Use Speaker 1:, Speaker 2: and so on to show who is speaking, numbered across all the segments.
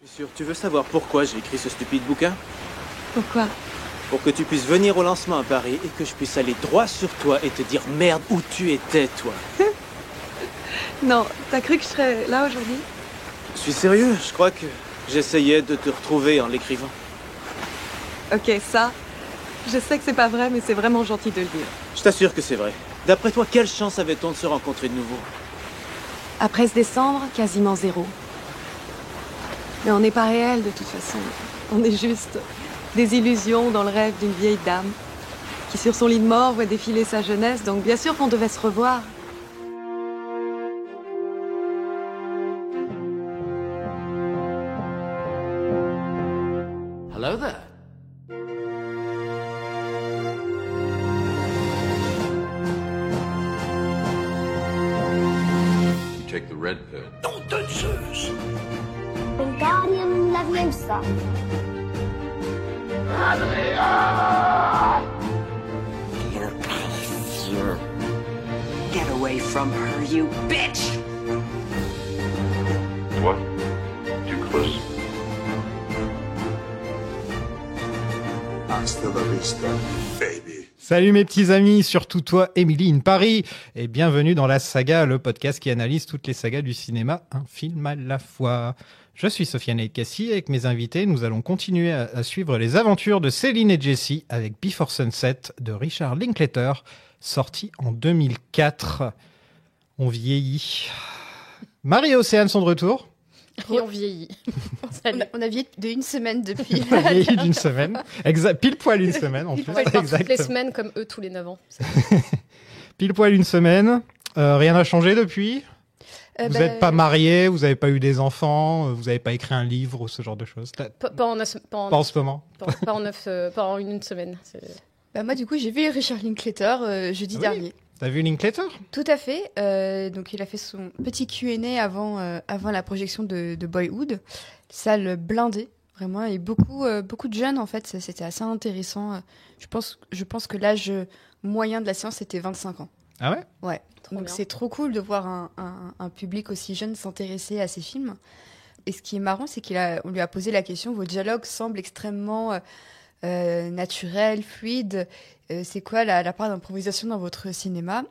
Speaker 1: Je suis sûr, tu veux savoir pourquoi j'ai écrit ce stupide bouquin?
Speaker 2: Pourquoi?
Speaker 1: Pour que tu puisses venir au lancement à Paris et que je puisse aller droit sur toi et te dire merde où tu étais, toi.
Speaker 2: Non, t'as cru que je serais là aujourd'hui?
Speaker 1: Je suis sérieux, je crois que j'essayais de te retrouver en l'écrivant.
Speaker 2: Ok, ça, je sais que c'est pas vrai, mais c'est vraiment gentil de le dire.
Speaker 1: Je t'assure que c'est vrai. D'après toi, quelle chance avait-on de se rencontrer de nouveau?
Speaker 2: Après ce décembre, quasiment zéro. Mais on n'est pas réel de toute façon. On est juste des illusions dans le rêve d'une vieille dame qui sur son lit de mort voit défiler sa jeunesse, donc bien sûr qu'on devait se revoir.
Speaker 3: Hello there. You take the red pill. Don't touch Zeus.
Speaker 4: Wingardium Leviosa.
Speaker 5: Your pleasure. Get away from her, you bitch!
Speaker 3: What? Too close.
Speaker 6: Hasta la vista, baby.
Speaker 7: Salut mes petits amis, surtout toi, Emily in Paris, et bienvenue dans La Saga, le podcast qui analyse toutes les sagas du cinéma, un film à la fois. Je suis Sofiane Cassie et avec mes invités, nous allons continuer à suivre les aventures de Céline et Jessie avec Before Sunset de Richard Linklater, sorti en 2004. On vieillit. Marie et Océane sont de retour.
Speaker 8: Et on vieillit. On a vieilli d'une semaine depuis.
Speaker 7: On a vieilli d'une semaine. Pile poil une semaine en plus.
Speaker 8: Toutes les semaines comme eux tous les 9 ans.
Speaker 7: Pile poil une semaine. Rien n'a changé depuis? Vous n'êtes pas mariés, vous n'avez pas eu des enfants, vous n'avez pas écrit un livre ou ce genre de choses?
Speaker 8: Pas en ce moment. Pas en une semaine.
Speaker 9: Moi, du coup, j'ai vu Richard Linklater jeudi dernier.
Speaker 7: T'as vu Linklater?
Speaker 9: Tout à fait. Donc, il a fait son petit Q&A avant la projection de Boyhood. Salle blindée, vraiment. Et beaucoup de jeunes, en fait. C'était assez intéressant. Je pense que l'âge moyen de la séance, c'était 25 ans.
Speaker 7: Ah ouais?
Speaker 9: Ouais. Donc, c'est trop cool de voir un public aussi jeune s'intéresser à ces films. Et ce qui est marrant, c'est qu'on lui a posé la question, vos dialogues semblent extrêmement naturels, fluides. C'est quoi la part d'improvisation dans votre cinéma?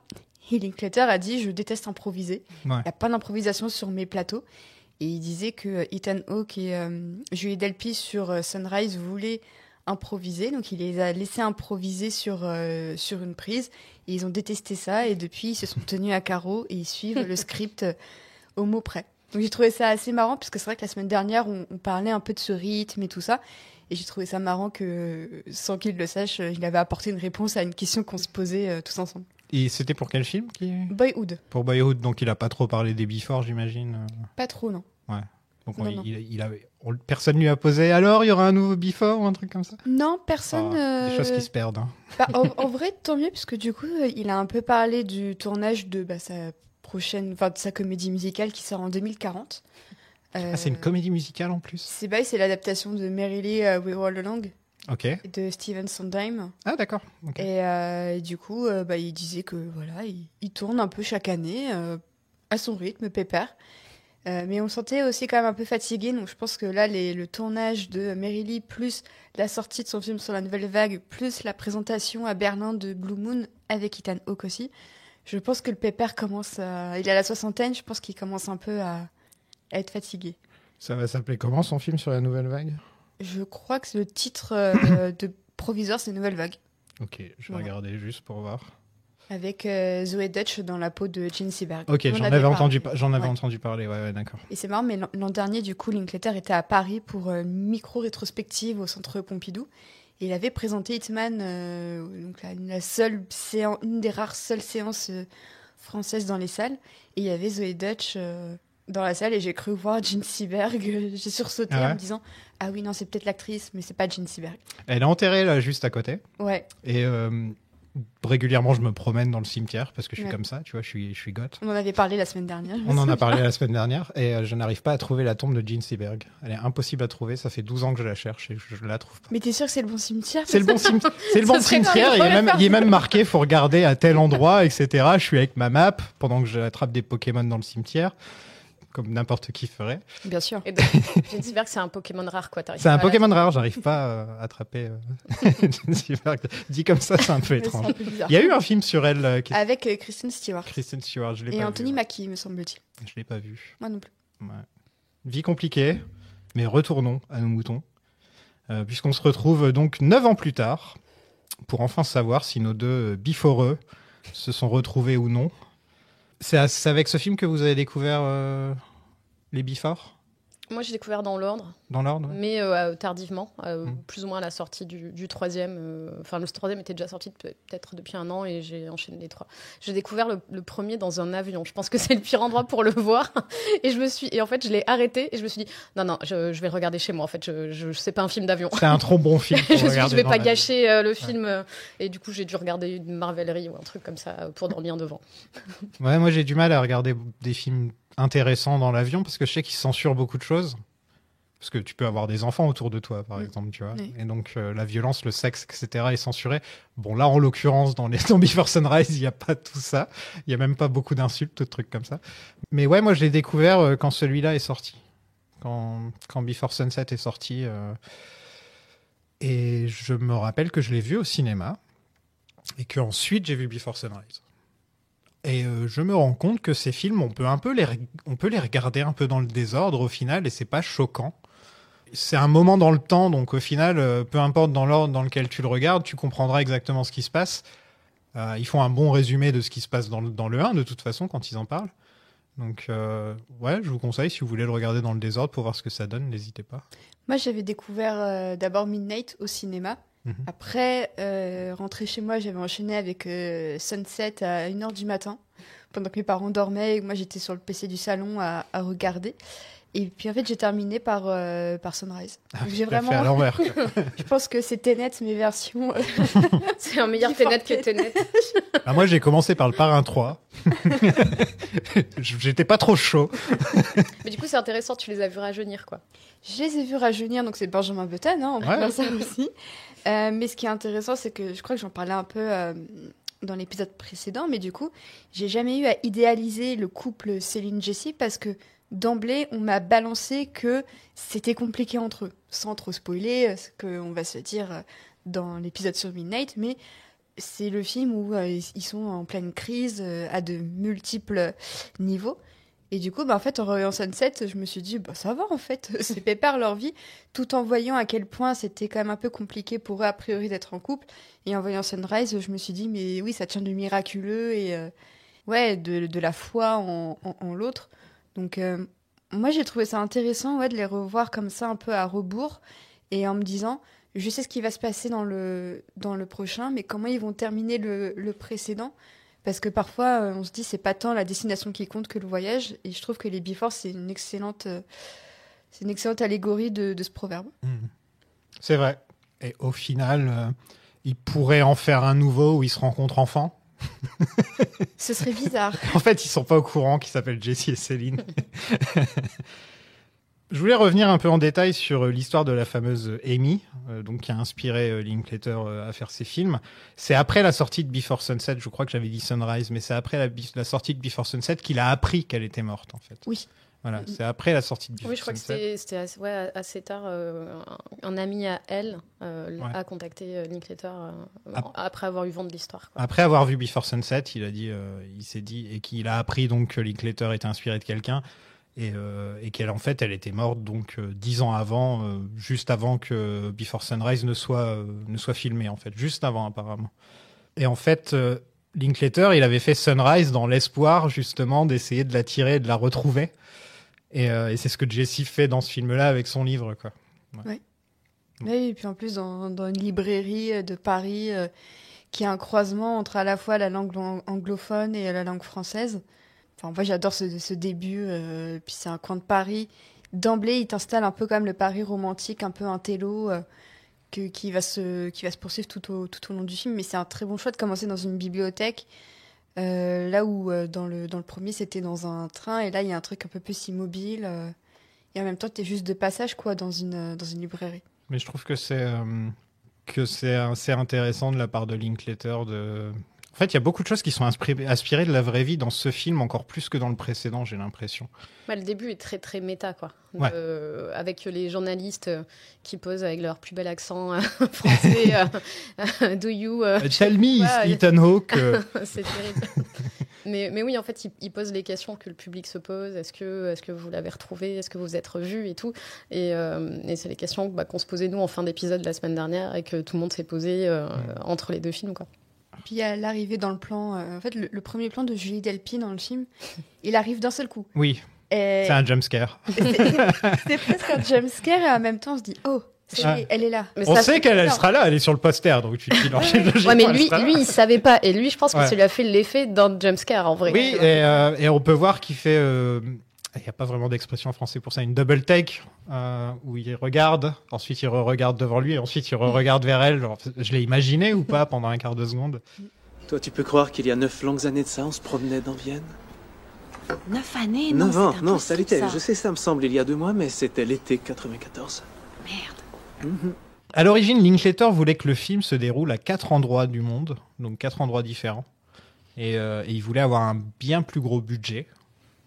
Speaker 9: Et Linklater a dit, je déteste improviser.
Speaker 7: Ouais.
Speaker 9: Il n'y a pas d'improvisation sur mes plateaux. Et il disait que Ethan Hawke et Julie Delpy sur Sunrise voulaient improviser. Donc, il les a laissés improviser sur une prise. Et ils ont détesté ça. Et depuis, ils se sont tenus à carreau et ils suivent le script au mot près. Donc, j'ai trouvé ça assez marrant parce que c'est vrai que la semaine dernière, on parlait un peu de ce rythme et tout ça. Et j'ai trouvé ça marrant que, sans qu'il le sache, il avait apporté une réponse à une question qu'on se posait tous ensemble.
Speaker 7: Et c'était pour quel film
Speaker 9: Boyhood.
Speaker 7: Pour Boyhood, donc il a pas trop parlé des Before, j'imagine.
Speaker 9: Pas trop, non.
Speaker 7: Ouais. Donc
Speaker 9: Non.
Speaker 7: personne lui a posé. Alors, il y aura un nouveau Before ou un truc comme ça?
Speaker 9: Non, personne.
Speaker 7: Des choses qui se perdent. Hein.
Speaker 9: En vrai, tant mieux, parce que du coup, il a un peu parlé du tournage de sa comédie musicale qui sort en 2040.
Speaker 7: C'est une comédie musicale en plus?
Speaker 9: C'est l'adaptation de Merrily We Roll Along.
Speaker 7: Ok.
Speaker 9: De Stephen Sondheim.
Speaker 7: Ah d'accord. Okay.
Speaker 9: Et du coup, il disait que voilà, il tourne un peu chaque année à son rythme, pépère. Mais on le sentait aussi quand même un peu fatigué, donc je pense que là, le tournage de Merrily, plus la sortie de son film sur la Nouvelle Vague, plus la présentation à Berlin de Blue Moon avec Ethan Hawke aussi, je pense que le pépère commence à... Il est à la soixantaine, je pense qu'il commence un peu à être fatigué.
Speaker 7: Ça va s'appeler comment son film sur la Nouvelle Vague?
Speaker 9: Je crois que le titre de provisoire, c'est Nouvelle Vague.
Speaker 7: Ok, je vais regarder juste pour voir.
Speaker 9: Avec Zoé Deutch dans la peau de Gene Seberg.
Speaker 7: Ok, j'en avais entendu parler, ouais, d'accord.
Speaker 9: Et c'est marrant, mais l'an dernier, du coup, Linklater était à Paris pour une micro-rétrospective au Centre Pompidou. Et il avait présenté Hitman, donc une des rares seules séances françaises dans les salles. Et il y avait Zoé Deutch dans la salle et j'ai cru voir Gene Seberg. J'ai sursauté en me disant « Ah oui, non, c'est peut-être l'actrice, mais c'est pas Gene Seberg. »
Speaker 7: Elle est enterrée là, juste à côté.
Speaker 9: Ouais.
Speaker 7: Et régulièrement, je me promène dans le cimetière parce que je suis comme ça, tu vois, je suis goth.
Speaker 9: On en avait parlé la semaine dernière.
Speaker 7: On en a parlé la semaine dernière et je n'arrive pas à trouver la tombe de Gene Seberg. Elle est impossible à trouver, ça fait 12 ans que je la cherche et je la trouve pas.
Speaker 9: Mais t'es sûr que c'est le bon cimetière?
Speaker 7: C'est le bon cimetière, il est même marqué, faut regarder à tel endroit, etc. Je suis avec ma map pendant que j'attrape des Pokémon dans le cimetière. comme n'importe qui ferait.
Speaker 9: Bien sûr.
Speaker 8: Et donc, Jane Silverg, c'est un Pokémon rare, quoi.
Speaker 7: C'est un Pokémon rare, j'arrive pas à attraper Jane Silverg. Dit comme ça, c'est un peu étrange.
Speaker 9: C'est un peu bizarre.
Speaker 7: Il y a eu un film sur elle.
Speaker 9: Avec Kristen Stewart.
Speaker 7: Kristen Stewart, je l'ai
Speaker 9: Et
Speaker 7: pas
Speaker 9: Anthony
Speaker 7: vu.
Speaker 9: Mackie, me semble-t-il.
Speaker 7: Je l'ai pas vu.
Speaker 9: Moi non plus.
Speaker 7: Ouais. Vie compliquée, mais retournons à nos moutons. Puisqu'on se retrouve donc 9 ans plus tard pour enfin savoir si nos deux biforeux se sont retrouvés ou non. C'est avec ce film que vous avez découvert les bifores
Speaker 8: Moi, j'ai découvert dans l'ordre,
Speaker 7: dans l'ordre? Ouais.
Speaker 8: mais tardivement, plus ou moins à la sortie du troisième. Enfin, le troisième était déjà sorti peut-être depuis un an et j'ai enchaîné les trois. J'ai découvert le premier dans un avion. Je pense que c'est le pire endroit pour le voir. Et en fait, je l'ai arrêté et je me suis dit, non, je vais le regarder chez moi. En fait, je sais pas un film d'avion.
Speaker 7: C'est un trop bon film pour regarder
Speaker 8: Je vais
Speaker 7: dans
Speaker 8: pas
Speaker 7: l'avion.
Speaker 8: gâcher le film. Et du coup, j'ai dû regarder une Marvelerie ou un truc comme ça pour dormir devant.
Speaker 7: Ouais, moi j'ai du mal à regarder des films intéressants dans l'avion parce que je sais qu'ils censurent beaucoup de choses. Parce que tu peux avoir des enfants autour de toi, par exemple, tu vois.
Speaker 9: Oui.
Speaker 7: Et donc, la violence, le sexe, etc. est censuré. Bon, là, en l'occurrence, dans Before Sunrise, il n'y a pas tout ça. Il n'y a même pas beaucoup d'insultes, de trucs comme ça. Mais ouais, moi, je l'ai découvert quand celui-là est sorti. Quand Before Sunset est sorti. Et je me rappelle que je l'ai vu au cinéma. Et qu'ensuite, j'ai vu Before Sunrise. Et je me rends compte que ces films, on peut les regarder un peu dans le désordre au final, et c'est pas choquant. C'est un moment dans le temps, donc au final, peu importe dans l'ordre dans lequel tu le regardes, tu comprendras exactement ce qui se passe. Ils font un bon résumé de ce qui se passe dans le 1, de toute façon, quand ils en parlent. Donc, ouais, je vous conseille, si vous voulez le regarder dans le désordre pour voir ce que ça donne, n'hésitez pas.
Speaker 9: Moi, j'avais découvert d'abord Midnight au cinéma. Après, rentrer chez moi, j'avais enchaîné avec Sunset à 1h du matin, pendant que mes parents dormaient et que moi j'étais sur le PC du salon à regarder. Et puis en fait, j'ai terminé par Sunrise. Donc, j'ai
Speaker 7: Fait à l'envers, quoi.
Speaker 9: Je pense que c'est Tenet, mes versions.
Speaker 8: C'est un meilleur Tenet que Tenet.
Speaker 7: Ah, moi, j'ai commencé par le Parrain 3. J'étais pas trop chaud.
Speaker 8: Mais du coup, c'est intéressant, tu les as vus rajeunir, quoi.
Speaker 9: Je les ai vus rajeunir, donc c'est Benjamin Button, hein, on peut dire ça aussi. Mais ce qui est intéressant, c'est que je crois que j'en parlais un peu dans l'épisode précédent, mais du coup, j'ai jamais eu à idéaliser le couple Céline-Jessie parce que d'emblée, on m'a balancé que c'était compliqué entre eux, sans trop spoiler ce qu'on va se dire dans l'épisode sur Midnight, mais c'est le film où ils sont en pleine crise à de multiples niveaux. Et du coup, en fait, en revoyant Sunset, je me suis dit, ça va, en fait, c'est pépère leur vie, tout en voyant à quel point c'était quand même un peu compliqué pour eux, a priori, d'être en couple. Et en voyant Sunrise, je me suis dit, mais oui, ça tient du miraculeux et de la foi en l'autre. Donc, moi, j'ai trouvé ça intéressant de les revoir comme ça, un peu à rebours, et en me disant, je sais ce qui va se passer dans le prochain, mais comment ils vont terminer le précédent. Parce que parfois, on se dit c'est pas tant la destination qui compte que le voyage. Et je trouve que les Before, c'est une excellente allégorie de ce proverbe.
Speaker 7: C'est vrai. Et au final, ils pourraient en faire un nouveau où ils se rencontrent enfants.
Speaker 9: Ce serait bizarre.
Speaker 7: En fait, ils sont pas au courant qu'ils s'appellent Jessie et Céline. Je voulais revenir un peu en détail sur l'histoire de la fameuse Amy, donc qui a inspiré Linklater à faire ses films. C'est après la sortie de Before Sunset, je crois que j'avais dit Sunrise, mais c'est après la sortie de Before Sunset qu'il a appris qu'elle était morte, en fait.
Speaker 9: Oui.
Speaker 7: Voilà, c'est après la sortie de Before Sunset.
Speaker 8: Oui, je crois que c'était assez tard. Un ami à elle a contacté Linklater après avoir eu vent de l'histoire, quoi.
Speaker 7: Après avoir vu Before Sunset, il s'est dit, et qu'il a appris donc que Linklater était inspiré de quelqu'un. Et qu'elle, en fait, elle était morte donc 10 ans avant, juste avant que Before Sunrise ne soit filmé, en fait, juste avant apparemment. Et en fait, Linklater, il avait fait Sunrise dans l'espoir justement d'essayer de la tirer et de la retrouver. Et c'est ce que Jessie fait dans ce film-là avec son livre, quoi.
Speaker 9: Ouais. Oui, et puis en plus dans une librairie de Paris qui a un croisement entre à la fois la langue anglophone et la langue française. Enfin, moi, j'adore ce début. Puis c'est un coin de Paris. D'emblée, il t'installe un peu comme le Paris romantique, un peu intello, qui va se poursuivre tout au long du film. Mais c'est un très bon choix de commencer dans une bibliothèque. Là où dans le premier, c'était dans un train. Et là, il y a un truc un peu plus immobile. Et en même temps, tu es juste de passage quoi, dans une librairie.
Speaker 7: Mais je trouve que c'est assez intéressant de la part de Linklater En fait, il y a beaucoup de choses qui sont inspirées de la vraie vie dans ce film, encore plus que dans le précédent, j'ai l'impression.
Speaker 8: Le début est très très méta, quoi.
Speaker 7: Ouais.
Speaker 8: Avec les journalistes qui posent avec leur plus bel accent français. Do you
Speaker 7: Tell me,
Speaker 8: Ouais,
Speaker 7: Ethan Hawke.
Speaker 8: C'est terrible. Mais oui, en fait, il pose les questions que le public se pose. Est-ce que vous l'avez retrouvé? Est-ce que vous vous êtes revus et tout? Et c'est les questions qu'on se posait nous en fin d'épisode la semaine dernière et que tout le monde s'est posé entre les deux films, quoi.
Speaker 9: Puis il y a l'arrivée dans le plan. En fait, le premier plan de Julie Delpy dans le film, il arrive d'un seul coup.
Speaker 7: Oui,
Speaker 9: Et
Speaker 7: c'est un jumpscare.
Speaker 9: c'est presque un jumpscare et en même temps on se dit oh, elle est là.
Speaker 8: Mais
Speaker 7: On
Speaker 8: ça,
Speaker 7: sait qu'elle sera là, elle est sur le poster, donc tu te dis logiquement.
Speaker 8: Ouais, mais
Speaker 7: elle
Speaker 8: lui,
Speaker 7: sera là.
Speaker 8: il savait pas. Et lui, je pense que
Speaker 7: Ouais.
Speaker 8: ça lui a fait l'effet d'un jumpscare, en vrai.
Speaker 7: Oui, et on peut voir qu'il fait. Il n'y a pas vraiment d'expression en français pour ça, une double take, où il regarde, ensuite il regarde devant lui, et ensuite il regarde vers elle. Genre, je l'ai imaginé ou pas pendant un quart de seconde.
Speaker 1: Toi, tu peux croire qu'il y a 9 longues années de ça, on se promenait dans Vienne?
Speaker 2: 9 années?
Speaker 1: 9 ans,
Speaker 2: c'est
Speaker 1: non, ça
Speaker 2: impossible,
Speaker 1: l'était.
Speaker 2: ça.
Speaker 1: Je sais, ça me semble il y a 2 mois, mais c'était l'été 94.
Speaker 2: Merde.
Speaker 7: À l'origine, Linklater voulait que le film se déroule à 4 endroits du monde, donc 4 endroits différents. Et il voulait avoir un bien plus gros budget.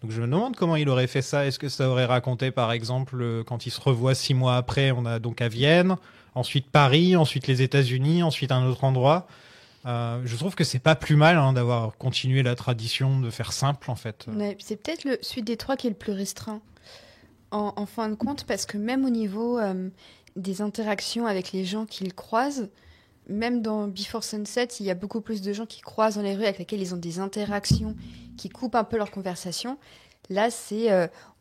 Speaker 7: Donc je me demande comment il aurait fait ça. Est-ce que ça aurait raconté, par exemple, quand il se revoit 6 mois après, on a donc à Vienne, ensuite Paris, ensuite les États-Unis, ensuite un autre endroit. Je trouve que c'est pas plus mal d'avoir continué la tradition de faire simple, en fait.
Speaker 9: Ouais, c'est peut-être celui des trois qui est le plus restreint en fin de compte, parce que même au niveau des interactions avec les gens qu'ils croisent, même dans Before Sunset, il y a beaucoup plus de gens qui croisent dans les rues avec lesquels ils ont des interactions qui coupent un peu leur conversation. Là, c'est,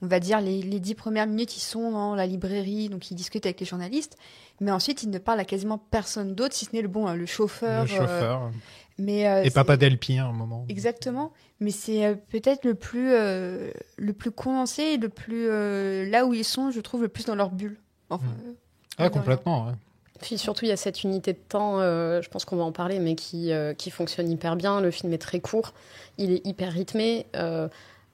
Speaker 9: on va dire, les 10 premières minutes, ils sont dans la librairie, donc ils discutent avec les journalistes, mais ensuite, ils ne parlent à quasiment personne d'autre, si ce n'est le chauffeur.
Speaker 7: Le chauffeur.
Speaker 9: Mais,
Speaker 7: et Papa Delpy, à un moment.
Speaker 9: Exactement, mais c'est peut-être le plus condensé, et le plus là où ils sont, je trouve, le plus dans leur bulle. Enfin,
Speaker 7: Complètement, ouais.
Speaker 8: Puis surtout, il y a cette unité de temps, je pense qu'on va en parler, mais qui fonctionne hyper bien. Le film est très court, il est hyper rythmé.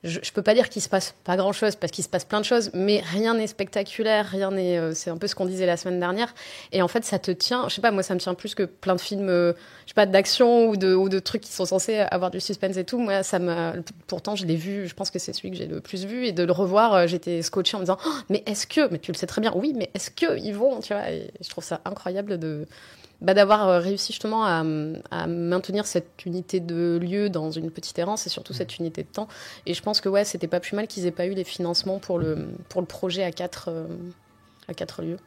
Speaker 8: Je peux pas dire qu'il se passe pas grand-chose, parce qu'il se passe plein de choses, mais rien n'est spectaculaire, rien n'est... c'est un peu ce qu'on disait la semaine dernière. Et en fait, ça te tient... Je sais pas, moi, ça me tient plus que plein de films, je sais pas, d'action ou de trucs qui sont censés avoir du suspense et tout. Moi, ça m'a... Pourtant, je l'ai vu, je pense que c'est celui que j'ai le plus vu. Et de le revoir, j'étais scotchée en me disant « mais est-ce que... » Mais tu le sais très bien, oui, mais est-ce qu'ils vont, tu vois? Et je trouve ça incroyable d'avoir réussi justement à maintenir cette unité de lieu dans une petite errance et surtout cette unité de temps. Et je pense que ouais, c'était pas plus mal qu'ils aient pas eu les financements pour le projet à 4 lieux.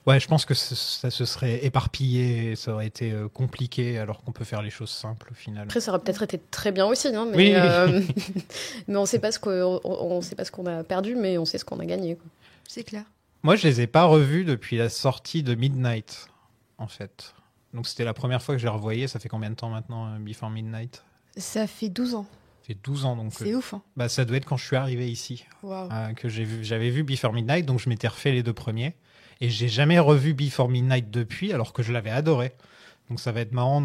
Speaker 7: Ouais, je pense que ça se serait éparpillé, et ça aurait été compliqué, alors qu'on peut faire les choses simples au final.
Speaker 8: Après, ça aurait peut-être été très bien aussi, non? Mais,
Speaker 7: Oui.
Speaker 8: mais on sait pas ce qu'on a perdu, mais on sait ce qu'on a gagné, quoi.
Speaker 9: c'est clair.
Speaker 7: Moi, je les ai pas revus depuis la sortie de Midnight, en fait. Donc c'était la première fois que je les revoyais. Ça fait combien de temps maintenant, Before Midnight?
Speaker 9: Ça fait 12 ans.
Speaker 7: Ça fait 12 ans, donc...
Speaker 9: C'est ouf, hein.
Speaker 7: Bah, ça doit être quand je suis arrivé ici,
Speaker 9: Waouh.
Speaker 7: que j'avais vu Before Midnight, donc je m'étais refait les 2 premiers. Et j'ai jamais revu Before Midnight depuis, alors que je l'avais adoré. Donc ça va être marrant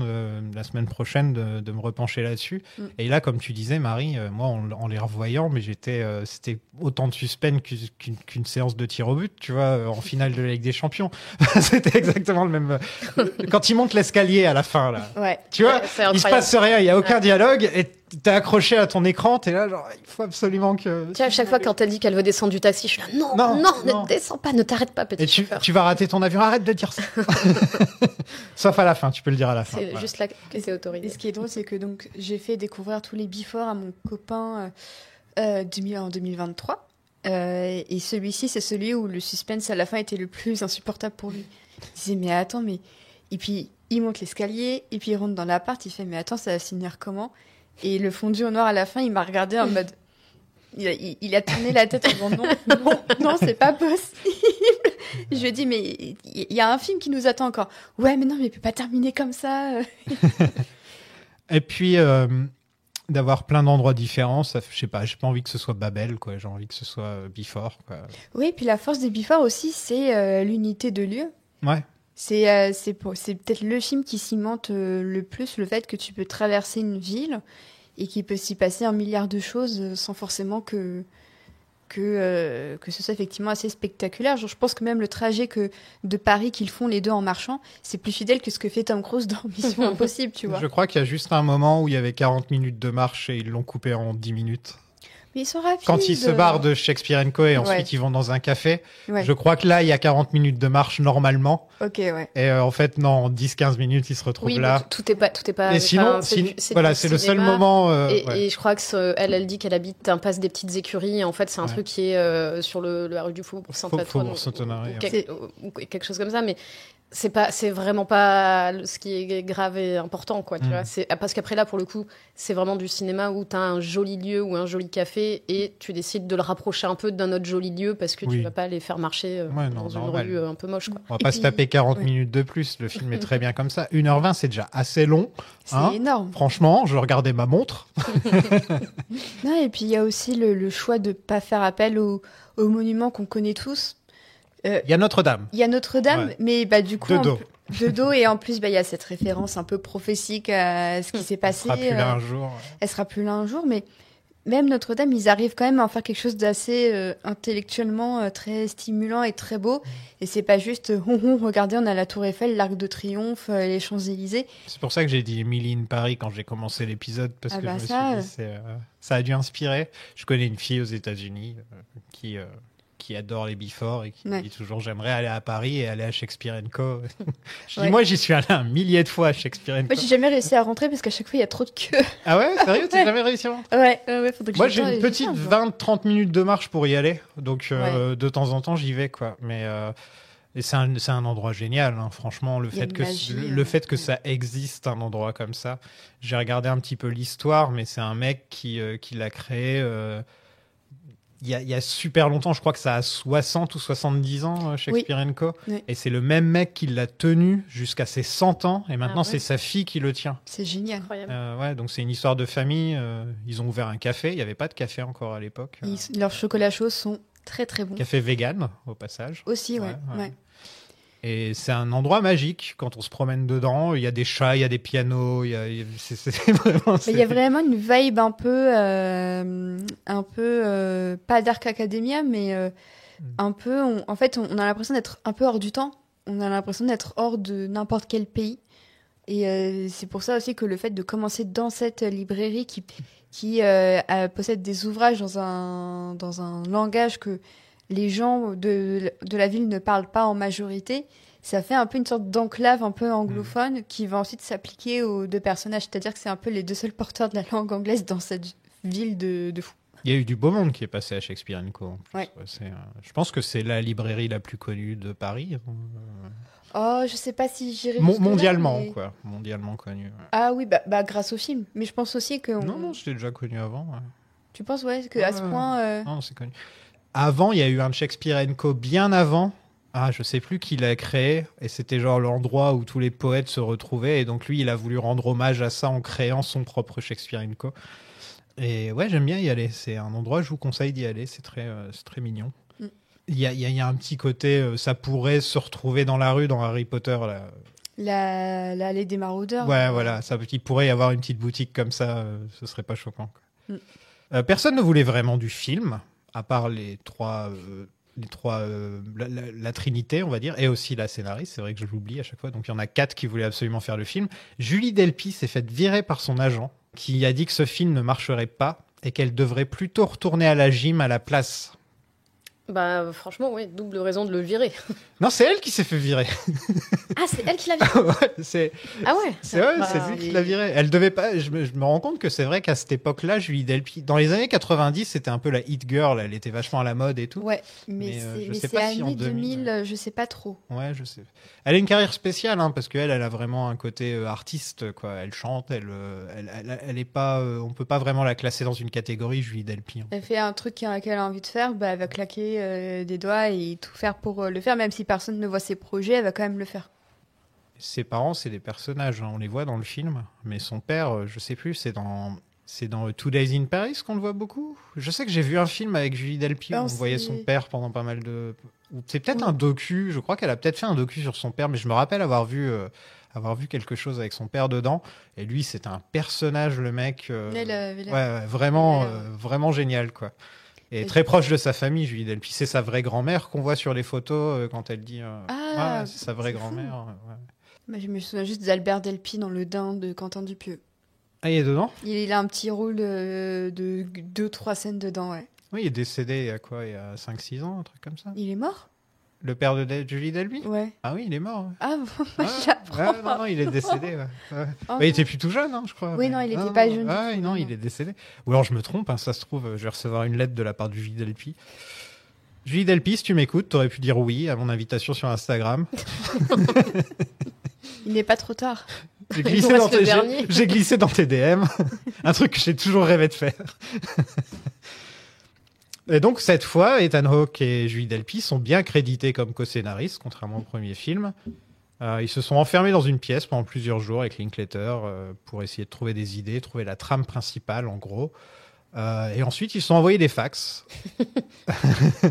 Speaker 7: la semaine prochaine de me repencher là-dessus. Et là, comme tu disais, Marie, moi, en les revoyant, mais c'était autant de suspense qu'une séance de tir au but, tu vois, en finale de la Ligue des Champions. C'était exactement le même. Quand il monte l'escalier à la fin, là,
Speaker 9: Ouais.
Speaker 7: tu vois,
Speaker 8: Ouais, c'est
Speaker 7: il se
Speaker 8: incroyable.
Speaker 7: passe rien, il y a aucun dialogue, et t'es accroché à ton écran, t'es là, genre, il faut absolument que.
Speaker 8: Tu vois, à chaque fois quand elle dit qu'elle veut descendre du taxi, je suis là, non,
Speaker 7: Non.
Speaker 8: ne descends pas, ne t'arrête pas, petit
Speaker 7: Et
Speaker 8: chauffeur.
Speaker 7: tu vas rater ton avion, arrête de dire ça. Sauf à la fin, tu peux le dire à la fin.
Speaker 8: C'est
Speaker 7: Voilà.
Speaker 8: juste là que c'est autorisé.
Speaker 9: Et ce qui est drôle, c'est que donc, j'ai fait découvrir tous les before à mon copain en 2023. Et celui-ci, c'est celui où le suspense à la fin était le plus insupportable pour lui. Il disait, mais attends, mais... Et puis, il monte l'escalier, et puis il rentre dans l'appart, il fait, mais attends, ça va finir comment? Et le fondu au noir à la fin, il m'a regardé en mode... Il a tourné la tête en disant, non, c'est pas possible. Je lui ai dit, mais il y a un film qui nous attend encore. Ouais, mais non, mais il peut pas terminer comme ça.
Speaker 7: Et puis, d'avoir plein d'endroits différents, ça, je sais pas, j'ai pas envie que ce soit Babel, quoi. J'ai envie que ce soit Before, quoi.
Speaker 9: Oui, puis la force des before aussi, c'est l'unité de lieu.
Speaker 7: Ouais.
Speaker 9: C'est peut-être le film qui cimente le plus le fait que tu peux traverser une ville et qu'il peut s'y passer un milliard de choses sans forcément que que ce soit effectivement assez spectaculaire. Genre, je pense que même le trajet de Paris qu'ils font les deux en marchant, c'est plus fidèle que ce que fait Tom Cruise dans Mission Impossible, tu vois.
Speaker 7: Je crois qu'il y a juste un moment où il y avait 40 minutes de marche et ils l'ont coupé en 10 minutes.
Speaker 9: Mais ils sont rapides.
Speaker 7: Quand ils se barrent de Shakespeare & Co. et ensuite ils vont dans un café, je crois que là, il y a 40 minutes de marche normalement.
Speaker 9: Ok, ouais.
Speaker 7: Et en fait, non, en 10-15 minutes, ils se retrouvent là.
Speaker 8: Tout est pas.
Speaker 7: Et sinon, voilà, c'est le seul moment.
Speaker 8: Et je crois que elle dit qu'elle habite un passe des petites écuries. Et en fait, c'est un truc qui est sur la rue du Faubourg Saint-Antoine. Ou quelque chose comme ça. Mais c'est vraiment pas ce qui est grave et important, quoi. Tu vois, parce qu'après là, pour le coup, c'est vraiment du cinéma où t'as un joli lieu ou un joli café et tu décides de le rapprocher un peu d'un autre joli lieu parce que tu vas pas les faire marcher dans une rue un peu moche, quoi.
Speaker 7: On va pas se taper 40 minutes de plus. Le film est très bien comme ça. 1h20, c'est déjà assez long.
Speaker 9: C'est énorme.
Speaker 7: Franchement, je regardais ma montre.
Speaker 9: Non, et puis il y a aussi le choix de pas faire appel aux monuments qu'on connaît tous.
Speaker 7: Il y a Notre-Dame.
Speaker 9: Il y a Notre-Dame, mais du coup... De dos, et en plus, il y a cette référence un peu prophétique à ce qui s'est passé.
Speaker 7: Elle sera plus là un jour.
Speaker 9: Elle sera plus là un jour, mais même Notre-Dame, ils arrivent quand même à en faire quelque chose d'assez intellectuellement très stimulant et très beau. Et c'est pas juste, regardez, on a la Tour Eiffel, l'Arc de Triomphe, les Champs-Élysées. C'est
Speaker 7: pour ça que j'ai dit Emily in Paris quand j'ai commencé l'épisode, parce que je me suis dit, ça a dû inspirer. Je connais une fille aux États-Unis qui adore les before et qui dit toujours j'aimerais aller à Paris et aller à Shakespeare & Co. Je dis moi j'y suis allé un millier de fois à Shakespeare & Co.
Speaker 9: Moi j'ai jamais réussi à rentrer parce qu'à chaque fois il y a trop de queue.
Speaker 7: Ah ouais, sérieux, t'as jamais réussi à rentrer?
Speaker 9: Ouais, faudrait que
Speaker 7: moi j'ai une petite 20-30 minutes de marche pour y aller, donc de temps en temps j'y vais, quoi. Mais et c'est un endroit génial, hein. Franchement, le fait que ça existe, un endroit comme ça. J'ai regardé un petit peu l'histoire, mais c'est un mec qui l'a créé il y a super longtemps. Je crois que ça a 60 ou 70 ans, Shakespeare & Co. Oui. Et c'est le même mec qui l'a tenu jusqu'à ses 100 ans. Et maintenant, c'est sa fille qui le tient.
Speaker 9: C'est génial.
Speaker 7: Donc c'est une histoire de famille. Ils ont ouvert un café. Il n'y avait pas de café encore à l'époque.
Speaker 9: Leurs chocolats chauds sont très très bons.
Speaker 7: Café vegan, au passage.
Speaker 9: Aussi, ouais.
Speaker 7: Et c'est un endroit magique quand on se promène dedans. Il y a des chats, il y a des pianos. Il y a
Speaker 9: vraiment une vibe un peu pas Dark Academia, mais un peu. En fait, on a l'impression d'être un peu hors du temps. On a l'impression d'être hors de n'importe quel pays. Et c'est pour ça aussi que le fait de commencer dans cette librairie qui possède des ouvrages dans un langage que les gens de la ville ne parlent pas en majorité, ça fait un peu une sorte d'enclave un peu anglophone qui va ensuite s'appliquer aux deux personnages. C'est-à-dire que c'est un peu les deux seuls porteurs de la langue anglaise dans cette ville de fous.
Speaker 7: Il y a eu du beau monde qui est passé à Shakespeare & Co. En plus. Je pense que c'est la librairie la plus connue de Paris.
Speaker 9: Oh, je sais pas si j'irais
Speaker 7: mondialement, quoi. Mondialement connue. Ouais.
Speaker 9: Ah oui, grâce au film. Mais je pense aussi que...
Speaker 7: Non, c'était déjà connu avant. Ouais.
Speaker 9: Tu penses, qu'à ce point...
Speaker 7: Non, c'est connu. Avant, il y a eu un Shakespeare & Co. bien avant. Ah, je sais plus qui l'a créé. Et c'était genre l'endroit où tous les poètes se retrouvaient. Et donc lui, il a voulu rendre hommage à ça en créant son propre Shakespeare & Co. Et ouais, j'aime bien y aller. C'est un endroit, je vous conseille d'y aller. C'est très mignon. Il y a un petit côté, ça pourrait se retrouver dans la rue, dans Harry Potter.
Speaker 9: L'allée des maraudeurs.
Speaker 7: Ouais, voilà. Il pourrait y avoir une petite boutique comme ça. Ce serait pas choquant, quoi. Personne ne voulait vraiment du film, à part la Trinité, on va dire, et aussi la scénariste. C'est vrai que je l'oublie à chaque fois. Donc il y en a 4 qui voulaient absolument faire le film. Julie Delpy s'est faite virer par son agent, qui a dit que ce film ne marcherait pas et qu'elle devrait plutôt retourner à la gym à la place.
Speaker 8: Franchement, oui, double raison de le virer.
Speaker 7: Non, c'est elle qui s'est fait virer.
Speaker 8: Ah, c'est elle qui l'a viré.
Speaker 7: C'est lui qui l'a viré. Elle devait pas. Je me rends compte que c'est vrai qu'à cette époque-là, Julie Delpy, dans les années 90, c'était un peu la hit girl. Elle était vachement à la mode et tout.
Speaker 9: Ouais, mais c'est années 2000, je sais pas trop.
Speaker 7: Ouais, je sais. Elle a une carrière spéciale, parce qu'elle a vraiment un côté artiste, quoi. Elle chante, elle est pas. On peut pas vraiment la classer dans une catégorie, Julie Delpy.
Speaker 9: Elle fait un truc qu'elle a envie de faire, elle va claquer des doigts et tout faire pour le faire, même si personne ne voit ses projets, elle va quand même le faire.
Speaker 7: Ses parents, c'est des personnages, on les voit dans le film, mais son père, je sais plus, c'est dans 2 Days in Paris qu'on le voit beaucoup. Je sais que j'ai vu un film avec Julie Delpy où on voyait son père pendant pas mal de... C'est peut-être un docu, je crois qu'elle a peut-être fait un docu sur son père, mais je me rappelle avoir vu quelque chose avec son père dedans, et lui, c'est un personnage, le mec, vraiment génial, quoi. Et très proche de sa famille, Julie Delpy. C'est sa vraie grand-mère qu'on voit sur les photos quand elle dit ouais, c'est sa vraie grand-mère. Ouais.
Speaker 9: Bah, je me souviens juste d'Albert Delpy dans Le Dain de Quentin Dupieux.
Speaker 7: Ah, il est dedans?
Speaker 9: Il a un petit rôle de 2-3 scènes dedans, ouais.
Speaker 7: Oui, il est décédé il y a quoi? Il y a 5-6 ans, un truc comme ça?
Speaker 9: Il est mort?
Speaker 7: Le père de Julie Delpy?
Speaker 9: Ouais.
Speaker 7: Ah oui, il est mort. Ouais.
Speaker 9: Ah bon, moi je l'apprends.
Speaker 7: Non, il est décédé. Ouais.
Speaker 9: Oh.
Speaker 7: Il était plus tout jeune, je crois.
Speaker 9: Oui, non, il était pas jeune.
Speaker 7: Ah, non, il est décédé. Ou alors je me trompe, ça se trouve, je vais recevoir une lettre de la part de Julie Delpy. Julie Delpy, si tu m'écoutes, t'aurais pu dire oui à mon invitation sur Instagram.
Speaker 9: Il n'est pas trop tard.
Speaker 7: J'ai glissé dans tes DM. Un truc que j'ai toujours rêvé de faire. Et donc, cette fois, Ethan Hawke et Julie Delpy sont bien crédités comme co-scénaristes, contrairement au premier film. Ils se sont enfermés dans une pièce pendant plusieurs jours avec Linklater pour essayer de trouver des idées, trouver la trame principale, en gros. Et ensuite, ils se sont envoyés des fax.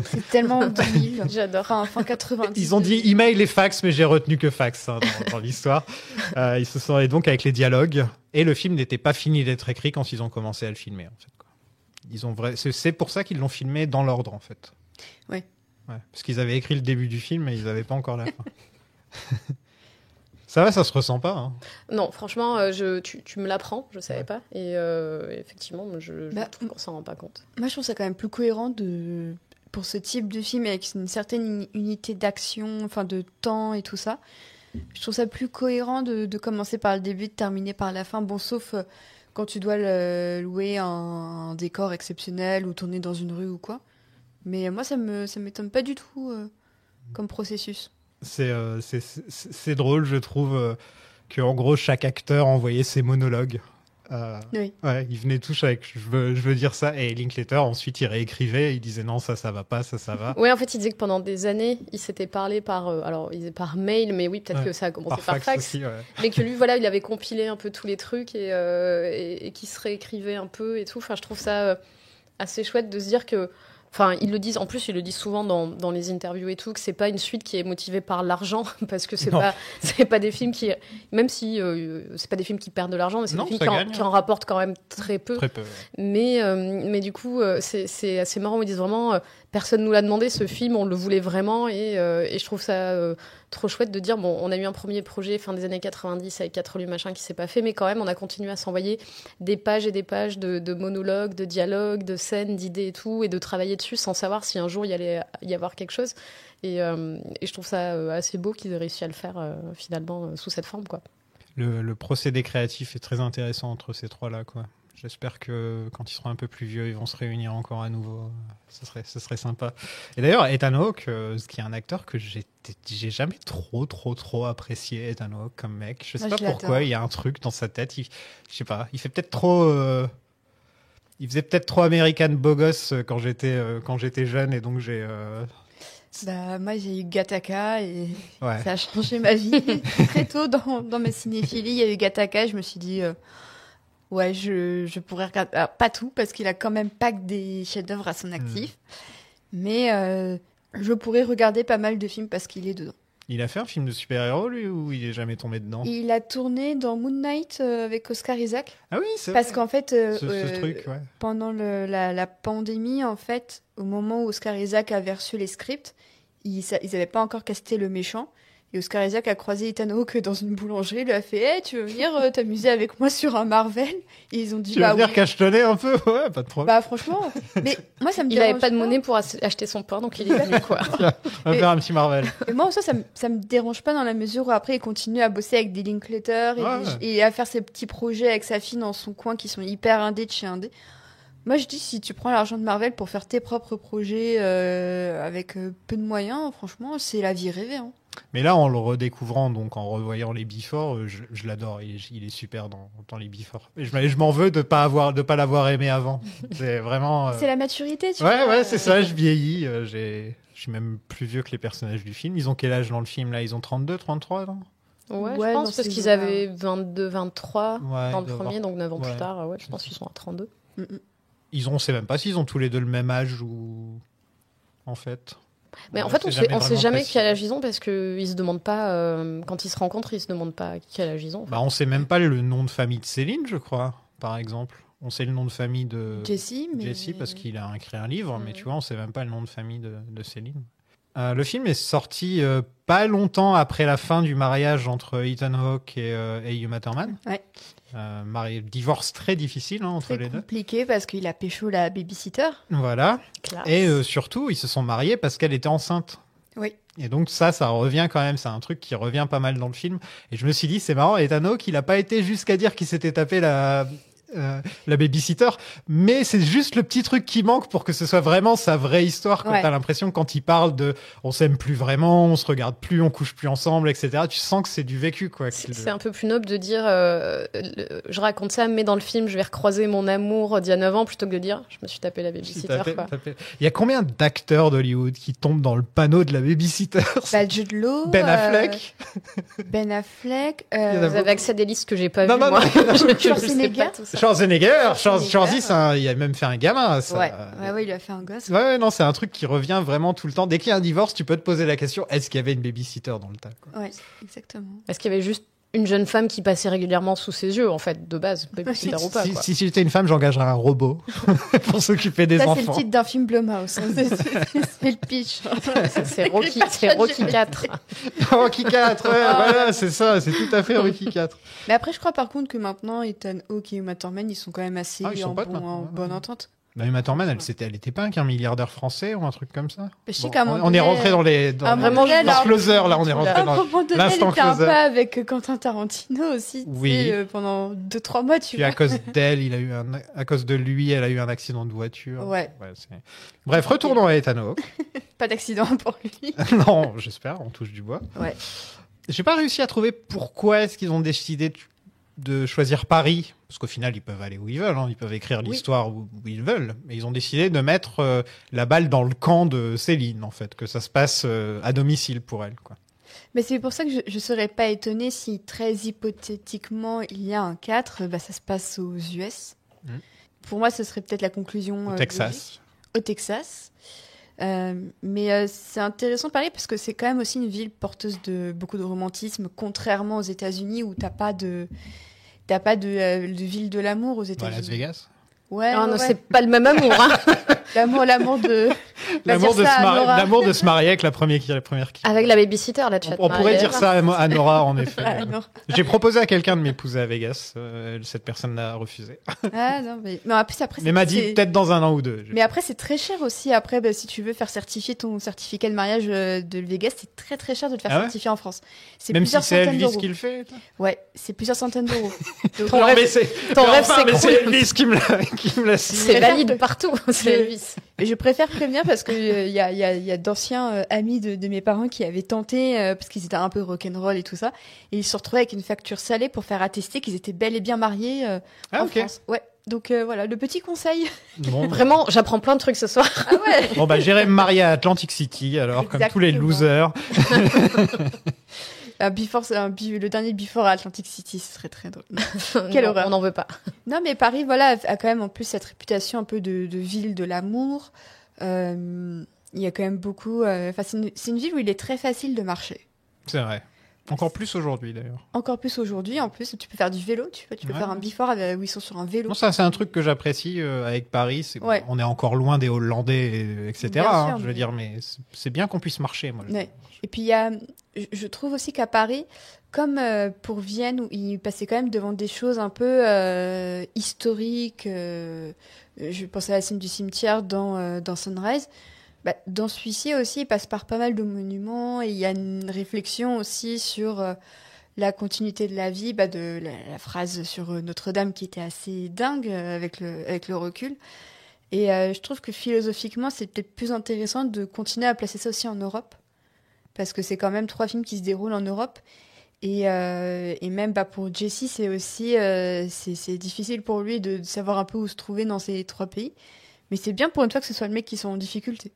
Speaker 9: C'est tellement 2000.
Speaker 8: J'adore.
Speaker 9: Fin 90.
Speaker 7: Ils ont dit email et fax, mais j'ai retenu que fax dans l'histoire. Ils se sont et donc avec les dialogues. Et le film n'était pas fini d'être écrit quand ils ont commencé à le filmer, en fait. C'est pour ça qu'ils l'ont filmé dans l'ordre, en fait.
Speaker 9: Oui.
Speaker 7: Ouais, parce qu'ils avaient écrit le début du film, mais ils n'avaient pas encore la fin. Ça va, ça se ressent pas.
Speaker 8: Non, franchement, tu me l'apprends, je savais pas. Et effectivement, je trouve qu'on s'en rend pas compte.
Speaker 9: Moi, je trouve ça quand même plus cohérent pour ce type de film avec une certaine unité d'action, enfin de temps et tout ça. Je trouve ça plus cohérent de commencer par le début, de terminer par la fin. Bon, sauf quand tu dois louer un décor exceptionnel ou tourner dans une rue ou quoi. Mais moi, ça m'étonne pas du tout comme processus.
Speaker 7: C'est drôle, je trouve, qu'en gros, chaque acteur envoyait ses monologues.
Speaker 9: Oui.
Speaker 7: Ouais, ils venaient tous avec je veux dire ça, et Linklater ensuite il réécrivait, il disait non, ça va pas, ça va.
Speaker 8: Oui, en fait, il disait que pendant des années, il s'était parlé par mail, mais oui, peut-être que ça a commencé par fax
Speaker 7: aussi, ouais.
Speaker 8: Mais que lui, voilà, il avait compilé un peu tous les trucs et qu'il se réécrivait un peu et tout. Enfin, je trouve ça assez chouette de se dire que. Enfin, ils le disent souvent dans les interviews et tout, que c'est pas une suite qui est motivée par l'argent, parce que c'est pas des films qui, même si c'est pas des films qui perdent de l'argent, mais c'est des films qui en rapportent quand même très peu.
Speaker 7: Très peu.
Speaker 8: Mais du coup, c'est assez marrant. Ils disent vraiment, personne nous l'a demandé, ce film, on le voulait vraiment, et je trouve ça trop chouette de dire, bon, on a eu un premier projet fin des années 90 avec 4 volumes machin qui s'est pas fait, mais quand même, on a continué à s'envoyer des pages et des pages de monologues, de dialogues, de scènes, d'idées et tout, et de travailler dessus sans savoir si un jour il y allait y avoir quelque chose. Et je trouve ça assez beau qu'ils aient réussi à le faire finalement sous cette forme, quoi.
Speaker 7: Le procédé créatif est très intéressant entre ces trois-là, quoi. J'espère que quand ils seront un peu plus vieux, ils vont se réunir encore à nouveau. Ce serait sympa. Et d'ailleurs, Ethan Hawke, qui est un acteur que j'ai jamais trop apprécié, Ethan Hawke comme mec. Je sais pas pourquoi, il y a un truc dans sa tête. Je sais pas, il fait peut-être trop. Il faisait peut-être trop American beau gosse quand j'étais jeune, et donc j'ai.
Speaker 9: Moi, j'ai eu Gattaca et
Speaker 7: ouais.
Speaker 9: Ça a changé ma vie. Très tôt dans ma cinéphilie, il y a eu Gattaca. Je me suis dit, ouais, je pourrais regarder. Alors, pas tout, parce qu'il a quand même pas que des chefs-d'œuvre à son actif. Mais je pourrais regarder pas mal de films parce qu'il est dedans.
Speaker 7: Il a fait un film de super-héros, lui, ou il est jamais tombé dedans?
Speaker 9: Il a tourné dans Moon Knight avec Oscar Isaac.
Speaker 7: Ah oui, c'est
Speaker 9: parce
Speaker 7: vrai.
Speaker 9: Qu'en fait,
Speaker 7: ce truc, ouais.
Speaker 9: Pendant la pandémie, en fait, au moment où Oscar Isaac avait reçu les scripts, ils n'avaient pas encore casté le méchant. Et Oscar Isaac a croisé Ethan Hawke dans une boulangerie, il lui a fait hey, tu veux venir t'amuser avec moi sur un Marvel? Et ils ont dit
Speaker 7: tu veux venir cachetonner un peu? Ouais, pas de problème.
Speaker 9: Bah franchement, mais moi ça me
Speaker 8: dérange. Il n'avait pas de monnaie pour acheter son pain, donc il est venu quoi.
Speaker 7: On va faire un petit Marvel.
Speaker 9: Et moi ça me dérange pas dans la mesure où après il continue à bosser avec des Linklater et à faire ses petits projets avec sa fille dans son coin qui sont hyper indés de chez indé. Moi, je dis, si tu prends l'argent de Marvel pour faire tes propres projets avec peu de moyens, franchement, c'est la vie rêvée. Hein.
Speaker 7: Mais là, en le redécouvrant, donc en revoyant les Before, je l'adore. Il est super dans les Before. Et je m'en veux de pas l'avoir aimé avant. C'est vraiment.
Speaker 9: C'est la maturité, tu vois.
Speaker 7: Ouais, c'est ça. Je vieillis. Je suis même plus vieux que les personnages du film. Ils ont quel âge dans le film là? Ils ont 32, 33, non?
Speaker 8: Ouais, je pense parce qu'ils avaient 22, 23 dans le premier, donc 9 ans plus tard. Ouais, je pense qu'ils sont à 32.
Speaker 7: On sait même pas s'ils ont tous les deux le même âge ou en fait.
Speaker 8: Mais en fait, on sait jamais quel âge ils ont parce que ils se demandent pas quand ils se rencontrent, ils se demandent pas quel âge ils ont.
Speaker 7: Bah, on sait même pas le nom de famille de Céline, je crois, par exemple. On sait le nom de famille de
Speaker 9: Jesse, mais...
Speaker 7: Jesse parce qu'il a écrit un livre, mais
Speaker 9: Ouais.
Speaker 7: tu vois, on sait même pas le nom de famille de Céline. Le film est sorti pas longtemps après la fin du mariage entre Ethan Hawke et Uma Thurman.
Speaker 9: Ouais.
Speaker 7: Divorce très difficile entre
Speaker 9: Très
Speaker 7: les deux.
Speaker 9: compliqué parce qu'il a pécho la babysitter.
Speaker 7: Voilà.
Speaker 8: Classe.
Speaker 7: Et surtout, ils se sont mariés parce qu'elle était enceinte.
Speaker 9: Oui.
Speaker 7: Et donc ça revient quand même, c'est un truc qui revient pas mal dans le film. Et je me suis dit, c'est marrant, Ethan Hawke, il a pas été jusqu'à dire qu'il s'était tapé la babysitter, mais c'est juste le petit truc qui manque pour que ce soit vraiment sa vraie histoire. Quand
Speaker 9: Ouais.
Speaker 7: t'as l'impression, quand il parle de on s'aime plus vraiment, on se regarde plus, on couche plus ensemble, etc., tu sens que c'est du vécu, quoi.
Speaker 8: C'est un peu plus noble de dire je raconte ça, mais dans le film, je vais recroiser mon amour d'il y a 9 ans plutôt que de dire je me suis tapé la babysitter. Quoi.
Speaker 7: Il y a combien d'acteurs d'Hollywood qui tombent dans le panneau de la babysitter?
Speaker 9: Bah, Jude Law,
Speaker 7: Ben Affleck.
Speaker 9: Ben Affleck.
Speaker 7: en a
Speaker 8: Vous
Speaker 7: beaucoup.
Speaker 8: avez accès à des listes que j'ai pas
Speaker 7: Non,
Speaker 8: vues,
Speaker 7: non,
Speaker 8: moi.
Speaker 7: non.
Speaker 8: Je le sais
Speaker 9: Schwarzenegger.
Speaker 8: pas tout ça.
Speaker 7: Schwarzenegger,
Speaker 9: Schwarzenegger.
Speaker 7: il a même fait un gamin. Ça.
Speaker 9: Ouais, il a fait un gosse.
Speaker 7: Ouais, non, c'est un truc qui revient vraiment tout le temps. Dès qu'il y a un divorce, tu peux te poser la question, est-ce qu'il y avait une babysitter dans le tas, quoi.
Speaker 9: Ouais, exactement.
Speaker 8: Est-ce qu'il y avait juste une jeune femme qui passait régulièrement sous ses yeux, en fait, de base, babysitter ou pas, quoi.
Speaker 7: Si j'étais une femme, j'engagerais un robot pour s'occuper des
Speaker 9: Ça, c'est
Speaker 7: enfants.
Speaker 9: le titre d'un film Blumhouse. hein. C'est le pitch.
Speaker 8: C'est Rocky 4.
Speaker 7: Rocky 4, ouais, voilà, c'est ça, c'est tout à fait Rocky 4.
Speaker 9: Mais après, je crois par contre que maintenant, Ethan Hawke et Uma Thurman, ils sont quand même assez
Speaker 7: Ah, ils sont
Speaker 9: en,
Speaker 7: potes,
Speaker 9: bon-
Speaker 7: maintenant,
Speaker 9: en
Speaker 7: ouais.
Speaker 9: bonne entente.
Speaker 7: Bah, Uma Thurman, elle était pas qu'un milliardaire français ou un truc comme ça.
Speaker 9: Je sais
Speaker 7: Bon,
Speaker 9: qu'à un moment
Speaker 7: on est
Speaker 9: donné-
Speaker 7: rentré dans les
Speaker 9: à un moment
Speaker 7: dans
Speaker 9: donné,
Speaker 7: le
Speaker 9: là,
Speaker 7: closer, là, on est
Speaker 9: À
Speaker 7: rentré
Speaker 9: un
Speaker 7: dans
Speaker 9: moment donné, elle
Speaker 7: l'instant
Speaker 9: était un
Speaker 7: closer.
Speaker 9: peu avec Quentin Tarantino aussi. tu
Speaker 7: Oui.
Speaker 9: sais, pendant 2-3 mois, tu
Speaker 7: Puis à
Speaker 9: vois.
Speaker 7: cause d'elle, à cause de lui, elle a eu un accident de voiture.
Speaker 9: Ouais.
Speaker 7: Bref, retournons à Ethan Hawke.
Speaker 9: Pas d'accident pour lui.
Speaker 7: Non, j'espère, on touche du bois.
Speaker 9: Ouais.
Speaker 7: J'ai pas réussi à trouver pourquoi est-ce qu'ils ont décidé de choisir Paris, parce qu'au final ils peuvent aller où ils veulent, hein. Ils peuvent écrire l'histoire où ils veulent, mais ils ont décidé de mettre la balle dans le camp de Céline, en fait, que ça se passe à domicile pour elle, quoi.
Speaker 9: Mais c'est pour ça que je serais pas étonnée si, très hypothétiquement, il y a un 4, bah, ça se passe aux US.
Speaker 7: Mm.
Speaker 9: Pour moi, ce serait peut-être la conclusion.
Speaker 7: Au
Speaker 9: logique.
Speaker 7: Texas.
Speaker 9: Au Texas. Mais c'est intéressant Paris parce que c'est quand même aussi une ville porteuse de beaucoup de romantisme, contrairement aux États-Unis où t'as pas de ville de l'amour aux États-Unis.
Speaker 7: Las Vegas.
Speaker 9: Ouais,
Speaker 8: Non,
Speaker 9: ouais,
Speaker 8: c'est pas le même amour, hein.
Speaker 9: l'amour de. On va
Speaker 7: L'amour
Speaker 9: dire
Speaker 7: de,
Speaker 9: ça à Nora.
Speaker 7: l'amour de se marier avec la première qui.
Speaker 8: Avec la babysitter, là, tu vas te
Speaker 7: On pourrait
Speaker 8: marier.
Speaker 7: dire ça à Nora, en effet.
Speaker 9: Ah, non.
Speaker 7: J'ai proposé à quelqu'un de m'épouser à Vegas. Cette personne l'a refusé.
Speaker 9: Ah non, mais en plus après.
Speaker 7: Mais m'a dit
Speaker 9: c'est-
Speaker 7: peut-être dans un an ou deux.
Speaker 9: Mais après, c'est très cher aussi. Après, bah, si tu veux faire certifier ton certificat de mariage de Vegas, c'est très très cher de le faire
Speaker 7: Ah ouais
Speaker 9: certifier en France. C'est
Speaker 7: Même si
Speaker 9: plusieurs
Speaker 7: c'est
Speaker 9: centaines
Speaker 7: Elvis
Speaker 9: d'euros.
Speaker 7: qui le fait.
Speaker 9: Ouais, c'est plusieurs centaines d'euros. Donc,
Speaker 8: Ton rêve, ton rêve
Speaker 7: mais
Speaker 8: s'écroule.
Speaker 7: c'est Elvis qui me l'a signé.
Speaker 8: C'est valide partout, c'est
Speaker 9: Je-
Speaker 8: Elvis.
Speaker 9: Mais je préfère prévenir parce que il y a d'anciens amis de mes parents qui avaient tenté parce qu'ils étaient un peu rock'n'roll et tout ça, et ils se retrouvaient avec une facture salée pour faire attester qu'ils étaient bel et bien mariés
Speaker 7: Ah,
Speaker 9: en
Speaker 7: ok.
Speaker 9: France. Ouais. Donc voilà, le petit conseil.
Speaker 7: Bon,
Speaker 8: Vraiment, j'apprends plein de trucs ce soir.
Speaker 9: Ah ouais.
Speaker 7: bon, bah, j'irai me marier à Atlantic City, alors, comme tous les
Speaker 9: Exactement.
Speaker 7: losers.
Speaker 9: Le dernier Before à Atlantic City, ce serait très drôle. Quelle
Speaker 8: Non,
Speaker 9: horreur.
Speaker 8: On n'en veut pas.
Speaker 9: Non, mais Paris, voilà, a quand même en plus cette réputation un peu de ville de l'amour. Il y a quand même beaucoup. Enfin, c'est une ville où il est très facile de marcher.
Speaker 7: C'est vrai. Encore plus aujourd'hui, d'ailleurs.
Speaker 9: Encore plus aujourd'hui. En plus, tu peux faire du vélo. Tu peux
Speaker 7: Ouais.
Speaker 9: faire un before où ils sont sur un vélo.
Speaker 7: Non, ça, c'est un truc que j'apprécie avec Paris.
Speaker 9: Ouais.
Speaker 7: On est encore loin des Hollandais, etc.
Speaker 9: Bien sûr,
Speaker 7: hein, je veux
Speaker 9: mais-
Speaker 7: dire, mais c'est bien qu'on puisse marcher, moi.
Speaker 9: Ouais. Et puis, je trouve aussi qu'à Paris, comme pour Vienne, où il passait quand même devant des choses un peu historiques, je pense à la scène du cimetière dans Sunrise, bah, dans celui-ci aussi, il passe par pas mal de monuments, et il y a une réflexion aussi sur la continuité de la vie, bah, de la phrase sur Notre-Dame qui était assez dingue avec le recul. Et je trouve que philosophiquement, c'est peut-être plus intéressant de continuer à placer ça aussi en Europe. Parce que c'est quand même 3 films qui se déroulent en Europe. Et même bah, pour Jesse, c'est aussi c'est difficile pour lui de savoir un peu où se trouver dans ces 3 pays. Mais c'est bien pour une fois que ce soit le mec qui soit en difficulté.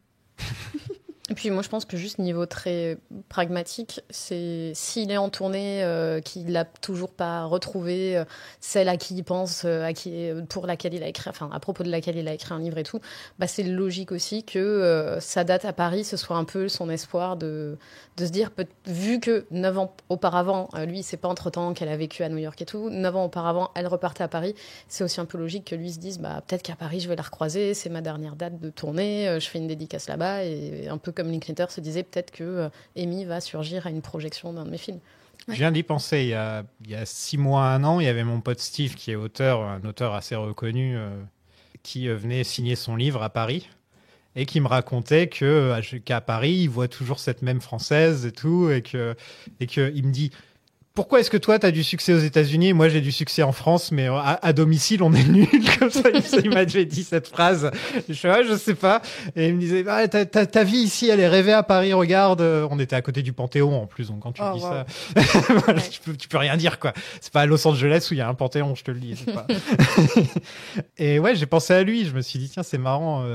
Speaker 8: Et puis moi je pense que juste niveau très pragmatique, c'est s'il est en tournée, qu'il n'a toujours pas retrouvé celle à qui il pense, pour laquelle il a écrit, enfin à propos de laquelle il a écrit un livre et tout, bah c'est logique aussi que sa date à Paris, ce soit un peu son espoir de se dire, vu que 9 ans auparavant, lui c'est pas entre-temps qu'elle a vécu à New York et tout, 9 ans auparavant elle repartait à Paris, c'est aussi un peu logique que lui se dise, bah peut-être qu'à Paris je vais la recroiser, c'est ma dernière date de tournée, je fais une dédicace là-bas, et un peu comme Linklater se disait peut-être que Amy va surgir à une projection d'un de mes films.
Speaker 7: Je viens d'y penser, il y a 6 mois, 1 an, il y avait mon pote Steve qui est un auteur assez reconnu, qui venait signer son livre à Paris et qui me racontait qu'à Paris, il voit toujours cette même Française et tout, et que il me dit: pourquoi est-ce que toi, tu as du succès aux États-Unis et moi, j'ai du succès en France, mais à domicile, on est nuls. Comme ça, il m'a déjà dit cette phrase. Je sais pas. Et il me disait, ah, ta vie ici, elle est rêvée à Paris, regarde. On était à côté du Panthéon, en plus, donc quand tu dis ça, voilà, tu peux rien dire, quoi. C'est pas à Los Angeles où il y a un Panthéon, je te le dis. C'est pas... Et ouais, j'ai pensé à lui. Je me suis dit, tiens, c'est marrant.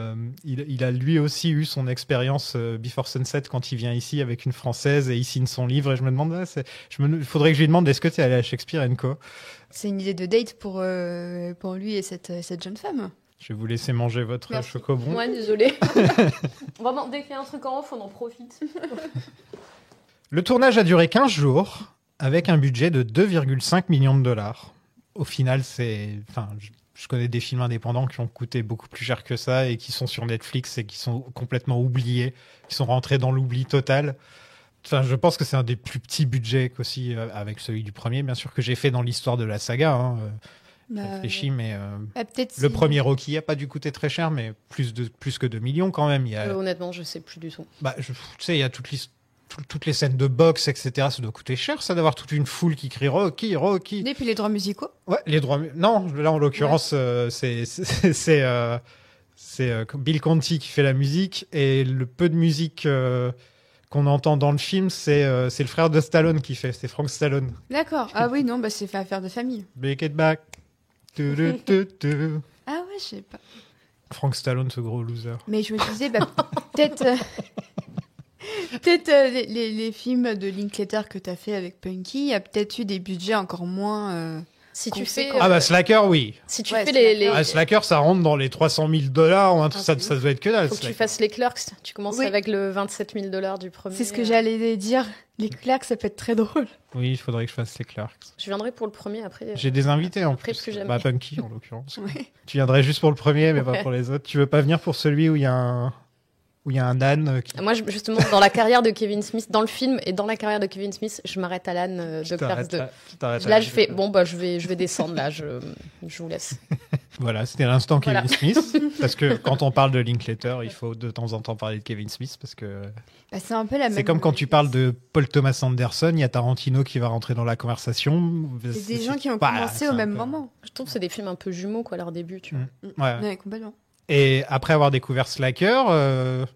Speaker 7: Il a lui aussi eu son expérience Before Sunset quand il vient ici avec une Française et il signe son livre. Et je me demande, il faudrait que je lui demande, est-ce que tu es allé à Shakespeare & Co?
Speaker 9: C'est une idée de date pour lui et cette jeune femme.
Speaker 7: Je vais vous laisser manger votre chocobon.
Speaker 8: Ouais, désolé. Vraiment, dès qu'il y a un truc en off, on en profite.
Speaker 7: Le tournage a duré 15 jours avec un budget de 2,5 millions de dollars. Au final, je connais des films indépendants qui ont coûté beaucoup plus cher que ça et qui sont sur Netflix et qui sont complètement oubliés, qui sont rentrés dans l'oubli total. Enfin, je pense que c'est un des plus petits budgets qu'aussi, avec celui du premier, bien sûr, que j'ai fait dans l'histoire de la saga. J'ai réfléchi, mais le premier Rocky n'a pas dû coûter très cher, mais plus que 2 millions quand même.
Speaker 8: Honnêtement, je sais plus du tout.
Speaker 7: Tu sais, il y a toutes les scènes de boxe, etc. Ça doit coûter cher, ça, d'avoir toute une foule qui crie Rocky, Rocky.
Speaker 9: Et puis les droits musicaux.
Speaker 7: Ouais, les droits. Non, là, en l'occurrence, c'est Bill Conti qui fait la musique, et le peu de musique qu'on entend dans le film, c'est le frère de Stallone qui fait, c'est Frank Stallone.
Speaker 9: D'accord. Ah oui, non, c'est fait affaire de famille.
Speaker 7: Make it back.
Speaker 9: Ah ouais, je sais pas.
Speaker 7: Frank Stallone, ce gros loser.
Speaker 9: Mais je me disais, peut-être les films de Linklater que tu as fait avec Punky, il y a peut-être eu des budgets encore moins...
Speaker 8: Si tu fais,
Speaker 7: Slacker, oui.
Speaker 8: Si tu fais
Speaker 7: Slacker, ça rentre dans les 300 000 $, ou ça doit être que dalle.
Speaker 8: Faut que tu fasses les Clerks. Tu commences avec le 27 000 $ du premier.
Speaker 9: C'est ce que j'allais dire. Les Clerks, ça peut être très drôle.
Speaker 7: Oui, il faudrait que je fasse les Clerks.
Speaker 8: Je viendrai pour le premier après.
Speaker 7: J'ai des invités en
Speaker 8: après,
Speaker 7: plus. Punky en l'occurrence.
Speaker 9: Ouais.
Speaker 7: Tu viendrais juste pour le premier, mais pas pour les autres. Tu veux pas venir pour celui où il y a un âne
Speaker 8: Moi, justement, dans la carrière de Kevin Smith, dans le film et dans la carrière de Kevin Smith, je m'arrête à l'âne de Clerks 2. Là, je fais, je vais descendre, là, je vous laisse.
Speaker 7: Voilà, c'était l'instant Kevin Smith. Parce que quand on parle de Linklater, il faut de temps en temps parler de Kevin Smith, parce que
Speaker 9: c'est un peu la même.
Speaker 7: C'est comme quand tu parles de Paul Thomas Anderson, il y a Tarantino qui va rentrer dans la conversation.
Speaker 9: C'est des gens qui ont commencé au même moment.
Speaker 8: Je trouve que c'est des films un peu jumeaux, quoi, à leur début, tu
Speaker 7: vois.
Speaker 9: Ouais, complètement.
Speaker 7: Et après avoir découvert Slacker,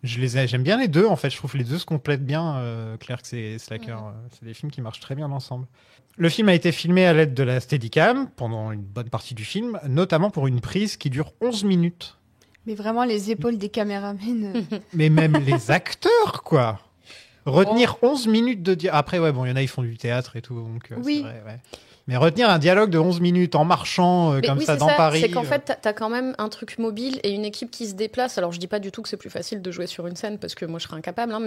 Speaker 7: j'aime bien les deux, en fait. Je trouve que les deux se complètent bien, Clerks et Slacker. C'est des films qui marchent très bien ensemble. Le film a été filmé à l'aide de la Steadicam pendant une bonne partie du film, notamment pour une prise qui dure 11 minutes.
Speaker 9: Mais vraiment, les épaules des caméramans.
Speaker 7: Mais même les acteurs, quoi. Retenir 11 minutes de dialogue. Après, il y en a, ils font du théâtre et tout. Donc,
Speaker 9: oui.
Speaker 7: C'est vrai, ouais. Mais retenir un dialogue de 11 minutes en marchant ça dans Paris...
Speaker 8: C'est qu'en fait, t'as quand même un truc mobile et une équipe qui se déplace. Alors, je dis pas du tout que c'est plus facile de jouer sur une scène, parce que moi, je serais incapable. Hein,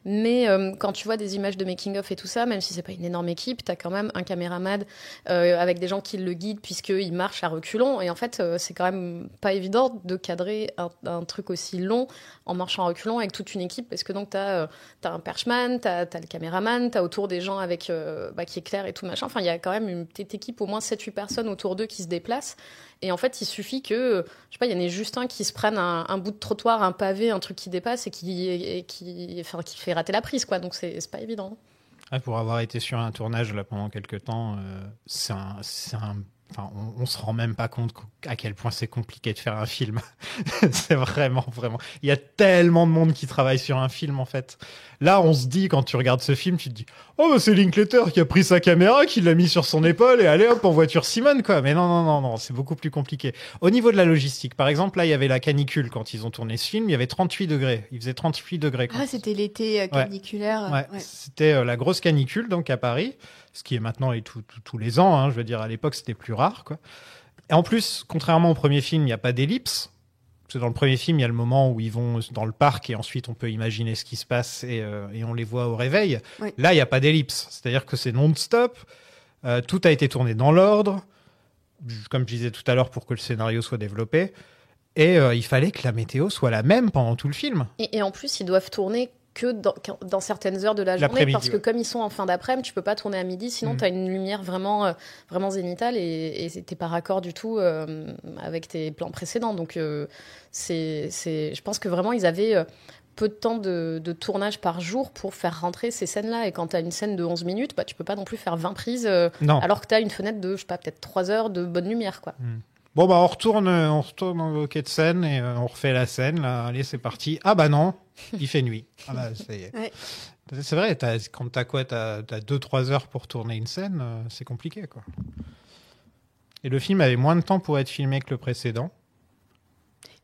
Speaker 8: mais quand tu vois des images de making-of et tout ça, même si c'est pas une énorme équipe, t'as quand même un caméraman avec des gens qui le guident, puisqu'il marche à reculons. Et en fait, c'est quand même pas évident de cadrer un truc aussi long en marchant à reculons avec toute une équipe, parce que donc t'as un perchman, t'as le caméraman, t'as autour des gens avec qui éclairent et tout machin. Enfin, il y a quand même une petite équipe, au moins 7-8 personnes autour d'eux qui se déplacent. Et en fait, il suffit que, je sais pas, il y en ait juste un qui se prenne un bout de trottoir, un pavé, un truc qui dépasse et qui fait rater la prise, quoi. Donc, c'est pas évident.
Speaker 7: Pour avoir été sur un tournage là pendant quelques temps, c'est un Enfin, on se rend même pas compte à quel point c'est compliqué de faire un film. C'est vraiment. Il y a tellement de monde qui travaille sur un film, en fait. Là, on se dit, quand tu regardes ce film, tu te dis, oh, bah, c'est Linklater qui a pris sa caméra, qui l'a mis sur son épaule et allez hop, en voiture Simone, quoi. Mais non, c'est beaucoup plus compliqué. Au niveau de la logistique, par exemple, là, il y avait la canicule quand ils ont tourné ce film, il y avait 38 degrés. Il faisait 38 degrés.
Speaker 9: Ah, c'était l'été caniculaire.
Speaker 7: Ouais. C'était la grosse canicule, donc, à Paris. Ce qui est maintenant et tous les ans, hein, je veux dire, à l'époque, c'était plus rare, quoi. Et en plus, contrairement au premier film, il n'y a pas d'ellipse. Parce que dans le premier film, il y a le moment où ils vont dans le parc et ensuite on peut imaginer ce qui se passe et on les voit au réveil. Oui. Là, il n'y a pas d'ellipse. C'est-à-dire que c'est non-stop. Tout a été tourné dans l'ordre, comme je disais tout à l'heure, pour que le scénario soit développé. Et il fallait que la météo soit la même pendant tout le film.
Speaker 8: Et en plus, ils doivent tourner que dans certaines heures de la journée, parce que comme ils sont en fin d'après-midi, tu peux pas tourner à midi, sinon tu as une lumière vraiment zénithale et t'es pas raccord du tout avec tes plans précédents. Donc je pense que vraiment ils avaient peu de temps de tournage par jour pour faire rentrer ces scènes-là. Et quand tu as une scène de 11 minutes, bah, tu peux pas non plus faire 20 prises alors que tu as une fenêtre de, je sais pas, peut-être 3 heures de bonne lumière, quoi.
Speaker 7: Bon, bah, on retourne au quai de Seine et on refait la scène. Là. Allez, c'est parti. Ah, bah non, il fait nuit. Ah, bah, ça y est. Ouais. C'est vrai, quand t'as 2-3 heures pour tourner une scène, c'est compliqué, quoi. Et le film avait moins de temps pour être filmé que le précédent.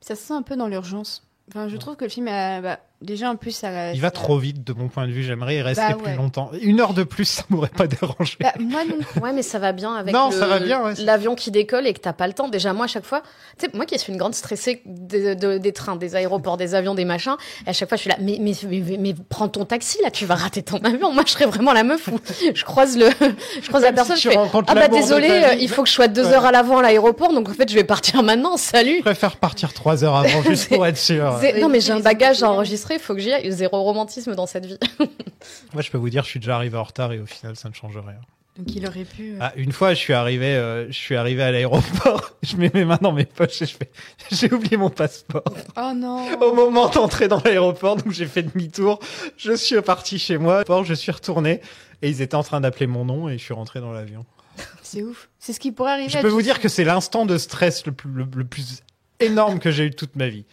Speaker 9: Ça se sent un peu dans l'urgence. Enfin, je trouve que le film a... déjà, en plus,
Speaker 7: il va trop vite, de mon point de vue. J'aimerais y rester plus longtemps. 1 heure de plus, ça m'aurait pas dérangé.
Speaker 9: Moi, non.
Speaker 8: Ouais, mais ça va bien avec
Speaker 7: ça va bien,
Speaker 8: l'avion qui décolle et que t'as pas le temps. Déjà, moi, à chaque fois, tu sais, moi qui suis une grande stressée des trains, des aéroports, des avions, des machins, et à chaque fois, je suis là, mais prends ton taxi, là, tu vas rater ton avion. Moi, je serais vraiment la meuf où je croise la personne, je fais, ah bah désolé, il faut que je sois 2 heures à l'avant à l'aéroport, donc en fait, je vais partir maintenant, salut.
Speaker 7: Je préfère partir 3 heures avant, juste pour être sûr.
Speaker 8: Non, mais j'ai un bagage à enregistrer, il faut que j'y aille. Zéro romantisme dans cette vie.
Speaker 7: Moi, je peux vous dire, je suis déjà arrivé en retard et au final, ça ne change rien.
Speaker 9: Donc, il aurait pu...
Speaker 7: une fois, je suis arrivé à l'aéroport, je mets mes mains dans mes poches et je fais, j'ai oublié mon passeport.
Speaker 9: Oh non.
Speaker 7: Au moment d'entrer dans l'aéroport, donc j'ai fait demi-tour, je suis reparti chez moi, je suis retourné et ils étaient en train d'appeler mon nom et je suis rentré dans l'avion.
Speaker 9: C'est ouf. C'est ce qui pourrait arriver.
Speaker 7: Je peux vous dire que c'est l'instant de stress le plus énorme que j'ai eu toute ma vie.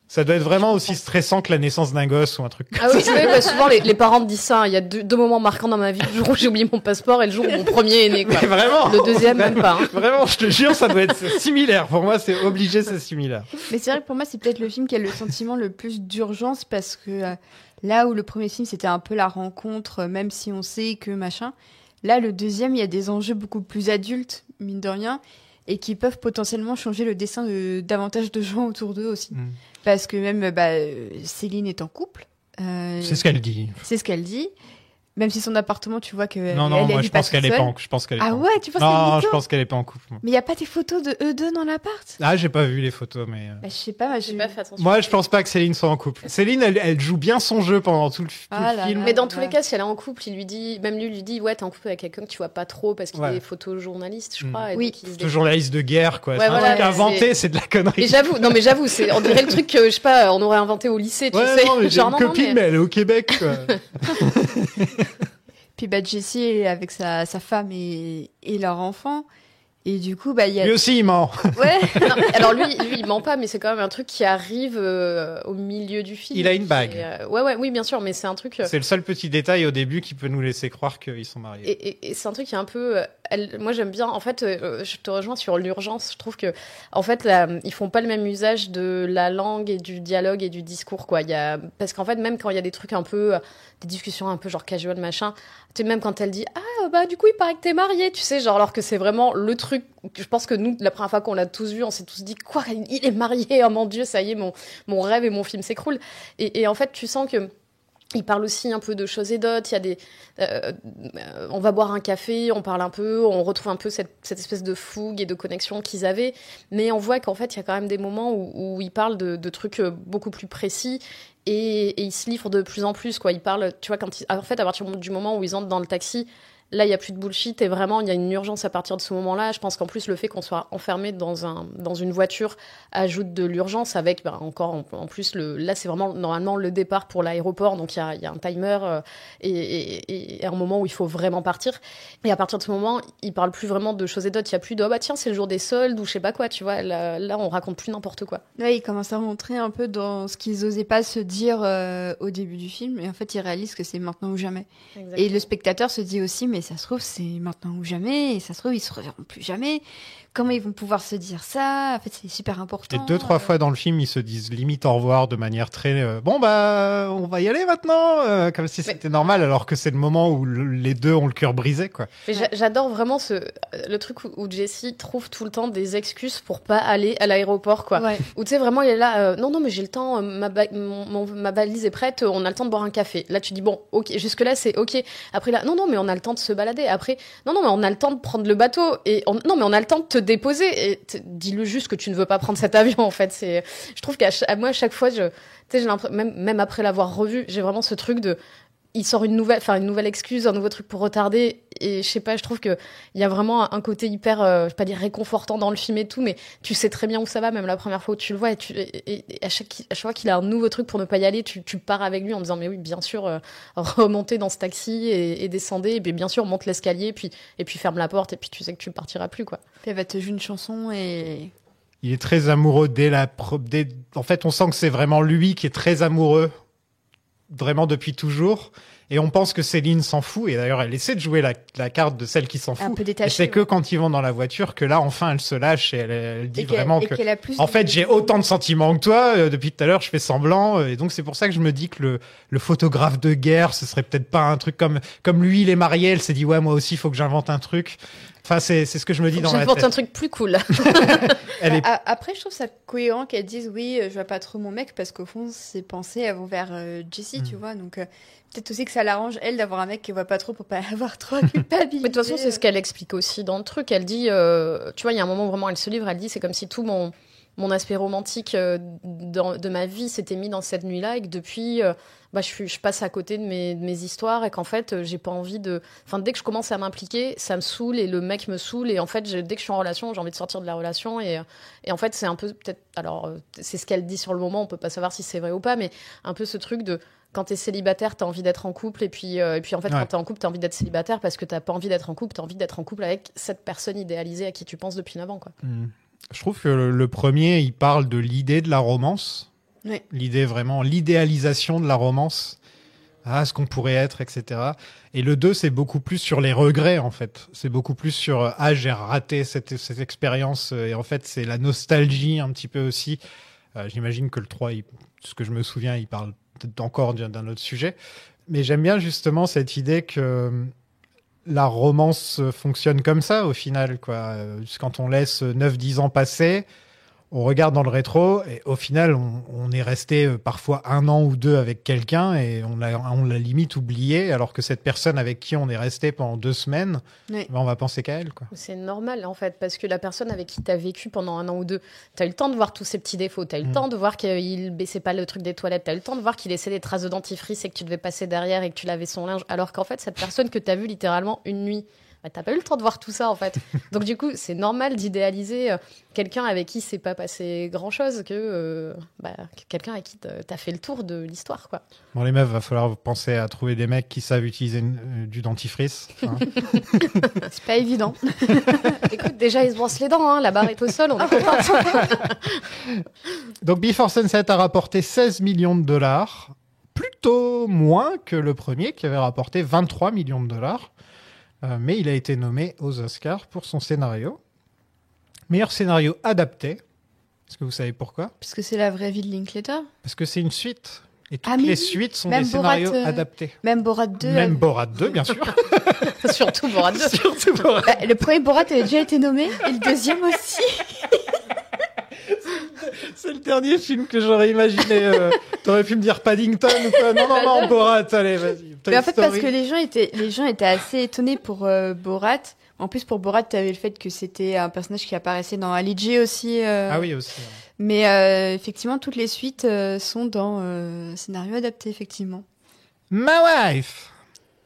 Speaker 7: Ça doit être vraiment aussi stressant que la naissance d'un gosse ou un truc comme ça.
Speaker 8: Ah oui, c'est vrai, souvent les parents me disent ça. Hein. Il y a deux moments marquants dans ma vie. Le jour où j'ai oublié mon passeport et le jour où mon premier est né. Quoi.
Speaker 7: Mais vraiment.
Speaker 8: Le deuxième, même pas. Hein.
Speaker 7: Vraiment, je te jure, ça doit être similaire. Pour moi, c'est obligé, c'est similaire.
Speaker 9: Mais c'est vrai que pour moi, c'est peut-être le film qui a le sentiment le plus d'urgence parce que là où le premier film, c'était un peu la rencontre, même si on sait que machin. Là, le deuxième, il y a des enjeux beaucoup plus adultes, mine de rien, et qui peuvent potentiellement changer le destin de davantage de gens autour d'eux aussi. Parce que même Céline est en couple.
Speaker 7: C'est ce qu'elle dit.
Speaker 9: C'est ce qu'elle dit. Même si son appartement, tu vois que
Speaker 7: moi je pense qu'elle est pas en couple.
Speaker 9: Ah ouais, tu penses
Speaker 7: Non, je pense qu'elle est pas en couple. Moi.
Speaker 9: Mais il y a pas des photos de eux deux dans l'appart?
Speaker 7: Ah, j'ai pas vu les photos, mais.
Speaker 9: Je sais pas,
Speaker 8: j'ai pas fait attention.
Speaker 7: Moi, je pense pas que Céline soit en couple. Céline, elle joue bien son jeu pendant tout le film.
Speaker 8: Mais dans tous les cas, si elle est en couple, il lui dit, ouais, t'es en couple avec quelqu'un que tu vois pas trop parce qu'il est photojournaliste, je crois.
Speaker 7: Oui. Journaliste de guerre, quoi.
Speaker 8: Ouais,
Speaker 7: c'est un truc inventé, c'est de la connerie.
Speaker 8: Et j'avoue, on dirait le truc que je sais pas, on aurait inventé au lycée, tu sais.
Speaker 7: Non, j'ai une copine, mais elle est au Québec, quoi.
Speaker 9: Puis Jessie est avec sa femme et leur enfant. Et du coup, il y a...
Speaker 7: Lui aussi, il ment.
Speaker 9: Ouais.
Speaker 8: Non, alors lui, il ment pas, mais c'est quand même un truc qui arrive au milieu du film.
Speaker 7: Il a une bague.
Speaker 8: Oui, bien sûr, mais c'est un truc...
Speaker 7: C'est le seul petit détail au début qui peut nous laisser croire qu'ils sont mariés.
Speaker 8: Et c'est un truc qui est un peu... moi, j'aime bien... En fait, je te rejoins sur l'urgence. Je trouve que, en fait, ils font pas le même usage de la langue et du dialogue et du discours, quoi. Parce qu'en fait, même quand il y a des trucs un peu... des discussions un peu genre casual, machin... Tu sais, même quand elle dit « Ah, du coup, il paraît que t'es mariée », tu sais, genre, alors que c'est vraiment le truc... Je pense que nous, la première fois qu'on l'a tous vu, on s'est tous dit « Quoi, il est marié, oh mon Dieu, ça y est, mon rêve et mon film s'écroulent ». Et en fait, tu sens que il parle aussi un peu de choses et d'autres. Il y a des, on va boire un café, on parle un peu, on retrouve un peu cette espèce de fougue et de connexion qu'ils avaient. Mais on voit qu'en fait, il y a quand même des moments où ils parlent de trucs beaucoup plus précis et ils se livrent de plus en plus, quoi. Ils parlent, tu vois, en fait, à partir du moment où ils entrent dans le taxi, là, il y a plus de bullshit et vraiment, il y a une urgence à partir de ce moment-là. Je pense qu'en plus, le fait qu'on soit enfermé dans une voiture ajoute de l'urgence avec, encore en plus, là, c'est vraiment normalement le départ pour l'aéroport. Donc, il y a un timer et un moment où il faut vraiment partir. Et à partir de ce moment, il parle plus vraiment de choses et d'autres. Il y a plus de, tiens, c'est le jour des soldes ou je sais pas quoi, tu vois. Là, on raconte plus n'importe quoi.
Speaker 9: Ouais, il commence à montrer un peu dans ce qu'ils osaient pas se dire au début du film. Et en fait, ils réalisent que c'est maintenant ou jamais.
Speaker 8: Exactement.
Speaker 9: Et le spectateur se dit aussi, mais ça se trouve, c'est maintenant ou jamais. Et ça se trouve, ils se reverront plus jamais. Comment ils vont pouvoir se dire ça? En fait, c'est super important.
Speaker 7: Et 2-3 fois dans le film, ils se disent limite au revoir de manière très on va y aller maintenant, comme si c'était normal, alors que c'est le moment où les deux ont le cœur brisé, quoi.
Speaker 8: Mais j'adore vraiment le truc où Jessie trouve tout le temps des excuses pour pas aller à l'aéroport, quoi.
Speaker 9: Ouais.
Speaker 8: Où tu sais vraiment, il est là, non mais j'ai le temps, ma valise est prête, on a le temps de boire un café. Là tu dis bon, ok, jusque là c'est ok. Après là, non mais on a le temps de se balader. Après, non mais on a le temps de prendre le bateau et non mais on a le temps de te déposer et dis-le juste que tu ne veux pas prendre cet avion en fait. Je trouve qu'à moi à chaque fois tu sais, j'ai l'impression, même après l'avoir revu, j'ai vraiment ce truc de il sort une nouvelle excuse, un nouveau truc pour retarder et je sais pas, je trouve que il y a vraiment un côté hyper je vais pas dire réconfortant dans le film et tout, mais tu sais très bien où ça va même la première fois où tu le vois et à chaque fois qu'il a un nouveau truc pour ne pas y aller, tu pars avec lui en disant mais oui bien sûr remontez dans ce taxi et descendez et bien sûr monte l'escalier et puis ferme la porte et puis tu sais que tu partiras plus, quoi.
Speaker 9: Puis elle va te jouer une chanson et
Speaker 7: Il est très amoureux en fait, on sent que c'est vraiment lui qui est très amoureux, vraiment depuis toujours. Et on pense que Céline s'en fout. Et d'ailleurs, elle essaie de jouer la carte de celle qui s'en fout.
Speaker 9: un peu détachée.
Speaker 7: Et c'est que quand ils vont dans la voiture que là, enfin, elle se lâche et elle dit vraiment que...
Speaker 9: qu'elle a plus
Speaker 7: En fait, j'ai autant de sentiments que toi. Depuis tout à l'heure, je fais semblant. Et donc, c'est pour ça que je me dis que le photographe de guerre, ce serait peut-être pas un truc comme lui, il est marié. Elle s'est dit, ouais, moi aussi, il faut que j'invente un truc. Enfin, c'est ce que je me dis dans ma tête.
Speaker 8: J'invente un truc plus cool.
Speaker 9: Après, je trouve ça cohérent qu'elle dise oui, je vois pas trop mon mec parce qu'au fond, ses pensées elles vont vers Jessie, tu vois. Donc peut-être aussi que ça l'arrange elle d'avoir un mec qui voit pas trop pour pas avoir trop de culpabilité.
Speaker 8: Mais de toute façon, c'est ce qu'elle explique aussi dans le truc. Elle dit, tu vois, il y a un moment où vraiment elle se livre. Elle dit, c'est comme si tout mon aspect romantique de ma vie s'était mis dans cette nuit-là et que depuis, je passe à côté de mes histoires et qu'en fait, j'ai pas envie de... Enfin, dès que je commence à m'impliquer, ça me saoule et le mec me saoule et en fait, dès que je suis en relation, j'ai envie de sortir de la relation et en fait, c'est un peu peut-être... Alors, c'est ce qu'elle dit sur le moment, on peut pas savoir si c'est vrai ou pas, mais un peu ce truc de... Quand t'es célibataire, t'as envie d'être en couple et puis en fait,
Speaker 7: Ouais.
Speaker 8: quand t'es en couple, t'as envie d'être célibataire parce que t'as pas envie d'être en couple, t'as envie d'être en couple avec cette personne idéalisée à qui tu penses depuis 9 ans, quoi.
Speaker 7: Je trouve que le premier, il parle de l'idée de la romance.
Speaker 9: Oui.
Speaker 7: L'idée vraiment, l'idéalisation de la romance. Ce qu'on pourrait être, etc. Et le 2, c'est beaucoup plus sur les regrets, en fait. C'est beaucoup plus sur, j'ai raté cette expérience. Et en fait, c'est la nostalgie un petit peu aussi. J'imagine que le 3, ce que je me souviens, il parle encore d'un autre sujet. Mais j'aime bien justement cette idée que la romance fonctionne comme ça, au final, quoi. Quand on laisse 9-10 ans passer, on regarde dans le rétro et au final, on est resté parfois 1 an ou 2 avec quelqu'un et on l'a limite oublié, alors que cette personne avec qui on est resté pendant 2 semaines,
Speaker 9: Oui.
Speaker 7: on va penser qu'à elle, quoi.
Speaker 8: C'est normal, en fait, parce que la personne avec qui t'as vécu pendant 1 an ou 2, t'as eu le temps de voir tous ses petits défauts, t'as eu le temps de voir qu'il baissait pas le truc des toilettes, t'as eu le temps de voir qu'il laissait des traces de dentifrice et que tu devais passer derrière et que tu lavais son linge, alors qu'en fait, cette personne que t'as vue littéralement une nuit, t'as pas eu le temps de voir tout ça, en fait. Donc du coup, c'est normal d'idéaliser quelqu'un avec qui c'est pas passé grand-chose que quelqu'un avec qui t'as fait le tour de l'histoire, quoi.
Speaker 7: Bon, les meufs, va falloir penser à trouver des mecs qui savent utiliser du dentifrice. Hein.
Speaker 9: C'est pas évident.
Speaker 8: Écoute, déjà, ils se brossent les dents, hein, la barre est au sol, on est content.
Speaker 7: Donc Before Sunset a rapporté 16 millions de dollars, plutôt moins que le premier qui avait rapporté 23 millions de dollars. Mais il a été nommé aux Oscars pour son scénario. Meilleur scénario adapté. Est-ce que vous savez pourquoi?
Speaker 9: Parce que c'est la vraie vie de Linklater.
Speaker 7: Parce que c'est une suite. Et toutes
Speaker 9: Ah, mais
Speaker 7: les
Speaker 9: oui.
Speaker 7: suites sont
Speaker 9: Même
Speaker 7: des scénarios
Speaker 9: Borat,
Speaker 7: adaptés.
Speaker 9: Même Borat 2.
Speaker 7: Même Borat 2, bien sûr.
Speaker 8: Surtout Borat 2.
Speaker 7: Surtout Borat.
Speaker 9: Le premier Borat avait déjà été nommé et le deuxième aussi.
Speaker 7: C'est le dernier film que j'aurais imaginé. T'aurais pu me dire Paddington ou quoi? Non, Borat, allez, vas-y.
Speaker 9: Mais en fait,
Speaker 7: Toy
Speaker 9: parce que
Speaker 7: Story.
Speaker 9: les gens étaient assez étonnés pour Borat. En plus, pour Borat, t'avais le fait que c'était un personnage qui apparaissait dans Ali G aussi.
Speaker 7: Ah oui, aussi. Ouais.
Speaker 9: Mais effectivement, toutes les suites sont dans scénario adapté, effectivement.
Speaker 7: My Wife.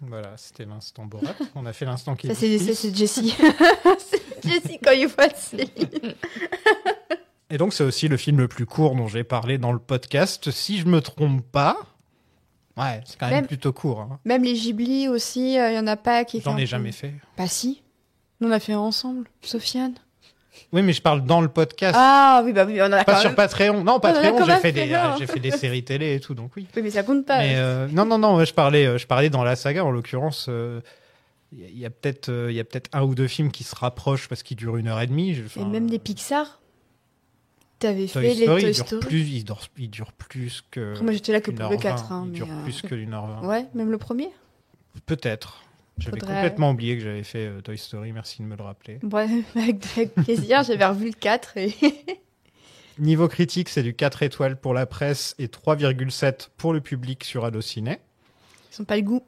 Speaker 7: Voilà, c'était l'instant Borat. On a fait l'instant qui
Speaker 9: Ça, c'est Jessie. C'est Jessie quand il voit Céline.
Speaker 7: Et donc, c'est aussi le film le plus court dont j'ai parlé dans le podcast. Si je me trompe pas, ouais, c'est quand même plutôt court. Hein.
Speaker 9: Même les Ghibli aussi, il y en a pas qui.
Speaker 7: J'en ai jamais fait.
Speaker 9: Bah si, nous on a fait ensemble, Sofiane.
Speaker 7: Oui, mais je parle dans le podcast.
Speaker 9: Ah oui, bah oui, on a
Speaker 7: pas
Speaker 9: quand
Speaker 7: sur
Speaker 9: même...
Speaker 7: Patreon. Non, Patreon,
Speaker 9: j'ai
Speaker 7: fait des séries télé et tout, donc oui.
Speaker 9: Oui, mais ça compte pas.
Speaker 7: Mais non, je parlais dans la saga. En l'occurrence, il y a peut-être un ou deux films qui se rapprochent parce qu'ils durent 1h30.
Speaker 9: Et même des Pixar. T'avais
Speaker 7: Toy
Speaker 9: fait
Speaker 7: Story,
Speaker 9: les Toy Story.
Speaker 7: Il dure plus que.
Speaker 9: Après, moi, j'étais là que pour le
Speaker 7: 1h20.
Speaker 9: 4. Hein,
Speaker 7: Il dure plus que 1h20.
Speaker 9: Ouais, même le premier.
Speaker 7: Peut-être. J'avais
Speaker 9: Faudrait-
Speaker 7: complètement oublié que j'avais fait Toy Story. Merci de me le rappeler.
Speaker 9: Ouais, avec plaisir, j'avais revu le 4 et...
Speaker 7: Niveau critique, c'est du 4 étoiles pour la presse et 3,7 pour le public sur Allociné.
Speaker 9: Ils sont pas le goût.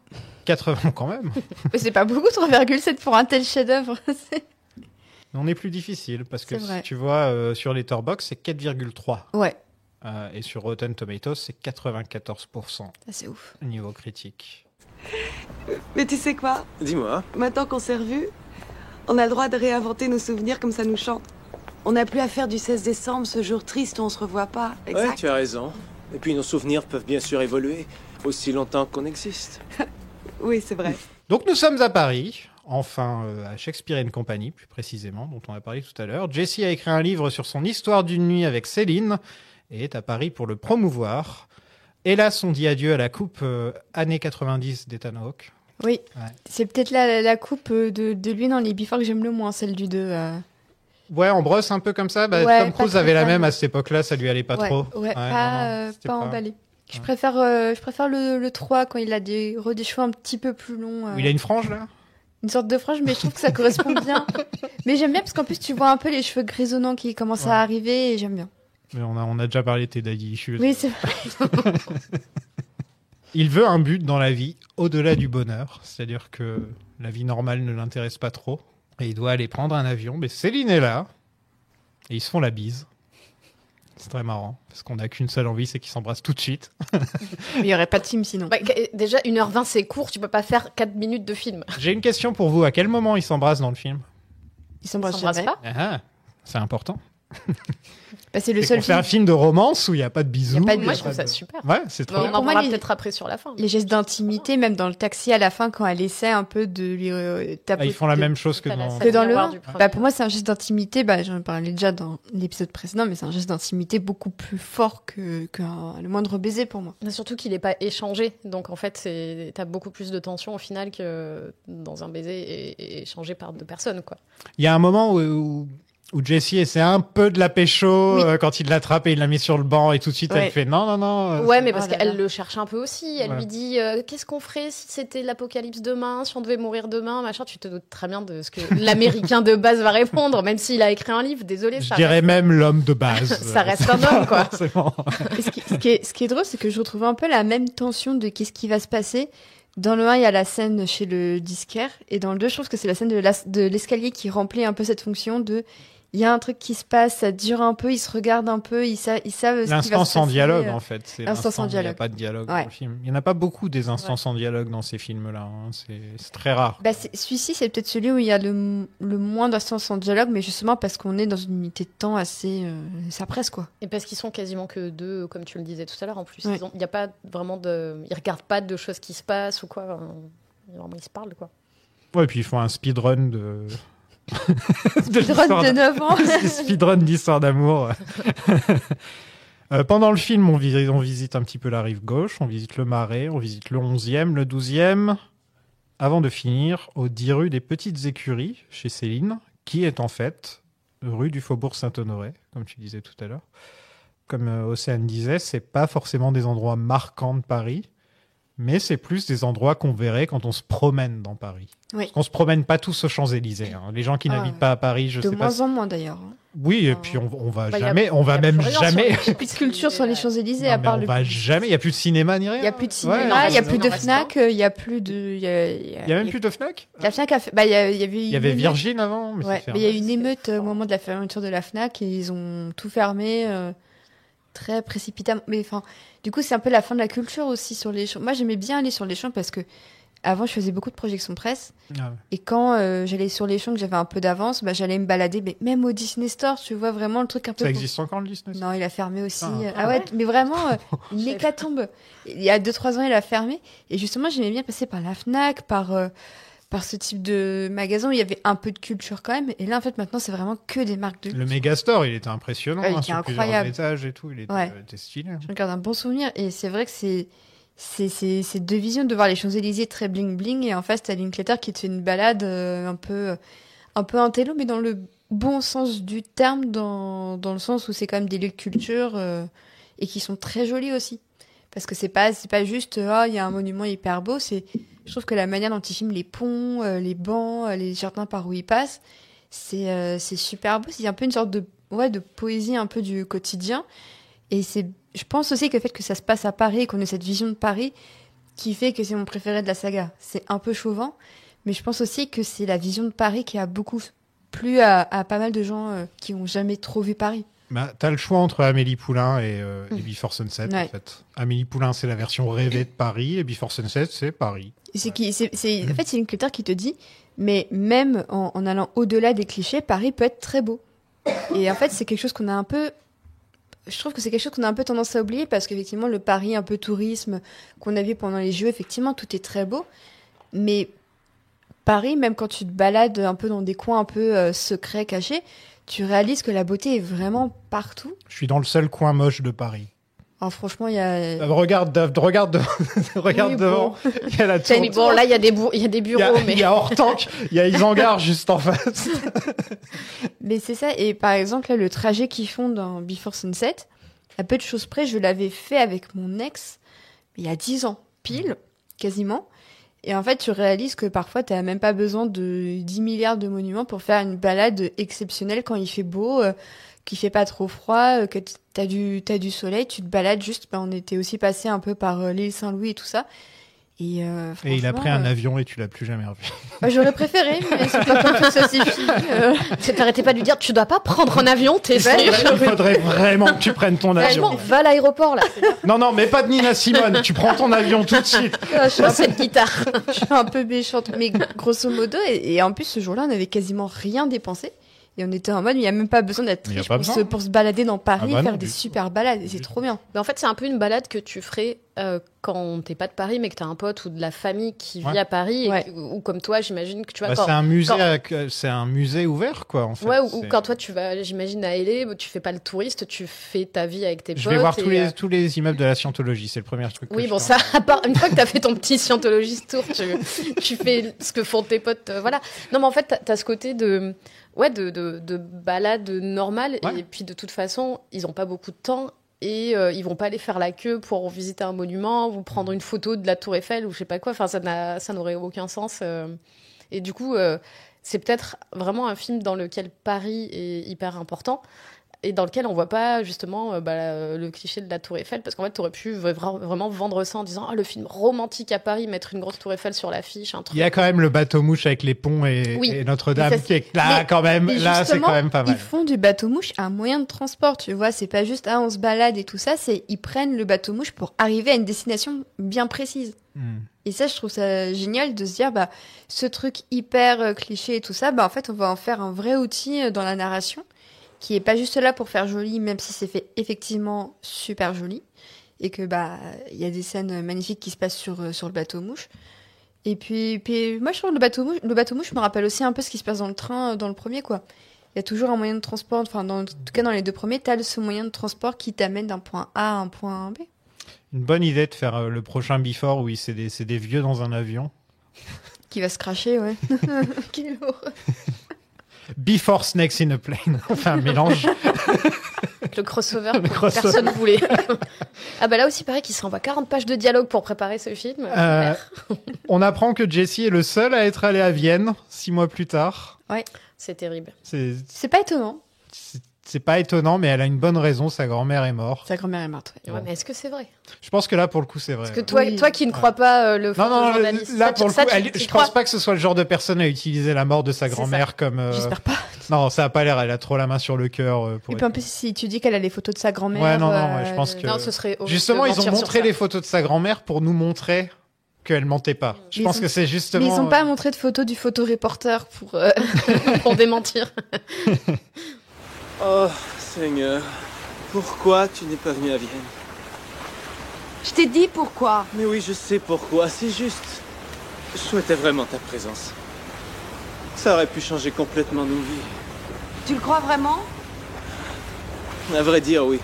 Speaker 7: 80 quand même.
Speaker 9: Mais c'est pas beaucoup, 3,7 pour un tel chef-d'œuvre.
Speaker 7: On est plus difficile parce que
Speaker 9: C'est vrai.
Speaker 7: si tu vois sur Letterboxd, c'est 4,3.
Speaker 9: Ouais,
Speaker 7: Et sur Rotten Tomatoes, c'est 94%
Speaker 9: ça c'est ouf.
Speaker 7: niveau critique.
Speaker 2: Mais tu sais quoi?
Speaker 1: Dis-moi.
Speaker 2: Maintenant qu'on s'est revus, on a le droit de réinventer nos souvenirs comme ça nous chante. On n'a plus à faire du 16 décembre, ce jour triste où on se revoit pas.
Speaker 1: Ouais,
Speaker 2: Exact.
Speaker 1: tu as raison. Et puis nos souvenirs peuvent bien sûr évoluer aussi longtemps qu'on existe.
Speaker 2: Oui, c'est vrai.
Speaker 7: Donc nous sommes à Paris, enfin à Shakespeare & Company plus précisément, dont on a parlé tout à l'heure. Jessie a écrit un livre sur son histoire d'une nuit avec Céline et est à Paris pour le promouvoir. Hélas, on dit adieu à la coupe années 90 d'Ethan Hawke.
Speaker 9: Oui,
Speaker 7: Ouais.
Speaker 9: c'est peut-être la coupe de lui dans les Before que j'aime le moins, celle du 2.
Speaker 7: Ouais, on brosse un peu comme ça.
Speaker 9: Ouais,
Speaker 7: Tom
Speaker 9: pas
Speaker 7: Cruise
Speaker 9: très
Speaker 7: avait la
Speaker 9: fan.
Speaker 7: même à cette époque-là, ça lui allait pas
Speaker 9: ouais,
Speaker 7: trop.
Speaker 9: Ouais,
Speaker 7: non, c'était
Speaker 9: pas emballé. Je
Speaker 7: Ouais.
Speaker 9: préfère le 3 quand il a des cheveux un petit peu plus longs.
Speaker 7: Il a une frange là.
Speaker 9: Une sorte de frange, mais je trouve que ça correspond bien. Mais j'aime bien parce qu'en plus tu vois un peu les cheveux grisonnants qui commencent à arriver et j'aime bien.
Speaker 7: Mais on a déjà parlé de tes daddy issues.
Speaker 9: Oui, c'est vrai.
Speaker 7: Il veut un but dans la vie au-delà du bonheur, c'est-à-dire que la vie normale ne l'intéresse pas trop et il doit aller prendre un avion. Mais Céline est là et ils se font la bise. C'est très marrant parce qu'on n'a qu'une seule envie, c'est qu'ils s'embrassent tout de suite.
Speaker 9: Il n'y aurait pas de film sinon.
Speaker 8: Bah, déjà, 1h20, c'est court. Tu peux pas faire 4 minutes de film.
Speaker 7: J'ai une question pour vous. À quel moment ils s'embrassent dans le film?
Speaker 9: Ils s'embrassent
Speaker 8: S'embrasse
Speaker 9: jamais.
Speaker 8: pas.
Speaker 7: Ah, c'est important.
Speaker 9: Bah, c'est le
Speaker 7: C'est
Speaker 9: seul
Speaker 7: qu'on fait
Speaker 9: film.
Speaker 7: un film de romance où il n'y a pas de bisous.
Speaker 9: Il y a pas de-
Speaker 8: Moi,
Speaker 7: il y
Speaker 8: je
Speaker 7: a
Speaker 8: trouve
Speaker 7: pas
Speaker 8: ça
Speaker 7: de-
Speaker 8: super.
Speaker 7: Ouais, c'est trop
Speaker 8: Mais on
Speaker 7: bien.
Speaker 8: en
Speaker 9: Pour moi,
Speaker 8: parlera
Speaker 9: les-
Speaker 8: peut-être après sur la fin.
Speaker 9: Les gestes d'intimité, même dans le taxi à la fin, quand elle essaie un peu de lui
Speaker 7: Ah,
Speaker 9: tapoter.
Speaker 7: ils font la même chose que
Speaker 8: T'as la
Speaker 7: dans...
Speaker 8: scène.
Speaker 9: Que dans le
Speaker 8: Miroir
Speaker 9: 1.
Speaker 8: du premier.
Speaker 9: Bah, pour moi, c'est un geste d'intimité. Bah, j'en parlais déjà dans l'épisode précédent, mais c'est un geste d'intimité beaucoup plus fort que le moindre baiser pour moi.
Speaker 8: Mais surtout qu'il n'est pas échangé. Donc, en fait, t'as beaucoup plus de tension au final que dans un baiser échangé par deux personnes, quoi.
Speaker 7: Il y a un moment où Jessie essaie un peu de la pécho
Speaker 9: Oui.
Speaker 7: quand il l'attrape et il l'a mis sur le banc et tout de suite
Speaker 9: Ouais.
Speaker 7: elle fait non.
Speaker 8: Ouais, mais parce
Speaker 9: Oh là
Speaker 8: qu'elle
Speaker 9: là.
Speaker 8: le cherche un peu aussi. Elle
Speaker 7: Ouais.
Speaker 8: lui dit qu'est-ce qu'on ferait si c'était l'apocalypse demain, si on devait mourir demain, machin. Tu te doutes très bien de ce que l'américain de base va répondre, même s'il a écrit un livre. Désolé,
Speaker 7: Je
Speaker 8: ça
Speaker 7: dirais
Speaker 8: reste...
Speaker 7: même l'homme de base.
Speaker 8: Ça reste un homme, quoi.
Speaker 7: Forcément.
Speaker 9: Et ce qui est drôle, c'est que je retrouve un peu la même tension de qu'est-ce qui va se passer. Dans le 1, il y a la scène chez le disquaire. Et dans le 2, je trouve que c'est la scène de l'escalier qui remplit un peu cette fonction de... Il y a un truc qui se passe, ça dure un peu, ils se regardent un peu, ils savent ce qui va se
Speaker 7: L'instant sans
Speaker 9: passer.
Speaker 7: dialogue en fait. C'est
Speaker 9: L'instant sans
Speaker 7: Il n'y a
Speaker 9: dialogue.
Speaker 7: pas de dialogue
Speaker 9: Ouais.
Speaker 7: dans le film. Il n'y en a pas beaucoup des instants
Speaker 8: Ouais.
Speaker 7: sans dialogue dans ces films-là. Hein. C'est très rare.
Speaker 9: Bah, celui-ci, c'est peut-être celui où il y a le moins d'instants sans dialogue, mais justement parce qu'on est dans une unité de temps assez... ça presse, quoi.
Speaker 8: Et parce qu'ils sont quasiment que deux, comme tu le disais tout à l'heure, en plus.
Speaker 9: Ouais.
Speaker 8: Il n'y a pas vraiment de... Ils regardent pas de choses qui se passent ou quoi. Vraiment, ils se parlent, quoi.
Speaker 7: Ouais, et puis ils font un speedrun de...
Speaker 9: Speedrun de 9 ans.
Speaker 7: Speedrun d'histoire d'amour. Pendant le film, on visite un petit peu la rive gauche, on visite le Marais, on visite le 11e, le 12e, avant de finir aux 10 rue des Petites Écuries, chez Céline, qui est en fait rue du Faubourg Saint-Honoré, comme tu disais tout à l'heure. Comme Océane disait, c'est pas forcément des endroits marquants de Paris, mais c'est plus des endroits qu'on verrait quand on se promène dans Paris.
Speaker 9: Oui.
Speaker 7: Parce qu'on se promène pas tous aux Champs-Élysées. Hein. Les gens qui
Speaker 9: Ah,
Speaker 7: n'habitent pas à Paris, je
Speaker 9: De
Speaker 7: sais pas.
Speaker 9: moins en moins, d'ailleurs.
Speaker 7: Oui, et puis on va
Speaker 8: Bah,
Speaker 7: jamais, on
Speaker 8: y
Speaker 7: va
Speaker 8: a
Speaker 7: même
Speaker 8: plus rien sur
Speaker 7: jamais.
Speaker 8: les
Speaker 9: Il n'y a plus de culture sur les Champs-Élysées,
Speaker 7: Non,
Speaker 9: à
Speaker 7: mais
Speaker 9: part
Speaker 7: on
Speaker 9: le...
Speaker 7: va jamais. Il y a plus de cinéma ni rien.
Speaker 9: Il n'y a plus de cinéma,
Speaker 7: Ouais,
Speaker 9: il n'y a plus
Speaker 8: il
Speaker 9: de
Speaker 8: en reste
Speaker 9: Fnac, il n'y a plus de...
Speaker 7: Il y a même plus de Fnac.
Speaker 9: La Fnac a fait... Bah, il y avait
Speaker 7: Il y avait Virgin avant, mais
Speaker 9: Ouais,
Speaker 7: c'est
Speaker 9: mais il y a eu
Speaker 7: fermé.
Speaker 9: une émeute au moment de la fermeture de la Fnac et ils ont tout fermé très précipitamment. Mais enfin, du coup, c'est un peu la fin de la culture aussi sur les champs. Moi, j'aimais bien aller sur les champs parce que Avant, je faisais beaucoup de projections presse.
Speaker 7: Ah ouais.
Speaker 9: Et quand j'allais sur les champs, que j'avais un peu d'avance, j'allais me balader. Mais même au Disney Store, tu vois vraiment le truc un peu...
Speaker 7: Ça existe encore le Disney Store?
Speaker 9: Non, il a fermé aussi.
Speaker 7: Ah.
Speaker 9: Ouais, mais vraiment, une hécatombe. Il y a 2-3 ans, il a fermé. Et justement, j'aimais bien passer par la Fnac, par ce type de magasin où il y avait un peu de culture quand même. Et là, en fait, maintenant, c'est vraiment que des marques de...
Speaker 7: Le Megastore, il était impressionnant,
Speaker 9: Ouais, il était
Speaker 7: sur plusieurs
Speaker 9: incroyable.
Speaker 7: étages et tout. Il était stylé.
Speaker 9: Je regarde un bon souvenir. Et c'est vrai que c'est deux visions de voir les Champs-Élysées très bling-bling. Et en face, t'as Linklater qui te fait une balade un peu intello, mais dans le bon sens du terme, dans le sens où c'est quand même des lieux de culture et qui sont très jolis aussi. Parce que c'est pas juste, il y a un monument hyper beau. Je trouve que la manière dont il filme les ponts, les bancs, les jardins par où il passe, c'est super beau. C'est un peu une sorte de poésie un peu du quotidien. Et je pense aussi que le fait que ça se passe à Paris, qu'on ait cette vision de Paris, qui fait que c'est mon préféré de la saga. C'est un peu chauvin, mais je pense aussi que c'est la vision de Paris qui a beaucoup plu à pas mal de gens qui ont jamais trop vu Paris.
Speaker 7: T'as le choix entre Amélie Poulain et Before Sunset,
Speaker 9: Ouais.
Speaker 7: en fait. Amélie Poulain, c'est la version rêvée de Paris, et Before Sunset, c'est Paris.
Speaker 9: En fait, c'est Linklater qui te dit, mais même en allant au-delà des clichés, Paris peut être très beau. Et en fait, c'est quelque chose qu'on a un peu... Je trouve que c'est quelque chose qu'on a un peu tendance à oublier, parce qu'effectivement, le Paris un peu tourisme qu'on a vu pendant les Jeux, effectivement, tout est très beau. Mais Paris, même quand tu te balades un peu dans des coins un peu secrets, cachés, tu réalises que la beauté est vraiment partout.
Speaker 7: Je suis dans le seul coin moche de Paris.
Speaker 9: Alors franchement, il y a...
Speaker 7: Regarde
Speaker 9: Oui,
Speaker 7: devant.
Speaker 9: bon.
Speaker 7: Il y a la tour.
Speaker 8: Bon, là, il y a des bureaux, mais...
Speaker 7: Il y a Hortank, il y a Isengard juste en face.
Speaker 9: Mais c'est ça. Et par exemple, là, le trajet qu'ils font dans Before Sunset, à peu de choses près, je l'avais fait avec mon ex il y a 10 ans, pile, quasiment. Et en fait, tu réalises que parfois, tu n'as même pas besoin de 10 milliards de monuments pour faire une balade exceptionnelle quand il fait beau, qu'il fait pas trop froid, que t'as du soleil, tu te balades juste. On était aussi passé un peu par l'île Saint-Louis et tout ça. Et
Speaker 7: il a pris un avion et tu l'as plus jamais revu.
Speaker 9: J'aurais préféré, mais c'est pas comme ça suffit.
Speaker 8: T'arrêtais pas de lui dire, tu dois pas prendre un avion, t'es sûr?
Speaker 7: Il faudrait vraiment que tu prennes ton avion.
Speaker 8: Franchement, va à l'aéroport, là.
Speaker 7: Non, mais pas de Nina Simone. Tu prends ton avion tout de suite.
Speaker 9: Je suis un peu-
Speaker 8: Cette guitare.
Speaker 9: je suis un peu méchante, mais grosso modo, et en plus, ce jour-là, on avait quasiment rien dépensé. Et on était en mode, il n'y a même pas besoin d'être
Speaker 7: Il y a
Speaker 9: riche
Speaker 7: pas
Speaker 9: pour se balader dans Paris,
Speaker 7: Ah bah
Speaker 9: faire
Speaker 7: non,
Speaker 9: des
Speaker 7: du
Speaker 9: super balades. Et c'est trop bien.
Speaker 8: Mais en fait, c'est un peu une balade que tu ferais quand t'es pas de Paris, mais que t'as un pote ou de la famille qui vit à Paris, ou comme toi, j'imagine que tu vas...
Speaker 7: C'est un musée ouvert, quoi, en fait.
Speaker 8: Ouais, ou quand toi, tu vas, j'imagine, à LA, tu fais pas le touriste, tu fais ta vie avec tes potes.
Speaker 7: Je vais voir tous les immeubles de la Scientologie, c'est le premier truc que
Speaker 8: Oui,
Speaker 7: je
Speaker 8: bon,
Speaker 7: fais.
Speaker 8: ça, à part, une fois que t'as fait ton petit Scientologist tour, tu fais ce que font tes potes, voilà. Non, mais en fait, t'as ce côté de balade normale, et puis de toute façon, ils ont pas beaucoup de temps, et ils vont pas aller faire la queue pour visiter un monument, ou prendre une photo de la Tour Eiffel, ou je sais pas quoi, enfin, ça n'aurait aucun sens. Et du coup, c'est peut-être vraiment un film dans lequel Paris est hyper important, et dans lequel on voit pas justement le cliché de la Tour Eiffel, parce qu'en fait, t'aurais pu vraiment vendre ça en disant le film romantique à Paris, mettre une grosse Tour Eiffel sur l'affiche, un truc.
Speaker 7: Il y a quand même le bateau-mouche avec les ponts et Notre-Dame qui est là quand même. Là, c'est quand même pas mal.
Speaker 9: Ils font du bateau-mouche un moyen de transport, tu vois. C'est pas juste on se balade et tout ça. C'est ils prennent le bateau-mouche pour arriver à une destination bien précise. Et ça, je trouve ça génial de se dire ce truc hyper cliché et tout ça, en fait, on va en faire un vrai outil dans la narration, qui est pas juste là pour faire joli, même si c'est fait effectivement super joli, et que il y a des scènes magnifiques qui se passent sur le bateau-mouche. Et puis moi je trouve le bateau-mouche me rappelle aussi un peu ce qui se passe dans le train dans le premier, quoi. Il y a toujours un moyen de transport, enfin en tout cas dans les deux premiers, t'as ce moyen de transport qui t'amène d'un point A à un point B.
Speaker 7: Une bonne idée de faire le prochain Before où c'est des vieux dans un avion.
Speaker 9: Qui va se cracher, ouais. Quelle horreur.
Speaker 7: Before Snakes in a Plane. Enfin, un mélange.
Speaker 8: Le crossover, personne ne voulait. Là aussi, pareil, qu'il s'envoie 40 pages de dialogue pour préparer ce film.
Speaker 7: On apprend que Jesse est le seul à être allé à Vienne 6 mois plus tard.
Speaker 9: Ouais.
Speaker 8: C'est terrible.
Speaker 9: C'est pas étonnant.
Speaker 7: C'est pas étonnant, mais elle a une bonne raison. Sa grand-mère est morte.
Speaker 9: Sa grand-mère est morte, ouais.
Speaker 8: Ouais, mais est-ce que c'est vrai?
Speaker 7: Je pense que là, pour le coup, c'est vrai.
Speaker 8: Parce que toi qui ne crois pas le photojournaliste...
Speaker 7: Là, pour le coup, je pense pas que ce soit le genre de personne à utiliser la mort de sa grand-mère comme...
Speaker 9: J'espère pas.
Speaker 7: Non, ça a pas l'air. Elle a trop la main sur le cœur.
Speaker 9: Et puis en plus, si tu dis qu'elle a les photos de sa grand-mère...
Speaker 7: Ouais, non, je pense que...
Speaker 8: Non, ce serait
Speaker 7: justement, ils ont montré les photos de sa grand-mère pour nous montrer qu'elle mentait pas. Je
Speaker 9: Mais
Speaker 7: pense
Speaker 9: ils
Speaker 7: que c'est justement...
Speaker 9: Mais ils n'ont pas montré de photos du photoreporter pour...
Speaker 8: Pour démentir.
Speaker 1: Oh, Seigneur. Pourquoi tu n'es pas venu à Vienne?
Speaker 2: Je t'ai dit pourquoi.
Speaker 1: Mais oui, je sais pourquoi, c'est juste. Je souhaitais vraiment ta présence. Ça aurait pu changer complètement nos vies.
Speaker 2: Tu le crois vraiment?
Speaker 1: À vrai dire, oui.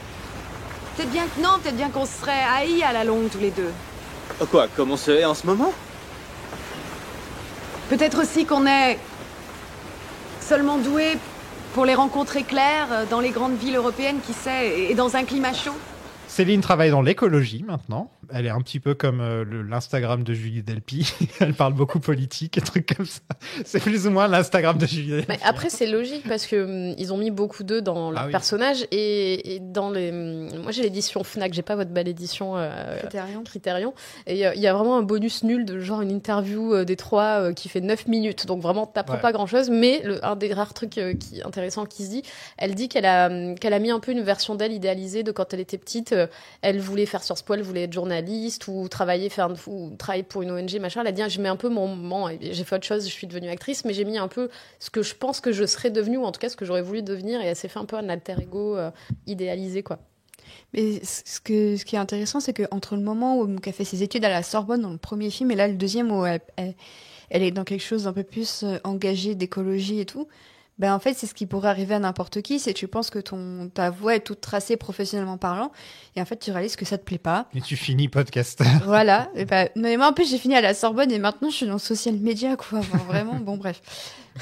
Speaker 2: Peut-être bien qu'on se serait haïs à la longue tous les deux.
Speaker 1: Oh, quoi, comme on se hait en ce moment?
Speaker 2: Peut-être aussi qu'on est seulement doués pour les rencontres éclairs dans les grandes villes européennes, qui sait, et dans un climat chaud.
Speaker 7: Céline travaille dans l'écologie maintenant. Elle est un petit peu comme l'Instagram de Julie Delpy. Elle parle beaucoup politique et trucs comme ça. C'est plus ou moins l'Instagram de Julie Delpy.
Speaker 8: Mais après, c'est logique parce que ils ont mis beaucoup d'eux dans leur personnage et dans les. Moi, j'ai l'édition Fnac, j'ai pas votre belle édition Criterion. Et il y a vraiment un bonus nul de genre une interview des trois qui fait 9 minutes. Donc vraiment, t'apprends pas grand chose. Mais un des rares trucs intéressants qui se dit, elle dit qu'elle a mis un peu une version d'elle idéalisée de quand elle était petite. Elle voulait faire Sciences Po, elle voulait être journaliste ou travailler pour une ONG, machin. Elle a dit, je mets un peu j'ai fait autre chose, je suis devenue actrice, mais j'ai mis un peu ce que je pense que je serais devenue, ou en tout cas ce que j'aurais voulu devenir, et elle s'est fait un peu un alter ego idéalisé, quoi.
Speaker 9: Mais ce qui est intéressant, c'est qu'entre le moment où elle fait ses études à la Sorbonne dans le premier film, et là le deuxième où elle est dans quelque chose d'un peu plus engagé d'écologie et tout, ben en fait, c'est ce qui pourrait arriver à n'importe qui, c'est que tu penses que ta voie est toute tracée professionnellement parlant, et en fait, tu réalises que ça te plaît pas.
Speaker 7: Et tu finis podcasteur.
Speaker 9: Voilà. Et ben, non, mais moi, en plus, j'ai fini à la Sorbonne, et maintenant, je suis dans le social media, quoi. Enfin, vraiment, bon, bref.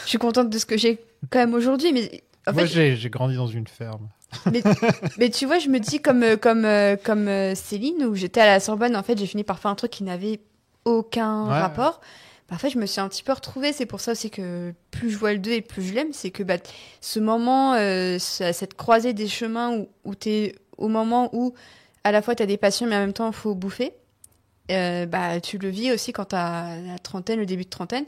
Speaker 9: Je suis contente de ce que j'ai quand même aujourd'hui, mais
Speaker 7: moi, j'ai grandi dans une ferme.
Speaker 9: Mais tu vois, je me dis comme Céline, où j'étais à la Sorbonne, en fait, j'ai fini par faire un truc qui n'avait aucun rapport. En fait, je me suis un petit peu retrouvée. C'est pour ça aussi que plus je vois le 2 et plus je l'aime. C'est que ce moment, cette croisée des chemins où tu es au moment où à la fois tu as des passions, mais en même temps, il faut bouffer. Tu le vis aussi quand tu as la trentaine, le début de trentaine.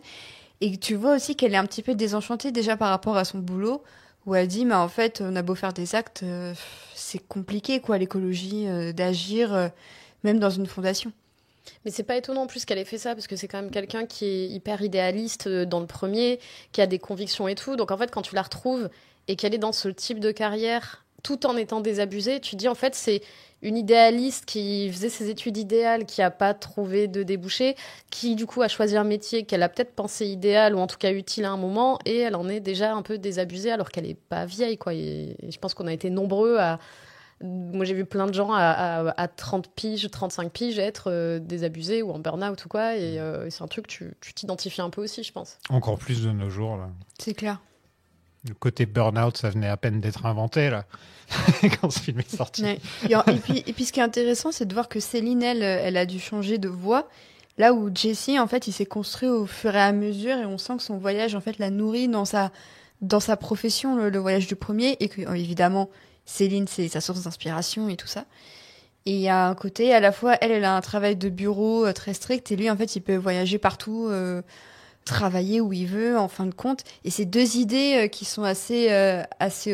Speaker 9: Et tu vois aussi qu'elle est un petit peu désenchantée déjà par rapport à son boulot, où elle dit, mais en fait, on a beau faire des actes, c'est compliqué, quoi, l'écologie, d'agir, même dans une fondation.
Speaker 8: Mais c'est pas étonnant en plus qu'elle ait fait ça, parce que c'est quand même quelqu'un qui est hyper idéaliste dans le premier, qui a des convictions et tout. Donc en fait, quand tu la retrouves et qu'elle est dans ce type de carrière, tout en étant désabusée, tu te dis en fait c'est une idéaliste qui faisait ses études idéales, qui a pas trouvé de débouché, qui du coup a choisi un métier qu'elle a peut-être pensé idéal ou en tout cas utile à un moment, et elle en est déjà un peu désabusée alors qu'elle est pas vieille, quoi. Et je pense qu'on a été nombreux à... Moi, j'ai vu plein de gens à 30 piges, 35 piges être désabusés ou en burn-out ou quoi. Et c'est un truc, tu t'identifies un peu aussi, je pense.
Speaker 7: Encore plus de nos jours, là.
Speaker 9: C'est clair.
Speaker 7: Le côté burn-out, ça venait à peine d'être inventé, là, quand ce film est sorti.
Speaker 9: Ouais. Et puis, ce qui est intéressant, c'est de voir que Céline, elle a dû changer de voie. Là où Jesse, en fait, il s'est construit au fur et à mesure, et on sent que son voyage, en fait, l'a nourri dans sa profession, le voyage du premier, et que, évidemment... Céline, c'est sa source d'inspiration et tout ça. Et il y a un côté, à la fois, elle a un travail de bureau très strict, et lui, en fait, il peut voyager partout, travailler où il veut, en fin de compte. Et c'est deux idées qui sont assez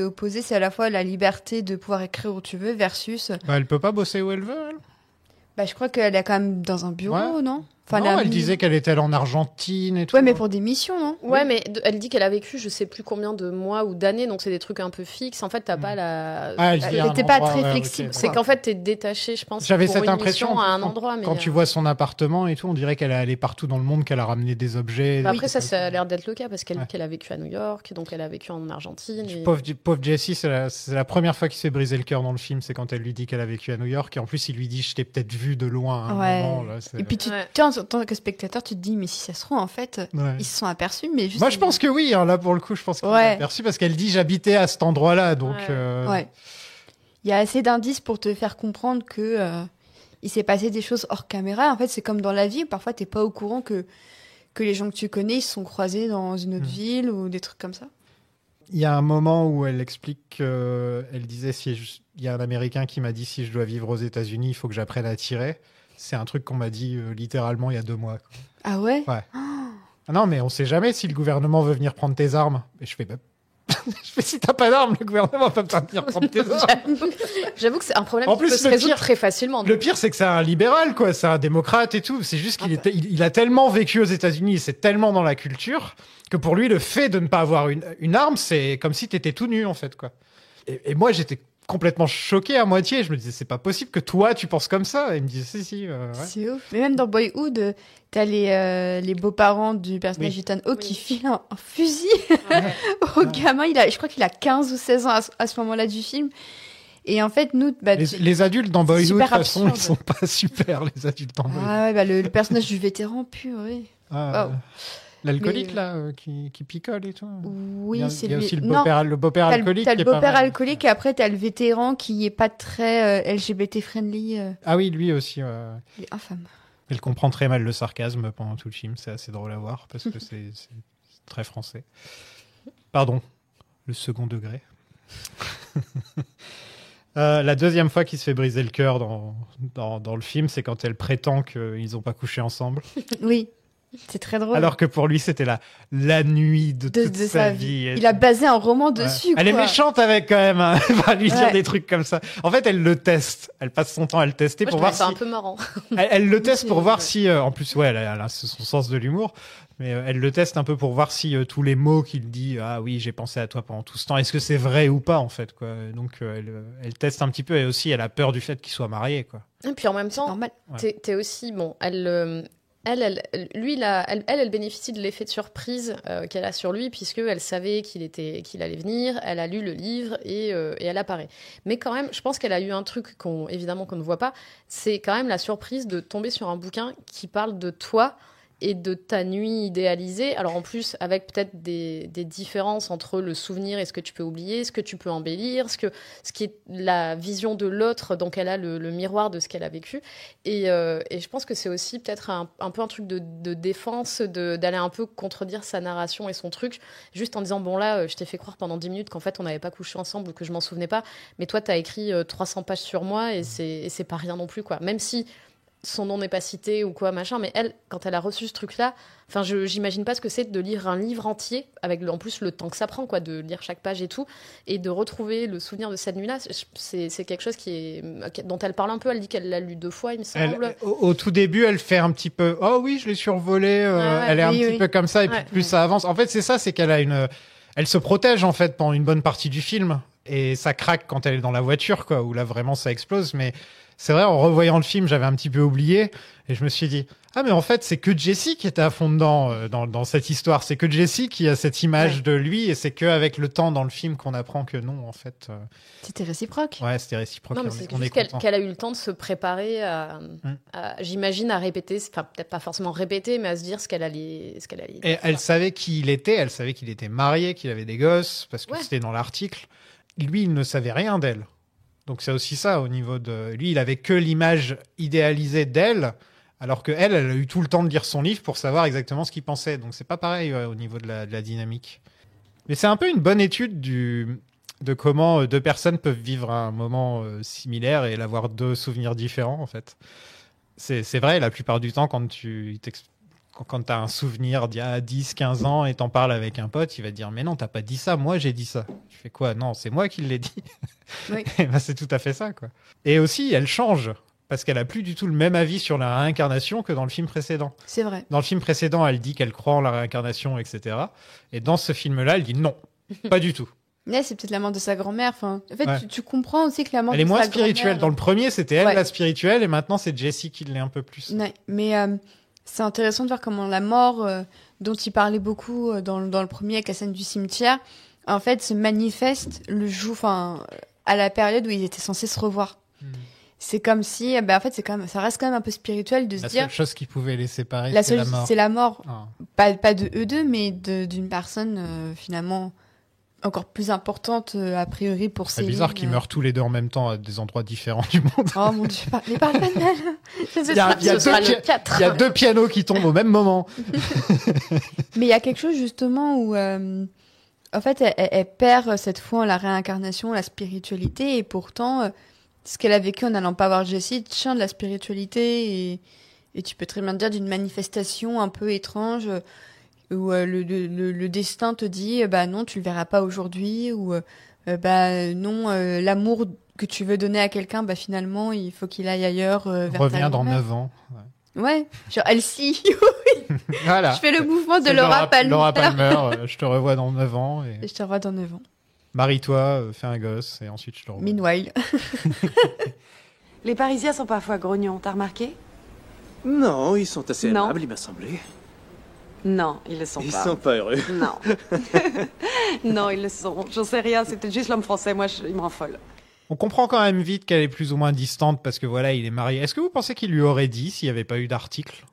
Speaker 9: opposées. C'est à la fois la liberté de pouvoir écrire où tu veux versus...
Speaker 7: Elle peut pas bosser où elle veut, elle.
Speaker 9: Je crois qu'elle est quand même dans un bureau, non? Enfin,
Speaker 7: non, elle disait qu'elle était allée en Argentine et tout.
Speaker 9: Ouais, mais pour des missions, non?
Speaker 8: Ouais, mais elle dit qu'elle a vécu je sais plus combien de mois ou d'années, donc c'est des trucs un peu fixes. En fait, t'as pas la...
Speaker 9: elle était pas très flexible.
Speaker 7: Okay.
Speaker 8: C'est qu'en fait, t'es détaché, je pense,
Speaker 7: J'avais
Speaker 8: pour
Speaker 7: cette
Speaker 8: une
Speaker 7: impression
Speaker 8: mission à un endroit. Mais
Speaker 7: quand tu vois son appartement et tout, on dirait qu'elle est allée partout dans le monde, qu'elle a ramené des objets.
Speaker 8: Après, ça a l'air d'être le cas, parce qu'elle a vécu à New York, donc elle a vécu en Argentine. Et...
Speaker 7: Pauvre Jessie, c'est la première fois qu'il s'est brisé le cœur dans le film, c'est quand elle lui dit qu'elle a vécu à New York, et en plus, il lui dit, je t'ai peut-être vu de loin à un moment. Là,
Speaker 9: et puis, en tant que spectateur, tu te dis, mais si ça se trouve, en fait, ils se sont aperçus. Mais juste...
Speaker 7: Moi, je pense que oui, là, pour le coup, je pense qu'ils sont aperçus parce qu'elle dit j'habitais à cet endroit-là. Donc,
Speaker 9: il y a assez d'indices pour te faire comprendre que il s'est passé des choses hors caméra. En fait, c'est comme dans la vie, parfois, t'es pas au courant que les gens que tu connais, ils se sont croisés dans une autre ville ou des trucs comme ça.
Speaker 7: Il y a un moment où elle explique qu'elle disait il y a un Américain qui m'a dit si je dois vivre aux États-Unis, il faut que j'apprenne à tirer. C'est un truc qu'on m'a dit littéralement il y a 2 mois.
Speaker 9: Ah ouais?
Speaker 7: Ouais. Ah non, mais on sait jamais si le gouvernement veut venir prendre tes armes. Et je fais Je fais, si t'as pas d'armes, le gouvernement va pas venir prendre tes armes.
Speaker 8: J'avoue que c'est un problème
Speaker 7: En
Speaker 8: qui
Speaker 7: plus,
Speaker 8: peut se
Speaker 7: le
Speaker 8: résoudre
Speaker 7: pire-
Speaker 8: très facilement.
Speaker 7: Le pire, c'est que c'est un libéral, quoi. C'est un démocrate et tout. C'est juste qu'il il a tellement vécu aux États-Unis, c'est tellement dans la culture que pour lui, le fait de ne pas avoir une arme, c'est comme si t'étais tout nu, en fait, quoi. Et moi, j'étais complètement choqué à moitié. Je me disais, c'est pas possible que toi, tu penses comme ça. Et il me disait, si. Ouais.
Speaker 9: C'est ouf. Mais même dans Boyhood, t'as les beaux-parents du personnage d'Ethan Hawke qui filent un fusil au gamin. Je crois qu'il a 15 ou 16 ans à ce moment-là du film. Et en fait, nous...
Speaker 7: Les adultes dans Boyhood, de toute
Speaker 9: super
Speaker 7: façon,
Speaker 9: absurde.
Speaker 7: ils sont pas super, les adultes dans Boyhood.
Speaker 9: Ah ouais, le personnage du vétéran, purée.
Speaker 7: Ah,
Speaker 9: Wow.
Speaker 7: L'alcoolique,
Speaker 9: Mais-
Speaker 7: là, qui picole et tout.
Speaker 9: Oui, c'est
Speaker 7: Il y a
Speaker 9: lui.
Speaker 7: aussi le
Speaker 9: Non,
Speaker 7: beau-père
Speaker 9: t'as
Speaker 7: alcoolique.
Speaker 9: t'as
Speaker 7: qui
Speaker 9: le
Speaker 7: est pas
Speaker 9: beau-père
Speaker 7: mal.
Speaker 9: alcoolique et après t'as le vétéran qui est pas très LGBT-friendly.
Speaker 7: Ah oui, lui aussi.
Speaker 9: Il est infâme.
Speaker 7: Il comprend très mal le sarcasme pendant tout le film. C'est assez drôle à voir parce que c'est très français. Pardon, le second degré. La deuxième fois qu'il se fait briser le cœur dans le film, c'est quand elle prétend qu'ils n'ont pas couché ensemble.
Speaker 9: Oui, c'est très drôle.
Speaker 7: Alors que pour lui, c'était la nuit de toute
Speaker 9: de
Speaker 7: sa vie. Et
Speaker 9: Il a basé un roman
Speaker 7: Ouais.
Speaker 9: dessus.
Speaker 7: Elle est
Speaker 9: quoi.
Speaker 7: méchante avec quand même. Hein. Elle va lui dire
Speaker 9: Ouais.
Speaker 7: des trucs comme ça. En fait, elle le teste. Elle passe son temps à le tester
Speaker 8: Moi,
Speaker 7: pour
Speaker 8: je
Speaker 7: voir
Speaker 8: trouvais ça
Speaker 7: si.
Speaker 8: un peu marrant.
Speaker 7: Elle le teste pour voir
Speaker 8: Ouais.
Speaker 7: si. En plus, ouais, elle a son sens de l'humour. Mais elle le teste un peu pour voir si tous les mots qu'il dit, ah oui, j'ai pensé à toi pendant tout ce temps, est-ce que c'est vrai ou pas en fait, quoi. Donc elle teste un petit peu et aussi elle a peur du fait qu'il soit marié, quoi.
Speaker 8: Et puis en même temps,
Speaker 9: Normal.
Speaker 7: Ouais.
Speaker 8: t'es aussi bon. Elle bénéficie de l'effet de surprise qu'elle a sur lui puisque elle savait qu'il allait venir. Elle a lu le livre et elle apparaît. Mais quand même, je pense qu'elle a eu un truc évidemment qu'on ne voit pas. C'est quand même la surprise de tomber sur un bouquin qui parle de toi et de ta nuit idéalisée. Alors en plus, avec peut-être des différences entre le souvenir et ce que tu peux oublier, ce que tu peux embellir, ce qui est la vision de l'autre, donc elle a le miroir de ce qu'elle a vécu. Et je pense que c'est aussi peut-être un peu un truc de défense, d'aller un peu contredire sa narration et son truc, juste en disant, bon là, je t'ai fait croire pendant 10 minutes qu'en fait on n'avait pas couché ensemble ou que je m'en souvenais pas, mais toi t'as écrit 300 pages sur moi et c'est pas rien non plus, quoi. Même si son nom n'est pas cité ou quoi, machin, mais elle, quand elle a reçu ce truc-là, enfin, j'imagine pas ce que c'est de lire un livre entier, avec en plus le temps que ça prend, quoi, de lire chaque page et tout, et de retrouver le souvenir de cette nuit-là, c'est quelque chose dont elle parle un peu, elle dit qu'elle l'a lu 2 fois, il me semble.
Speaker 7: Au tout début, elle fait un petit peu, oh oui, je l'ai survolé,
Speaker 8: ouais,
Speaker 7: elle est un
Speaker 9: oui,
Speaker 7: petit
Speaker 9: oui.
Speaker 7: peu comme ça, et puis
Speaker 8: Ouais.
Speaker 7: plus ça avance. En fait, c'est ça, c'est qu'elle a elle se protège en fait pendant une bonne partie du film, et ça craque quand elle est dans la voiture, quoi, où là vraiment ça explose, mais c'est vrai, en revoyant le film, j'avais un petit peu oublié et je me suis dit, ah mais en fait, c'est que Jessie qui était à fond dedans dans cette histoire. C'est que Jessie qui a cette image de lui et c'est qu'avec le temps dans le film qu'on apprend que non, en fait.
Speaker 9: C'était réciproque.
Speaker 7: Ouais, c'était réciproque.
Speaker 8: Non, mais
Speaker 7: on
Speaker 8: c'est
Speaker 7: est
Speaker 8: juste
Speaker 7: content.
Speaker 8: qu'elle a eu le temps de se préparer j'imagine, à répéter, enfin, peut-être pas forcément répéter, mais à se dire ce qu'elle allait
Speaker 7: Et
Speaker 8: dire,
Speaker 7: elle
Speaker 8: quoi.
Speaker 7: savait qui il était, elle savait qu'il était marié, qu'il avait des gosses, parce que
Speaker 8: Ouais.
Speaker 7: c'était dans l'article. Lui, il ne savait rien d'elle. Donc c'est aussi ça au niveau de... Lui, il avait que l'image idéalisée d'elle, alors que elle a eu tout le temps de lire son livre pour savoir exactement ce qu'il pensait. Donc c'est pas pareil au niveau de la dynamique. Mais c'est un peu une bonne étude de comment 2 personnes peuvent vivre un moment similaire et avoir 2 souvenirs différents, en fait. C'est vrai, la plupart du temps, quand tu as un souvenir d'il y a 10, 15 ans et t'en parles avec un pote, il va te dire « Mais non, t'as pas dit ça, moi j'ai dit ça. » Tu fais quoi? Non, c'est moi qui l'ai dit.
Speaker 9: Oui.
Speaker 7: Et ben, c'est tout à fait ça, quoi. Et aussi, elle change, parce qu'elle a plus du tout le même avis sur la réincarnation que dans le film précédent.
Speaker 9: C'est vrai.
Speaker 7: Dans le film précédent, elle dit qu'elle croit en la réincarnation, etc. Et dans ce film-là, elle dit non, pas du tout.
Speaker 9: Mais c'est peut-être la mort de sa grand-mère. Enfin, en fait,
Speaker 7: Ouais.
Speaker 9: tu comprends aussi que la mort
Speaker 7: Elle est
Speaker 9: de
Speaker 7: moins
Speaker 9: sa
Speaker 7: spirituelle.
Speaker 9: grand-mère-
Speaker 7: Dans le premier, c'était elle
Speaker 9: Ouais.
Speaker 7: la spirituelle, et maintenant, c'est Jessie qui l'est un peu plus.
Speaker 9: Ouais, mais c'est intéressant de voir comment la mort, dont il parlait beaucoup dans le premier avec la scène du cimetière, en fait, se manifeste à la période où ils étaient censés se revoir. C'est comme si, en fait, ça reste quand même un peu spirituel de se
Speaker 7: La
Speaker 9: dire,
Speaker 7: seule chose qui pouvait les séparer,
Speaker 9: la
Speaker 7: c'est la
Speaker 9: seule,
Speaker 7: mort.
Speaker 9: c'est la mort.
Speaker 7: Ah.
Speaker 9: Pas de eux deux, mais d'une personne finalement encore plus importante a priori pour
Speaker 7: C'est
Speaker 9: Céline.
Speaker 7: bizarre qu'ils meurent tous les 2 en même temps à des endroits différents du monde.
Speaker 9: Oh mon dieu, mais parle pas de mal.
Speaker 7: Il y a
Speaker 8: Ce sera
Speaker 7: deux
Speaker 8: le 4.
Speaker 7: Il y a 2 pianos qui tombent au même moment.
Speaker 9: Mais il y a quelque chose justement où, en fait, elle perd cette foi en la réincarnation, la spiritualité, et pourtant, ce qu'elle a vécu en n'allant pas voir Jessie tient de la spiritualité, et tu peux très bien dire d'une manifestation un peu étrange, le destin te dit bah non, tu le verras pas aujourd'hui, ou bah non, l'amour que tu veux donner à quelqu'un, bah finalement il faut qu'il aille ailleurs vers ta
Speaker 7: Reviens dans
Speaker 9: grand-mère.
Speaker 7: 9 ans.
Speaker 9: Ouais, genre Elsie.
Speaker 7: Voilà.
Speaker 9: Je fais le mouvement de
Speaker 7: C'est
Speaker 9: Laura Palmer.
Speaker 7: Laura Palmer, je te revois dans 9 ans.
Speaker 9: Et je te revois dans 9 ans.
Speaker 7: Marie-toi, fais un gosse, et ensuite je te revois.
Speaker 9: Meanwhile.
Speaker 2: Les Parisiens sont parfois grognons, t'as remarqué?
Speaker 1: Non, ils sont assez
Speaker 2: Non.
Speaker 1: aimables, il m'a semblé.
Speaker 2: Non, ils le sont
Speaker 1: Ils
Speaker 2: pas.
Speaker 1: sont pas heureux.
Speaker 2: Non. Non, ils le sont. J'en sais rien, c'est peut-être juste l'homme français, moi, il me rend folle.
Speaker 7: On comprend quand même vite qu'elle est plus ou moins distante parce que voilà, il est marié. Est-ce que vous pensez qu'il lui aurait dit s'il n'y avait pas eu d'article?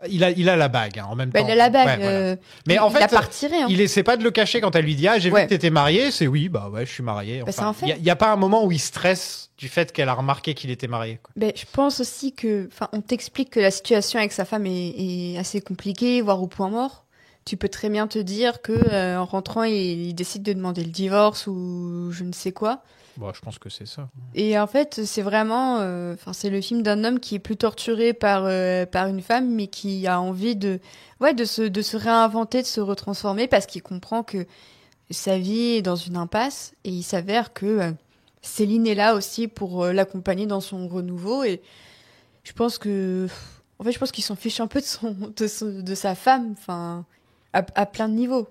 Speaker 7: Il a la bague en même
Speaker 9: Bah,
Speaker 7: temps.
Speaker 9: il a la bague.
Speaker 7: Ouais, voilà. Mais en
Speaker 9: il
Speaker 7: fait,
Speaker 9: a pas retiré. Hein.
Speaker 7: il essaie pas de le cacher quand elle lui dit j'ai vu
Speaker 9: Ouais.
Speaker 7: que t'étais marié. C'est oui, bah ouais, je suis marié.
Speaker 9: Bah, c'est un fait.
Speaker 7: Il y a pas un moment où il stresse du fait qu'elle a remarqué qu'il était marié. Quoi.
Speaker 9: Ben, je pense aussi que, on t'explique que la situation avec sa femme est assez compliquée, voire au point mort. Tu peux très bien te dire que en rentrant, il décide de demander le divorce ou je ne sais quoi.
Speaker 7: Bon, je pense que c'est ça.
Speaker 9: Et en fait, c'est vraiment, c'est le film d'un homme qui est plus torturé par une femme, mais qui a envie de se réinventer, de se retransformer, parce qu'il comprend que sa vie est dans une impasse, et il s'avère que Céline est là aussi pour l'accompagner dans son renouveau. Et je pense qu'il s'en fiche un peu de sa femme, à plein de niveaux.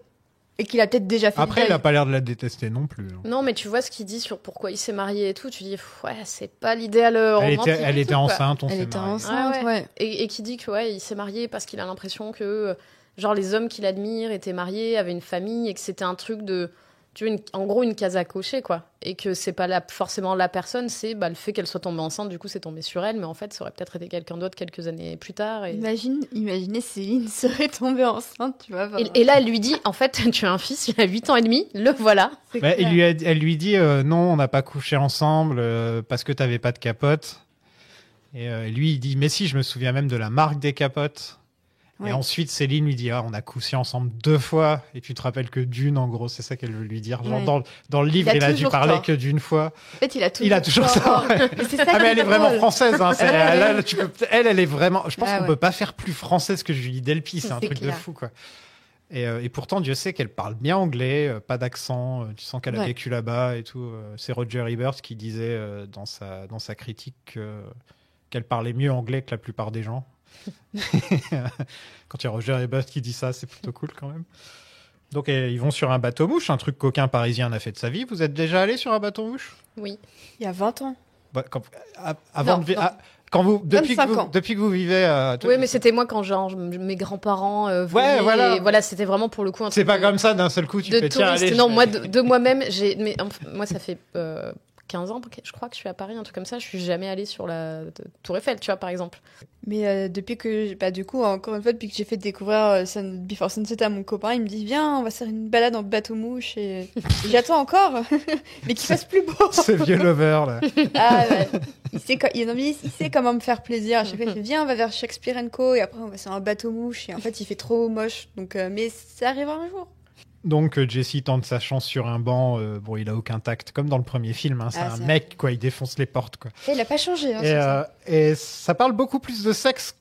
Speaker 9: Et qu'il a peut-être déjà fait.
Speaker 7: Après, il a pas l'air de la détester non plus.
Speaker 8: Non, mais tu vois ce qu'il dit sur pourquoi il s'est marié et tout. Tu dis, ouais, c'est pas l'idéal romantique.
Speaker 7: Elle
Speaker 8: et
Speaker 7: était
Speaker 8: tout, quoi.
Speaker 7: enceinte, on
Speaker 9: Elle
Speaker 7: s'est
Speaker 9: était
Speaker 7: marié.
Speaker 9: enceinte,
Speaker 8: Ah
Speaker 9: ouais.
Speaker 8: Et qui dit que ouais, il s'est marié parce qu'il a l'impression que genre les hommes qu'il admire étaient mariés, avaient une famille et que c'était un truc de, tu vois, en gros une case à cocher quoi. Et que c'est pas forcément la personne, c'est le fait qu'elle soit tombée enceinte, du coup c'est tombé sur elle, mais en fait ça aurait peut-être été quelqu'un d'autre quelques années plus tard. Et...
Speaker 9: Imaginez Céline serait tombée enceinte, tu vois.
Speaker 8: Et là elle lui dit, en fait tu as un fils, il a 8 ans et demi, le voilà.
Speaker 7: Bah, elle lui dit non, on n'a pas couché ensemble parce que t'avais pas de capote. Et lui, il dit mais si, je me souviens même de la marque des capotes.
Speaker 9: Ouais.
Speaker 7: Et ensuite, Céline lui dit on a couché ensemble 2 fois. Et tu te rappelles que d'une, en gros, c'est ça qu'elle veut lui dire. Genre
Speaker 9: Ouais.
Speaker 7: dans le livre, il a dû
Speaker 9: toujours
Speaker 7: parler
Speaker 9: tort.
Speaker 7: que d'une fois.
Speaker 9: En fait, il a
Speaker 7: toujours ça. Ouais.
Speaker 9: Mais c'est ça
Speaker 7: Ah
Speaker 9: qui
Speaker 7: mais
Speaker 9: est
Speaker 7: elle est vraiment
Speaker 9: drôle.
Speaker 7: française. Hein. Elle est vraiment. Je pense
Speaker 9: Ah
Speaker 7: qu'on
Speaker 9: ouais.
Speaker 7: peut pas faire plus française que Julie Delpy. C'est un
Speaker 9: C'est
Speaker 7: truc de
Speaker 9: clair.
Speaker 7: fou quoi. Et pourtant, Dieu sait qu'elle parle bien anglais, pas d'accent. Tu sens qu'elle a
Speaker 9: Ouais.
Speaker 7: vécu là-bas et tout. C'est Roger Ebert qui disait dans sa critique qu'elle parlait mieux anglais que la plupart des gens. Quand il y a Roger Ebert qui dit ça, c'est plutôt cool quand même. Donc ils vont sur un bateau-mouche, un truc qu'aucun Parisien n'a fait de sa vie. Vous êtes déjà allé sur un bateau-mouche?
Speaker 8: Oui.
Speaker 9: Il y a 20 ans.
Speaker 7: Bah, avant
Speaker 9: Non,
Speaker 7: de vi-
Speaker 9: non.
Speaker 7: ah, quand vous depuis
Speaker 9: 25 ans.
Speaker 7: que vous vivez à
Speaker 8: Oui, mais c'était moi quand genre mes grands-parents venaient.
Speaker 7: Ouais, voilà.
Speaker 8: Et voilà, c'était vraiment pour le coup un
Speaker 7: c'est
Speaker 8: truc
Speaker 7: pas
Speaker 8: de-
Speaker 7: comme ça d'un seul coup tu
Speaker 8: de
Speaker 7: fais tiens
Speaker 8: touriste.
Speaker 7: allez.
Speaker 8: Non,
Speaker 7: je-
Speaker 8: moi de moi-même, moi ça fait 15 ans, je crois que je suis à Paris, un truc comme ça. Je suis jamais allée sur la Tour Eiffel, tu vois, par exemple.
Speaker 9: Mais depuis que, du coup, encore une fois, depuis que j'ai fait découvrir Before Sunset à mon copain, il me dit viens, on va faire une balade en bateau-mouche et j'attends encore, mais qu'il fasse plus beau.
Speaker 7: Ce vieux lover là.
Speaker 9: Ah ouais. Il sait comment me faire plaisir. À chaque fois, il fait viens, on va vers Shakespeare Co. Et après, on va sur un bateau-mouche. Et en fait, il fait trop moche. Donc, mais ça arrivera un jour.
Speaker 7: Donc Jesse tente sa chance sur un banc. Bon, il a aucun tact, comme dans le premier film. Hein. C'est
Speaker 9: Ah,
Speaker 7: un
Speaker 9: c'est
Speaker 7: mec, quoi. Il défonce les portes, quoi.
Speaker 9: Et il a pas changé. Hein,
Speaker 7: Et ça parle beaucoup plus de sexe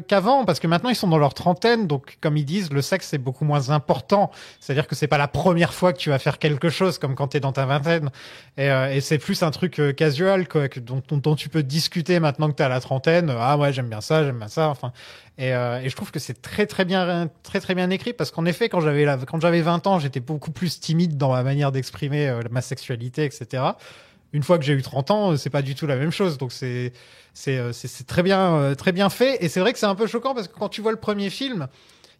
Speaker 7: qu'avant, parce que maintenant ils sont dans leur trentaine, donc comme ils disent, le sexe c'est beaucoup moins important. C'est-à-dire que c'est pas la première fois que tu vas faire quelque chose, comme quand t'es dans ta vingtaine. Et c'est plus un truc casual, quoi, dont tu peux discuter maintenant que t'es à la trentaine. Ah ouais, j'aime bien ça, enfin. Et je trouve que c'est très bien écrit, parce qu'en effet, quand j'avais 20 ans, j'étais beaucoup plus timide dans ma manière d'exprimer ma sexualité, etc. Une fois que j'ai eu 30 ans, c'est pas du tout la même chose. Donc c'est très bien fait. Et c'est vrai que c'est un peu choquant parce que quand tu vois le premier film,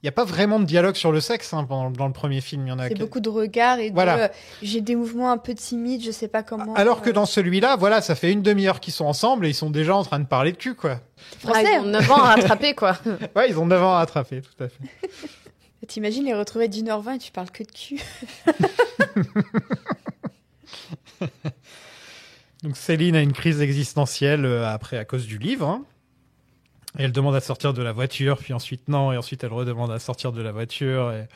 Speaker 7: il y a pas vraiment de dialogue sur le sexe dans le premier film. Il y en a.
Speaker 9: c'est beaucoup de regards et
Speaker 7: Voilà.
Speaker 9: j'ai des mouvements un peu timides, je sais pas comment.
Speaker 7: Alors que dans celui-là, voilà, ça fait une demi-heure qu'ils sont ensemble et ils sont déjà en train de parler de cul, quoi.
Speaker 9: Français,
Speaker 8: Ils ont 9 ans à rattraper, quoi.
Speaker 7: Ouais, ils ont 9 ans à attraper, tout à fait.
Speaker 9: T'imagines les retrouver d'1h20 et tu parles que de cul.
Speaker 7: Donc Céline a une crise existentielle après à cause du livre. Hein. Et elle demande à sortir de la voiture, puis ensuite non, et ensuite elle redemande à sortir de la voiture. Et...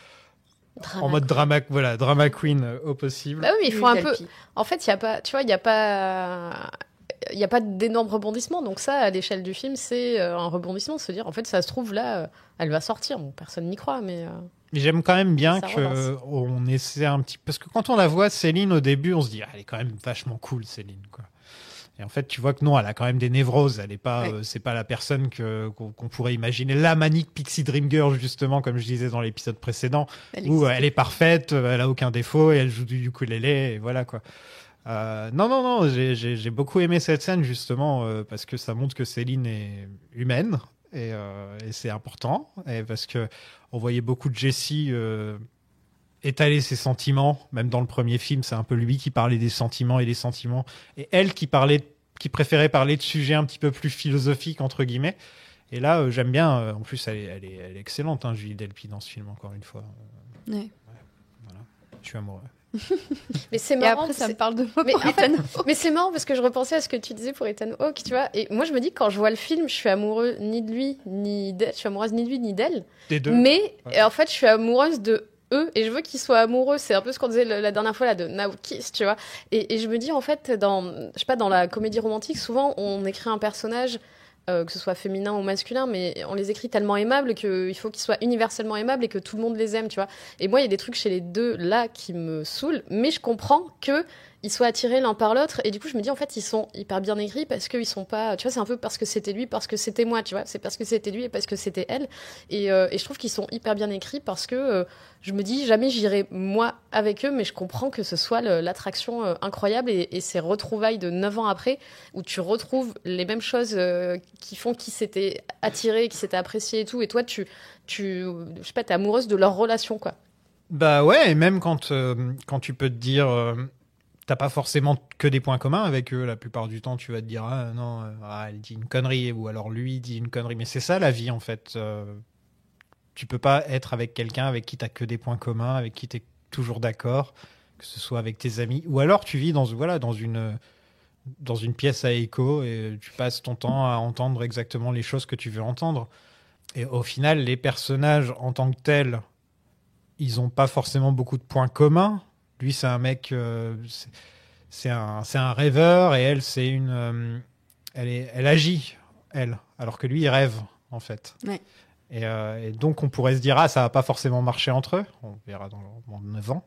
Speaker 7: En mode drama queen au possible.
Speaker 8: Bah oui, mais il faut un peu. En fait, il y a pas, tu vois, il y a pas d'énormes rebondissements. Donc ça, à l'échelle du film, c'est un rebondissement, se dire, en fait, ça se trouve là, elle va sortir. Bon, personne n'y croit, mais.
Speaker 7: Mais j'aime quand même bien
Speaker 8: Ça relance.
Speaker 7: qu'on essaie un petit... Parce que quand on la voit, Céline, au début, on se dit, elle est quand même vachement cool, Céline, quoi. Et en fait, tu vois que non, elle a quand même des névroses. Elle est pas, c'est pas la personne qu'on pourrait imaginer. La manique Pixie Dream Girl, justement, comme je disais dans l'épisode précédent, où elle est parfaite, elle a aucun défaut et elle joue du ukulélé et voilà quoi. Non, j'ai beaucoup aimé cette scène justement parce que ça montre que Céline est humaine et c'est important et parce que on voyait beaucoup de Jessie étaler ses sentiments, même dans le premier film, c'est un peu lui qui parlait des sentiments, et elle qui préférait parler de sujets un petit peu plus philosophiques, entre guillemets. Et là, j'aime bien, en plus, elle est excellente, hein, Julie Delpy, dans ce film, encore une fois.
Speaker 9: Ouais.
Speaker 7: Voilà. Je suis amoureux.
Speaker 8: Mais c'est
Speaker 9: Et
Speaker 8: marrant.
Speaker 9: après, ça me parle de moi
Speaker 8: Mais,
Speaker 9: pour
Speaker 8: en fait,
Speaker 9: Ethan Hawke.
Speaker 8: mais c'est marrant parce que je repensais à ce que tu disais pour Ethan Hawke, tu vois. Et moi, je me dis, quand je vois le film, je suis amoureuse ni de lui, ni d'elle. Je suis amoureuse ni de lui, ni d'elle.
Speaker 7: Des deux.
Speaker 8: Mais en fait, je suis amoureuse de eux et je veux qu'ils soient amoureux. C'est un peu ce qu'on disait la dernière fois là de Now Kiss, tu vois. Et je me dis, en fait, je sais pas, dans la comédie romantique, souvent, on écrit un personnage. Que ce soit féminin ou masculin, mais on les écrit tellement aimables qu'il faut qu'ils soient universellement aimables et que tout le monde les aime, tu vois. Et moi, il y a des trucs chez les deux là qui me saoulent, mais je comprends qu'ils soient attirés l'un par l'autre. Et du coup, je me dis, en fait, ils sont hyper bien écrits parce qu'ils sont pas. Tu vois, c'est un peu parce que c'était lui, parce que c'était moi, tu vois. C'est parce que c'était lui et parce que c'était elle. Et je trouve qu'ils sont hyper bien écrits parce que je me dis, jamais j'irai moi avec eux, mais je comprends que ce soit l'attraction incroyable et ces retrouvailles de 9 ans après où tu retrouves les mêmes choses qui font qu'ils s'étaient attirés, qu'ils s'étaient appréciés et tout. Et toi, je sais pas, t'es amoureuse de leur relation, quoi.
Speaker 7: Bah ouais, et même quand tu peux te dire, t'as pas forcément que des points communs avec eux, la plupart du temps, tu vas te dire, ah non, elle dit une connerie, ou alors lui dit une connerie. Mais c'est ça la vie, en fait. Tu peux pas être avec quelqu'un avec qui t'as que des points communs, avec qui t'es toujours d'accord, que ce soit avec tes amis, ou alors tu vis dans une pièce à écho et tu passes ton temps à entendre exactement les choses que tu veux entendre. Et au final, les personnages en tant que tels, ils n'ont pas forcément beaucoup de points communs. Lui, c'est un mec, c'est un rêveur et elle, c'est elle agit, elle, alors que lui, il rêve, en fait.
Speaker 9: Ouais.
Speaker 7: Et donc, on pourrait se dire, ah, ça va pas forcément marcher entre eux. On verra dans 9 ans.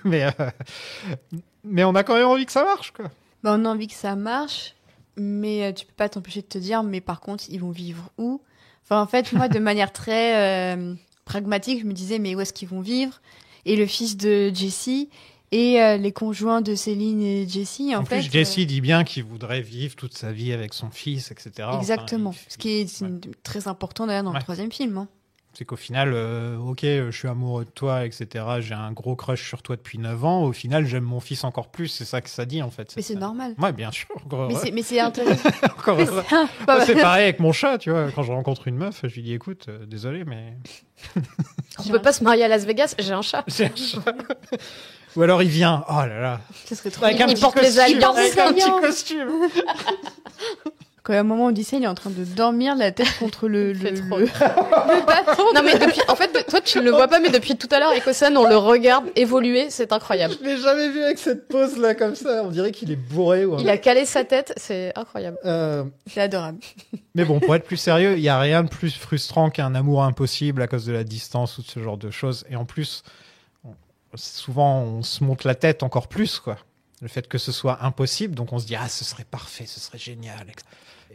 Speaker 7: mais on a quand même envie que ça marche, quoi.
Speaker 9: Bah, on a envie que ça marche, mais tu peux pas t'empêcher de te dire, mais par contre, ils vont vivre où? Enfin, en fait, moi, de manière très pragmatique, je me disais, mais où est-ce qu'ils vont vivre? Et le fils de Jessie et les conjoints de Céline et Jessie, en fait.
Speaker 7: En plus, Jessie dit bien qu'il voudrait vivre toute sa vie avec son fils, etc.
Speaker 9: Exactement.
Speaker 7: Enfin,
Speaker 9: ce qui est très important d'ailleurs dans le troisième film. Hein.
Speaker 7: C'est qu'au final, ok, je suis amoureux de toi, etc. J'ai un gros crush sur toi depuis 9 ans. Au final, j'aime mon fils encore plus. C'est ça que ça dit, en fait.
Speaker 9: Mais c'est normal.
Speaker 7: Ouais, bien sûr.
Speaker 9: Mais c'est intéressant.
Speaker 7: Encore heureux. C'est pareil avec mon chat, tu vois. Quand je rencontre une meuf, je lui dis, écoute, désolé, mais...
Speaker 8: On peut pas se marier à Las Vegas, j'ai un chat.
Speaker 7: J'ai un chat. Ou alors il vient, oh là là.
Speaker 9: Ce serait trop
Speaker 7: avec un
Speaker 8: il
Speaker 7: petit
Speaker 8: porte
Speaker 7: costume,
Speaker 8: les alliances.
Speaker 7: avec un petit costume.
Speaker 9: Quand à un moment, Odyssey, il est en train de dormir la tête contre le
Speaker 8: bâton. Non, mais en fait, toi, tu ne le vois pas, mais depuis tout à l'heure, Ecosan, on le regarde évoluer, c'est incroyable.
Speaker 7: Je l'ai jamais vu avec cette pose là comme ça. On dirait qu'il est bourré.
Speaker 8: Il a calé sa tête, c'est incroyable.
Speaker 9: C'est adorable.
Speaker 7: Mais bon, pour être plus sérieux, il n'y a rien de plus frustrant qu'un amour impossible à cause de la distance ou de ce genre de choses. Et en plus, souvent, on se monte la tête encore plus, quoi. Le fait que ce soit impossible, donc on se dit, ah, ce serait parfait, ce serait génial.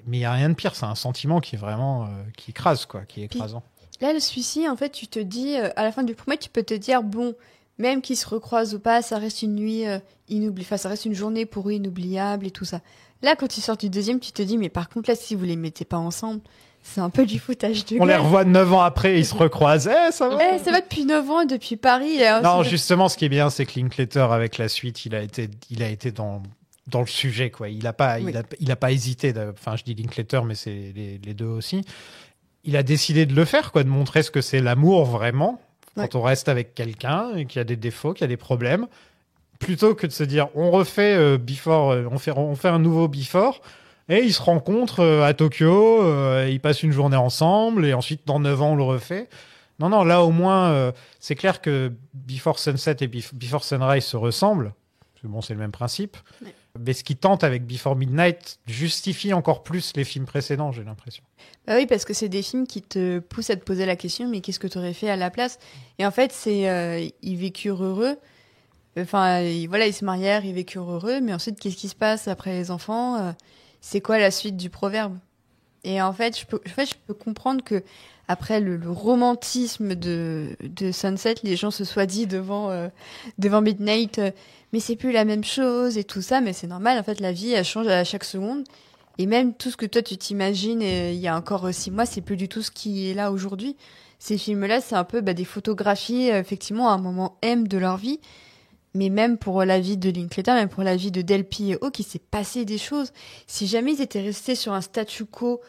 Speaker 7: Mais il n'y a rien de pire, c'est un sentiment qui est vraiment, qui écrase, quoi, qui est écrasant.
Speaker 9: Puis, là, celui-ci, en fait, tu te dis, à la fin du premier, tu peux te dire, bon, même qu'ils se recroisent ou pas, ça reste une nuit inoubliable, enfin, ça reste une journée pour eux inoubliable et tout ça. Là, quand tu sors du deuxième, tu te dis, mais par contre, là, si vous les mettez pas ensemble, c'est un peu du foutage de gueule.
Speaker 7: On les revoit 9 ans après, ils se recroisent. Ça va.
Speaker 9: Ça va depuis 9 ans, depuis Paris.
Speaker 7: Non, justement, ce qui est bien, c'est que Linklater, avec la suite, il a été dans le sujet, quoi. Il a pas hésité. Enfin, je dis Linklater, mais c'est les deux aussi. Il a décidé de le faire, quoi, de montrer ce que c'est l'amour vraiment. Quand on reste avec quelqu'un et qu'il y a des défauts, qu'il y a des problèmes, plutôt que de se dire, on refait Before, on fait un nouveau Before. Et ils se rencontrent à Tokyo, ils passent une journée ensemble, et ensuite, dans 9 ans, on le refait. Non, là, au moins, c'est clair que Before Sunset et Before Sunrise se ressemblent. Parce que bon, c'est le même principe. Ouais. Mais ce qu'il tente avec Before Midnight justifie encore plus les films précédents, j'ai l'impression.
Speaker 9: Bah oui, parce que c'est des films qui te poussent à te poser la question, mais qu'est-ce que tu aurais fait à la place? Et en fait, ils vécurent heureux. Enfin, voilà, ils se marièrent, ils vécurent heureux, mais ensuite, qu'est-ce qui se passe après les enfants? C'est quoi la suite du proverbe? Et en fait, je peux comprendre que après le romantisme de Sunset, les gens se soient dit devant Midnight, mais c'est plus la même chose et tout ça, mais c'est normal. En fait, la vie, elle change à chaque seconde. Et même tout ce que toi, tu t'imagines il y a encore 6 mois, c'est plus du tout ce qui est là aujourd'hui. Ces films-là, c'est un peu des photographies, effectivement, à un moment M de leur vie. Mais même pour la vie de Linklater, même pour la vie de Delpy et Hawke, il s'est passé des choses. Si jamais ils étaient restés sur un statu quo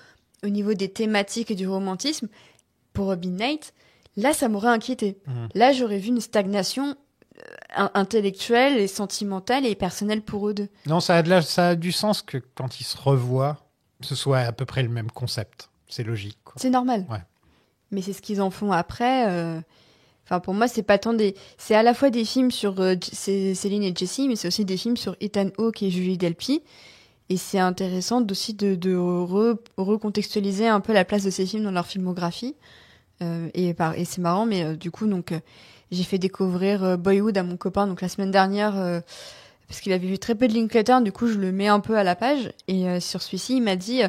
Speaker 9: au niveau des thématiques et du romantisme, pour Midnight, là, ça m'aurait inquiété. Là, j'aurais vu une stagnation intellectuelle et sentimentale et personnelle pour eux deux.
Speaker 7: Non, ça a du sens que quand ils se revoient, ce soit à peu près le même concept. C'est logique, quoi.
Speaker 9: C'est normal.
Speaker 7: Ouais.
Speaker 9: Mais c'est ce qu'ils en font après. Enfin, pour moi, c'est pas tant des... C'est à la fois des films sur Céline et Jessie, mais c'est aussi des films sur Ethan Hawke et Julie Delpy. Et c'est intéressant aussi de recontextualiser un peu la place de ces films dans leur filmographie. Et c'est marrant, mais du coup, donc, j'ai fait découvrir Boyhood à mon copain donc la semaine dernière, parce qu'il avait vu très peu de Linklater, du coup, je le mets un peu à la page. Et sur celui-ci, il m'a dit...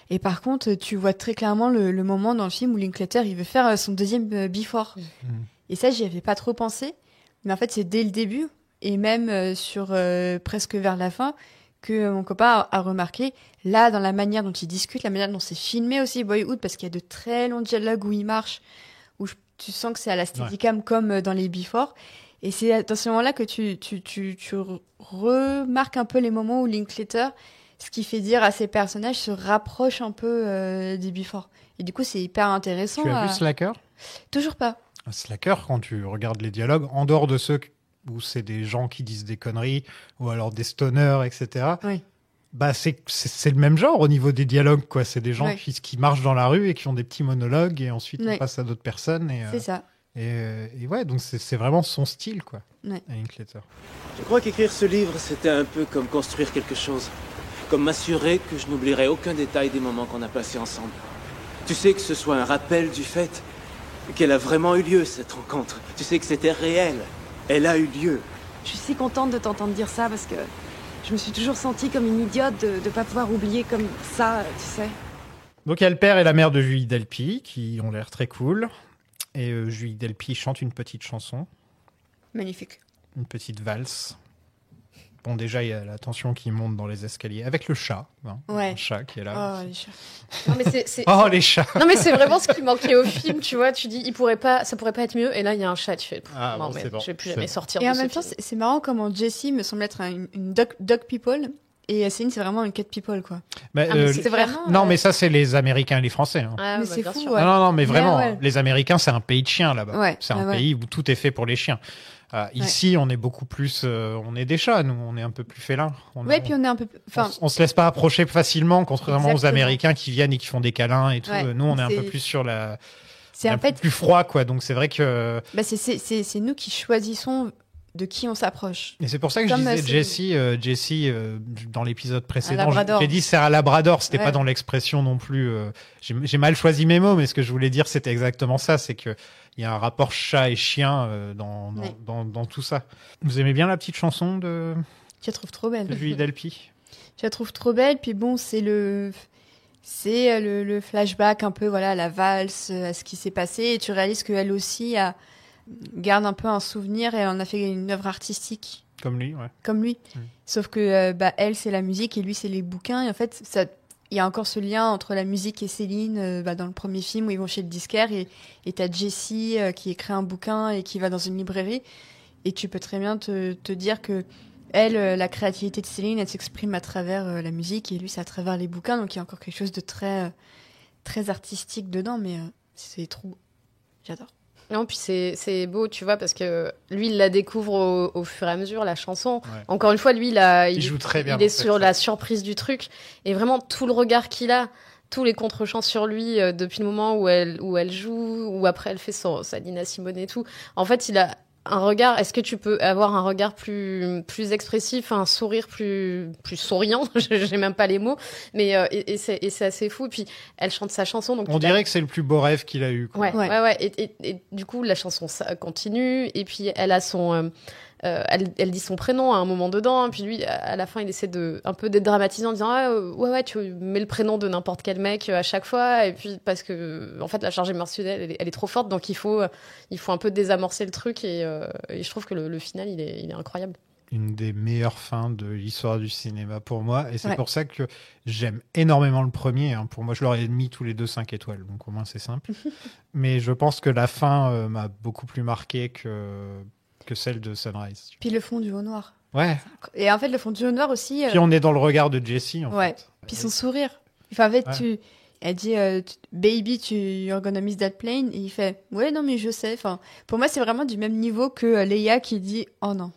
Speaker 9: et par contre, tu vois très clairement le moment dans le film où Linklater, il veut faire son deuxième Before. Et ça, j'y avais pas trop pensé. Mais en fait, c'est dès le début, et même sur presque vers la fin, que mon copain a remarqué, là, dans la manière dont il discute, la manière dont c'est filmé aussi Boyhood, parce qu'il y a de très longs dialogues où il marche, où tu sens que c'est à la Steadicam comme dans les Before. Et c'est dans ce moment-là que tu remarques un peu les moments où Linklater, ce qui fait dire à ses personnages, se rapproche un peu des Before. Et du coup, c'est hyper intéressant.
Speaker 7: Tu as vu Slacker?
Speaker 9: Toujours pas.
Speaker 7: Slacker, quand tu regardes les dialogues, en dehors de ceux où c'est des gens qui disent des conneries, ou alors des stoners, etc.,
Speaker 9: oui.
Speaker 7: C'est le même genre au niveau des dialogues, quoi. C'est des gens qui marchent dans la rue et qui ont des petits monologues, et ensuite on passe à d'autres personnes.
Speaker 9: C'est ça.
Speaker 7: Et ouais, donc c'est vraiment son style, quoi, Linklater.
Speaker 1: Je crois qu'écrire ce livre, c'était un peu comme construire quelque chose. Comme m'assurer que je n'oublierai aucun détail des moments qu'on a passés ensemble. Tu sais, que ce soit un rappel du fait qu'elle a vraiment eu lieu, cette rencontre. Tu sais que c'était réel. Elle a eu lieu.
Speaker 2: Je suis si contente de t'entendre dire ça parce que je me suis toujours sentie comme une idiote de ne pas pouvoir oublier comme ça, tu sais.
Speaker 7: Donc il y a le père et la mère de Julie Delpy qui ont l'air très cool. Et Julie Delpy chante une petite chanson.
Speaker 9: Magnifique.
Speaker 7: Une petite valse. Bon, déjà, il y a la tension qui monte dans les escaliers. Avec le chat. Hein, un chat qui est là.
Speaker 9: Oh, les chats.
Speaker 8: Non, mais
Speaker 7: oh, les chats.
Speaker 8: Non, mais c'est vraiment ce qui manquait au film, tu vois. Tu dis, ça pourrait pas être mieux. Et là, il y a un chat. Tu fais, non, mais je vais plus jamais sortir de ce film.
Speaker 9: Et en même temps, c'est marrant comment Jessie me semble être une dog people. Et Céline, c'est vraiment une cat people, quoi.
Speaker 8: Mais c'est vraiment...
Speaker 7: Non, mais ça, c'est les Américains et les Français. Hein.
Speaker 9: Mais c'est fou,
Speaker 7: Non, mais vraiment, les Américains, c'est un pays de chiens, là-bas.
Speaker 9: Ouais,
Speaker 7: c'est un pays où tout est fait pour les chiens. Ici, on est beaucoup plus... on est des chats, nous. On est un peu plus félins.
Speaker 9: Puis on est un peu...
Speaker 7: On se laisse pas approcher facilement, contrairement aux Américains qui viennent et qui font des câlins et tout. Nous, on est un peu plus sur la... C'est un peu plus froid, quoi. Donc, c'est vrai que...
Speaker 9: c'est nous qui choisissons de qui on s'approche.
Speaker 7: Et c'est pour ça que je disais Jessie dans l'épisode précédent, j'ai dit c'est un labrador, c'était pas dans l'expression non plus. J'ai mal choisi mes mots, mais ce que je voulais dire c'était exactement ça, c'est que il y a un rapport chat et chien dans tout ça. Vous aimez bien la petite chanson de...
Speaker 9: Je la trouve trop belle.
Speaker 7: De Julie Delpy.
Speaker 9: Je la trouve trop belle, puis bon, c'est le flashback un peu, voilà, à la valse, à ce qui s'est passé, et tu réalises qu'elle aussi garde un peu un souvenir et en a fait une œuvre artistique.
Speaker 7: Comme lui, ouais.
Speaker 9: Comme lui. Sauf que elle, c'est la musique et lui, c'est les bouquins. Et en fait, il y a encore ce lien entre la musique et Céline dans le premier film où ils vont chez le disquaire et t'as Jessie qui écrit un bouquin et qui va dans une librairie. Et tu peux très bien te dire que elle, la créativité de Céline, elle s'exprime à travers la musique et lui, c'est à travers les bouquins. Donc il y a encore quelque chose de très, très artistique dedans, mais c'est trop beau. J'adore.
Speaker 8: Non, puis c'est beau, tu vois, parce que lui, il la découvre au fur et à mesure, la chanson. Ouais. Encore une fois, lui, il joue très bien. Il est sur la surprise du truc. Et vraiment, tout le regard qu'il a, tous les contre-champs sur lui, depuis le moment où elle joue, ou après elle fait sa Nina Simone et tout. En fait, il a un regard, est-ce que tu peux avoir un regard plus expressif, un sourire plus souriant? J'ai même pas les mots, mais et c'est assez fou. Puis elle chante sa chanson, donc
Speaker 7: on dirait que c'est le plus beau rêve qu'il a eu, quoi.
Speaker 8: Ouais. Et du coup, la chanson ça continue, et puis elle a son elle dit son prénom à un moment dedans, puis lui à la fin il essaie de un peu dédramatiser en disant ouais tu mets le prénom de n'importe quel mec à chaque fois, et puis parce que en fait la charge émotionnelle elle est trop forte, donc il faut un peu désamorcer le truc, et je trouve que le final il est incroyable.
Speaker 7: Une des meilleures fins de l'histoire du cinéma pour moi, et c'est pour ça que j'aime énormément le premier, hein. Pour moi je leur ai mis tous les deux 5 étoiles, donc au moins c'est simple. Mais je pense que la fin m'a beaucoup plus marqué que celle de Sunrise.
Speaker 9: Puis le fond du haut noir.
Speaker 7: Ouais.
Speaker 9: Et en fait, le fond du haut noir aussi...
Speaker 7: Puis on est dans le regard de Jessie, en fait.
Speaker 9: Puis son sourire. Enfin, en fait, elle dit Baby, you're gonna miss that plane. Et il fait ouais, non, mais je sais. Enfin, pour moi, c'est vraiment du même niveau que Leia qui dit oh non.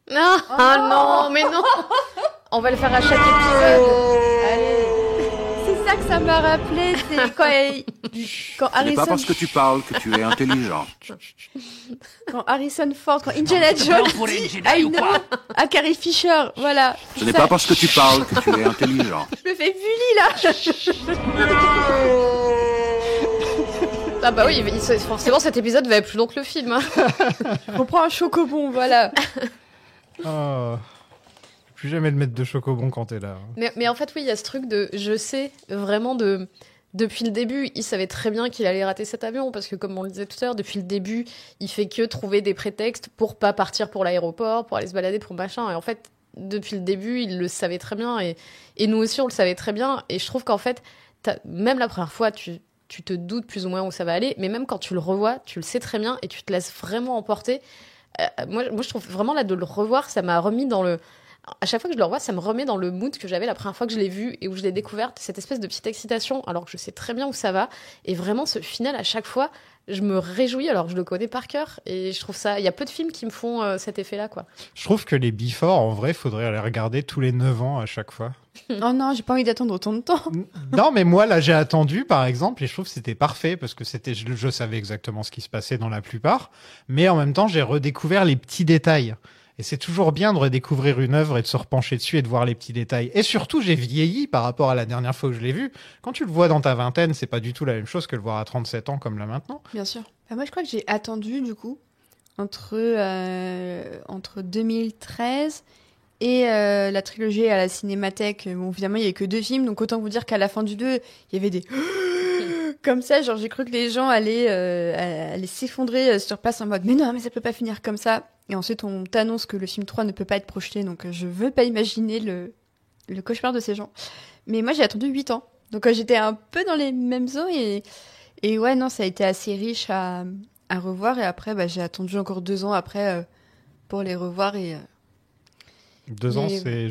Speaker 8: Non, mais non. On va le faire à chaque épisode. Allez.
Speaker 9: C'est ça que ça m'a rappelé. C'est quand
Speaker 6: Ce n'est pas parce que tu parles que tu es intelligent.
Speaker 9: Quand Harrison Ford, quand Indiana Jones dit à Carrie Fisher, voilà.
Speaker 6: Ce n'est pas parce que tu parles que tu es intelligent.
Speaker 9: Je me fais bully, là.
Speaker 8: Ah bah oui, forcément cet épisode va être plus long que le film.
Speaker 9: On prend un chocobon, voilà.
Speaker 7: Oh. Plus jamais de mettre de chocobon quand t'es là.
Speaker 8: Mais en fait, oui, il y a ce truc de... Je sais vraiment depuis le début, il savait très bien qu'il allait rater cet avion, parce que comme on le disait tout à l'heure, depuis le début, il fait que trouver des prétextes pour pas partir pour l'aéroport, pour aller se balader, pour machin. Et en fait, depuis le début, il le savait très bien, et nous aussi, on le savait très bien. Et je trouve qu'en fait, même la première fois, tu te doutes plus ou moins où ça va aller, mais même quand tu le revois, tu le sais très bien, et tu te laisses vraiment emporter. Moi, je trouve vraiment là de le revoir, ça m'a remis dans le... À chaque fois que je le revois, ça me remet dans le mood que j'avais la première fois que je l'ai vu et où je l'ai découverte, cette espèce de petite excitation, alors que je sais très bien où ça va. Et vraiment, ce final, à chaque fois, je me réjouis, alors que je le connais par cœur. Et je trouve ça... Il y a peu de films qui me font cet effet-là, quoi.
Speaker 7: Je trouve que les Before, en vrai, faudrait les regarder tous les 9 ans à chaque fois.
Speaker 9: Oh non, j'ai pas envie d'attendre autant de temps.
Speaker 7: Non, mais moi, là, j'ai attendu, par exemple, et je trouve que c'était parfait, parce que je savais exactement ce qui se passait dans la plupart. Mais en même temps, j'ai redécouvert les petits détails. Et c'est toujours bien de redécouvrir une œuvre et de se repencher dessus et de voir les petits détails. Et surtout, j'ai vieilli par rapport à la dernière fois où je l'ai vu. Quand tu le vois dans ta vingtaine, c'est pas du tout la même chose que le voir à 37 ans comme là maintenant.
Speaker 9: Bien sûr. Moi, je crois que j'ai attendu, du coup, entre 2013 et la trilogie à la Cinémathèque. Bon, évidemment, il n'y avait que 2 films, donc autant vous dire qu'à la fin du 2, il y avait des... Comme ça, genre j'ai cru que les gens allaient s'effondrer sur place en mode mais non, mais ça peut pas finir comme ça. Et ensuite on t'annonce que le film 3 ne peut pas être projeté, donc je veux pas imaginer le cauchemar de ces gens. Mais moi j'ai attendu 8 ans, donc j'étais un peu dans les mêmes eaux, et ouais, non, ça a été assez riche à revoir, et après j'ai attendu encore 2 ans après pour les revoir. Et
Speaker 7: 2 ans, c'est...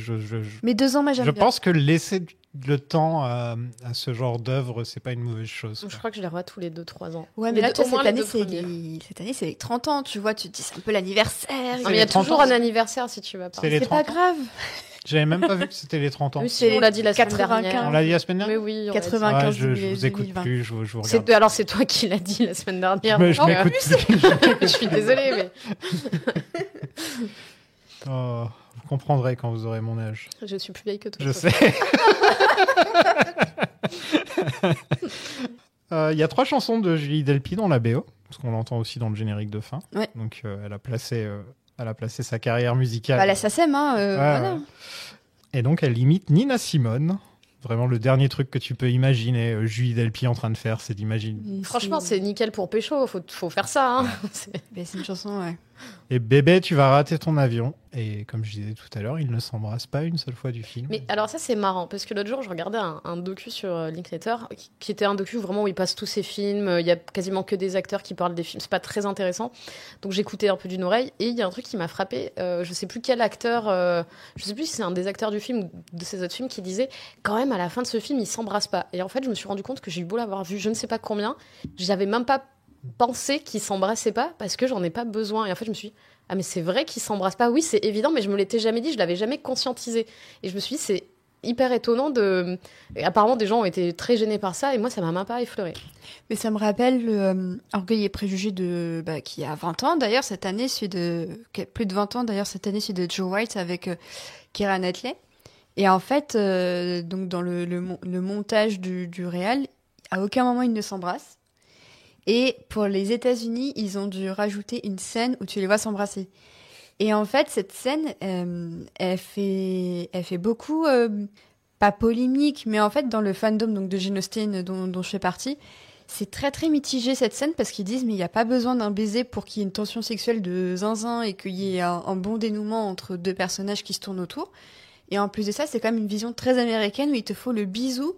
Speaker 9: Mais 2 ans, moi j'aime bien.
Speaker 7: Je pense que laisser le temps à ce genre d'œuvre, c'est pas une mauvaise chose.
Speaker 8: Je crois que je les revois tous les 2-3 ans.
Speaker 9: Ouais, mais là, cette année, c'est les 30 ans, tu vois, tu te dis, c'est un peu l'anniversaire.
Speaker 8: Mais il y a toujours un anniversaire si tu vas pas.
Speaker 9: C'est pas grave.
Speaker 7: J'avais même pas vu que c'était les 30 ans.
Speaker 8: Oui, on l'a dit la semaine dernière.
Speaker 7: On l'a dit la semaine dernière.
Speaker 8: Mais oui,
Speaker 9: 95.
Speaker 7: Je vous écoute plus, je vous regarde.
Speaker 8: Alors c'est toi qui l'as dit la semaine dernière.
Speaker 7: Je m'écoute plus.
Speaker 8: Je suis désolée, mais...
Speaker 7: Oh, vous comprendrez quand vous aurez mon âge.
Speaker 8: Je suis plus vieille que toi.
Speaker 7: Je sais. Il y a 3 chansons de Julie Delpy dans la BO, parce qu'on l'entend aussi dans le générique de fin.
Speaker 9: Ouais.
Speaker 7: Donc elle a placé sa carrière musicale.
Speaker 9: Bah, la SACEM, voilà.
Speaker 7: Ouais. Et donc elle imite Nina Simone. Vraiment, le dernier truc que tu peux imaginer Julie Delpy en train de faire, c'est d'imaginer.
Speaker 8: Franchement, c'est nickel pour pécho. Faut faire ça. Hein.
Speaker 9: C'est une chanson, ouais.
Speaker 7: Et bébé, tu vas rater ton avion. Et comme je disais tout à l'heure, ils ne s'embrassent pas une seule fois du film.
Speaker 8: Mais alors ça, c'est marrant, parce que l'autre jour, je regardais un docu sur Linklater, qui était un docu vraiment où il passe tous ses films. Il y a quasiment que des acteurs qui parlent des films. C'est pas très intéressant. Donc j'écoutais un peu d'une oreille. Et il y a un truc qui m'a frappé. Je sais plus quel acteur, je sais plus si c'est un des acteurs du film ou de ses autres films, qui disait quand même à la fin de ce film, ils s'embrassent pas. Et en fait, je me suis rendu compte que j'ai eu beau l'avoir vu je ne sais pas combien, j'avais même pas pensé qu'ils s'embrassaient pas, parce que j'en ai pas besoin. Et en fait, je me suis dit, ah mais c'est vrai qu'ils s'embrassent pas. Oui, c'est évident, mais je me l'étais jamais dit, je l'avais jamais conscientisé. Et je me suis dit, hyper étonnant et apparemment des gens ont été très gênés par ça et moi ça m'a même pas effleuré.
Speaker 9: Mais ça me rappelle Orgueil et préjugés qui a 20 ans d'ailleurs cette année, plus de 20 ans d'ailleurs cette année, celui de Joe Wright avec Keira Knightley. Et en fait, donc dans le montage du réal, à aucun moment ils ne s'embrassent. Et pour les États-Unis, ils ont dû rajouter une scène où tu les vois s'embrasser. Et en fait, cette scène, elle fait beaucoup, pas polémique, mais en fait, dans le fandom donc, de Jane Austen dont je fais partie, c'est très très mitigé cette scène parce qu'ils disent mais il n'y a pas besoin d'un baiser pour qu'il y ait une tension sexuelle de zinzin et qu'il y ait un bon dénouement entre deux personnages qui se tournent autour. Et en plus de ça, c'est quand même une vision très américaine où il te faut le bisou,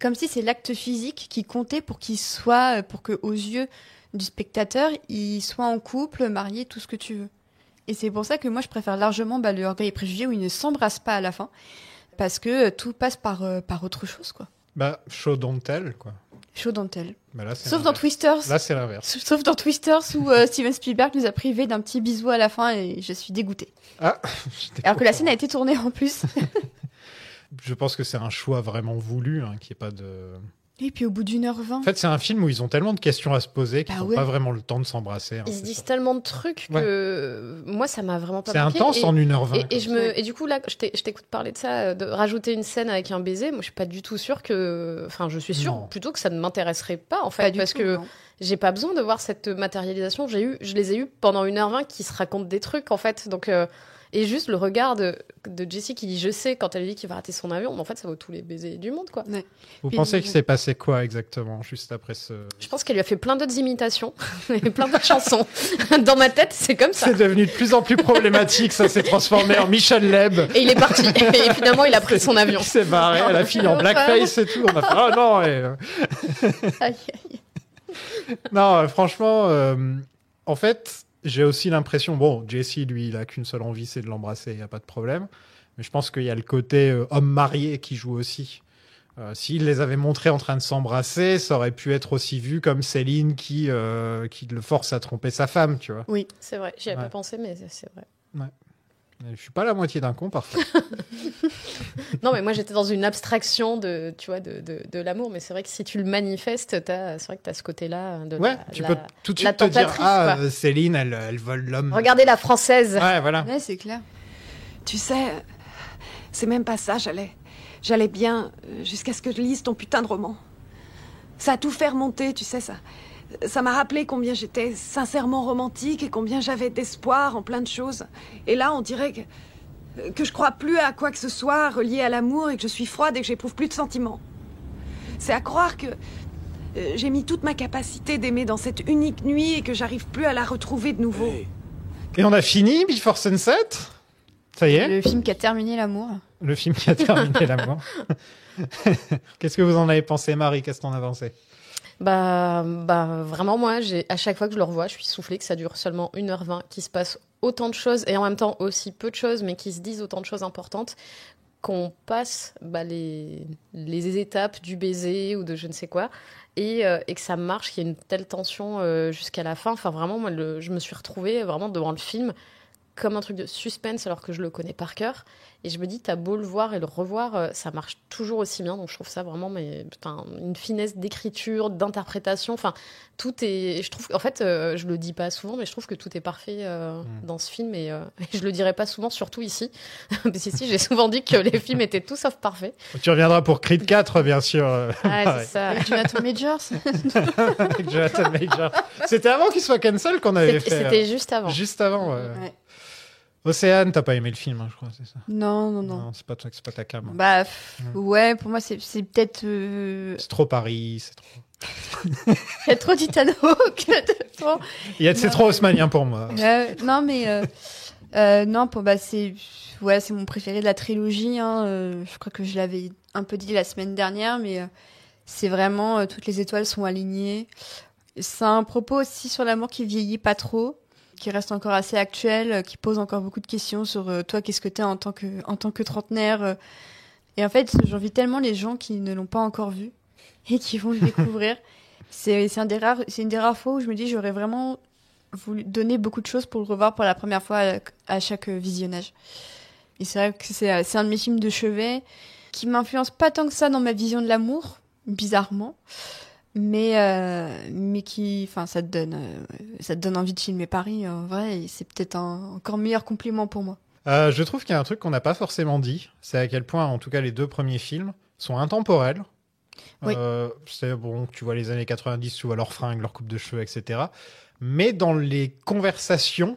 Speaker 9: comme si c'est l'acte physique qui comptait pour que aux yeux du spectateur, ils soient en couple, mariés, tout ce que tu veux. Et c'est pour ça que moi, je préfère largement le Orgueil et préjugés où ils ne s'embrassent pas à la fin, parce que tout passe par autre chose, quoi.
Speaker 7: Show don't tell, quoi.
Speaker 9: Show don't tell.
Speaker 7: Là,
Speaker 9: Sauf dans Twisters.
Speaker 7: Là, c'est l'inverse.
Speaker 9: Sauf dans Twisters où Steven Spielberg nous a privés d'un petit bisou à la fin et je suis dégoûtée.
Speaker 7: Ah,
Speaker 9: alors que la scène a été tournée en plus.
Speaker 7: Je pense que c'est un choix vraiment voulu, qu'il n'y ait pas de...
Speaker 9: Et puis au bout d'1h20...
Speaker 7: En fait, c'est un film où ils ont tellement de questions à se poser qu'ils n'ont pas vraiment le temps de s'embrasser.
Speaker 8: Ils se disent tellement de trucs que moi, ça m'a vraiment pas marqué.
Speaker 7: C'est intense en 1h20.
Speaker 8: Et du coup, là, je t'écoute parler de ça, de rajouter une scène avec un baiser. Moi, je suis pas du tout sûre que... Enfin, je suis sûre plutôt que ça ne m'intéresserait pas, en fait. Parce que j'ai pas besoin de voir cette matérialisation. Je les ai eus pendant 1h20 qui se racontent des trucs, en fait. Donc... Et juste le regard de Jessie qui dit « je sais » quand elle dit qu'il va rater son avion, mais en fait, ça vaut tous les baisers du monde, quoi.
Speaker 9: Ouais.
Speaker 7: Vous pensez qu'il s'est passé quoi exactement, juste après ce...
Speaker 8: Je pense qu'elle lui a fait plein d'autres imitations et plein d'autres chansons. Dans ma tête, c'est comme ça.
Speaker 7: C'est devenu de plus en plus problématique, ça s'est transformé en Michel Leb.
Speaker 8: Et il est parti. Et finalement, il a pris son avion.
Speaker 7: Il s'est barré, elle a fini en blackface et tout. On a fait « oh non !»
Speaker 9: Aïe, aïe.
Speaker 7: Non, franchement, en fait... J'ai aussi l'impression, Jesse, lui, il a qu'une seule envie, c'est de l'embrasser, il n'y a pas de problème. Mais je pense qu'il y a le côté homme marié qui joue aussi. S'il les avait montrés en train de s'embrasser, ça aurait pu être aussi vu comme Céline qui le force à tromper sa femme, tu vois.
Speaker 8: Oui, c'est vrai. J'y avais pas pensé, mais c'est vrai.
Speaker 7: Ouais. Je suis pas la moitié d'un con, parfois.
Speaker 8: Non, mais moi, j'étais dans une abstraction de l'amour. Mais c'est vrai que si tu le manifestes, c'est vrai que tu as ce côté-là.
Speaker 7: Tu peux tout de suite te dire, Céline, elle vole l'homme.
Speaker 8: Regardez la française.
Speaker 7: Ouais, voilà.
Speaker 9: Ouais, c'est clair.
Speaker 2: Tu sais, c'est même pas ça, j'allais bien jusqu'à ce que je lise ton putain de roman. Ça a tout fait remonter, tu sais, ça m'a rappelé combien j'étais sincèrement romantique et combien j'avais d'espoir en plein de choses. Et là, on dirait que je crois plus à quoi que ce soit relié à l'amour et que je suis froide et que j'éprouve plus de sentiments. C'est à croire que j'ai mis toute ma capacité d'aimer dans cette unique nuit et que j'arrive plus à la retrouver de nouveau.
Speaker 7: Et on a fini Before Sunset ? Ça y est ?
Speaker 9: Le film qui a terminé l'amour.
Speaker 7: Le film qui a terminé l'amour. Qu'est-ce que vous en avez pensé, Marie ? Qu'est-ce que t'en as pensé ?
Speaker 8: Vraiment, moi, à chaque fois que je le revois, je suis soufflée que ça dure seulement 1h20, qu'il se passe autant de choses et en même temps aussi peu de choses, mais qui se disent autant de choses importantes, qu'on passe les étapes du baiser ou de je ne sais quoi, et que ça marche, qu'il y ait une telle tension jusqu'à la fin. Enfin, vraiment, moi, je me suis retrouvée vraiment devant le film comme un truc de suspense alors que je le connais par cœur. Et je me dis, t'as beau le voir et le revoir, ça marche toujours aussi bien. Donc je trouve ça vraiment une finesse d'écriture, d'interprétation. Enfin, tout est... Je trouve, en fait, je le dis pas souvent, mais je trouve que tout est parfait dans ce film. Et je le dirai pas souvent, surtout ici. Parce qu'ici, j'ai souvent dit que les films étaient tout sauf parfaits.
Speaker 7: Tu reviendras pour Creed 4, bien sûr.
Speaker 8: C'est ça.
Speaker 9: Avec Jonathan Majors.
Speaker 7: Avec Jonathan Majors. C'était avant qu'il soit cancel qu'on avait fait.
Speaker 8: C'était juste avant.
Speaker 7: Juste avant,
Speaker 9: ouais.
Speaker 7: Océane, t'as pas aimé le film, je crois, c'est ça ?
Speaker 9: Non,
Speaker 7: c'est pas ta cam.
Speaker 9: Ouais, pour moi, c'est peut-être...
Speaker 7: C'est trop Paris, c'est trop...
Speaker 9: Il y a trop d'Italo
Speaker 7: c'est trop haussmannien pour moi.
Speaker 9: Non, mais... c'est mon préféré de la trilogie. Je crois que je l'avais un peu dit la semaine dernière, mais c'est vraiment... toutes les étoiles sont alignées. C'est un propos aussi sur l'amour qui vieillit pas trop, qui reste encore assez actuel, qui pose encore beaucoup de questions sur toi, qu'est-ce que t'es en tant que trentenaire. Et en fait, j'envie tellement les gens qui ne l'ont pas encore vu et qui vont le découvrir. C'est une des rares fois où je me dis j'aurais vraiment voulu donner beaucoup de choses pour le revoir pour la première fois à chaque visionnage. Et c'est vrai que c'est un de mes films de chevet. qui m'influence pas tant que ça dans ma vision de l'amour, bizarrement. Mais qui, enfin, ça te donne envie de filmer Paris, en vrai, et c'est peut-être un encore meilleur compliment pour moi.
Speaker 7: Je trouve qu'il y a un truc qu'on n'a pas forcément dit, c'est à quel point, en tout cas, les 2 premiers films sont intemporels.
Speaker 9: Oui.
Speaker 7: C'est bon, tu vois les années 90, tu vois leurs fringues, leur coupe de cheveux, etc. Mais dans les conversations,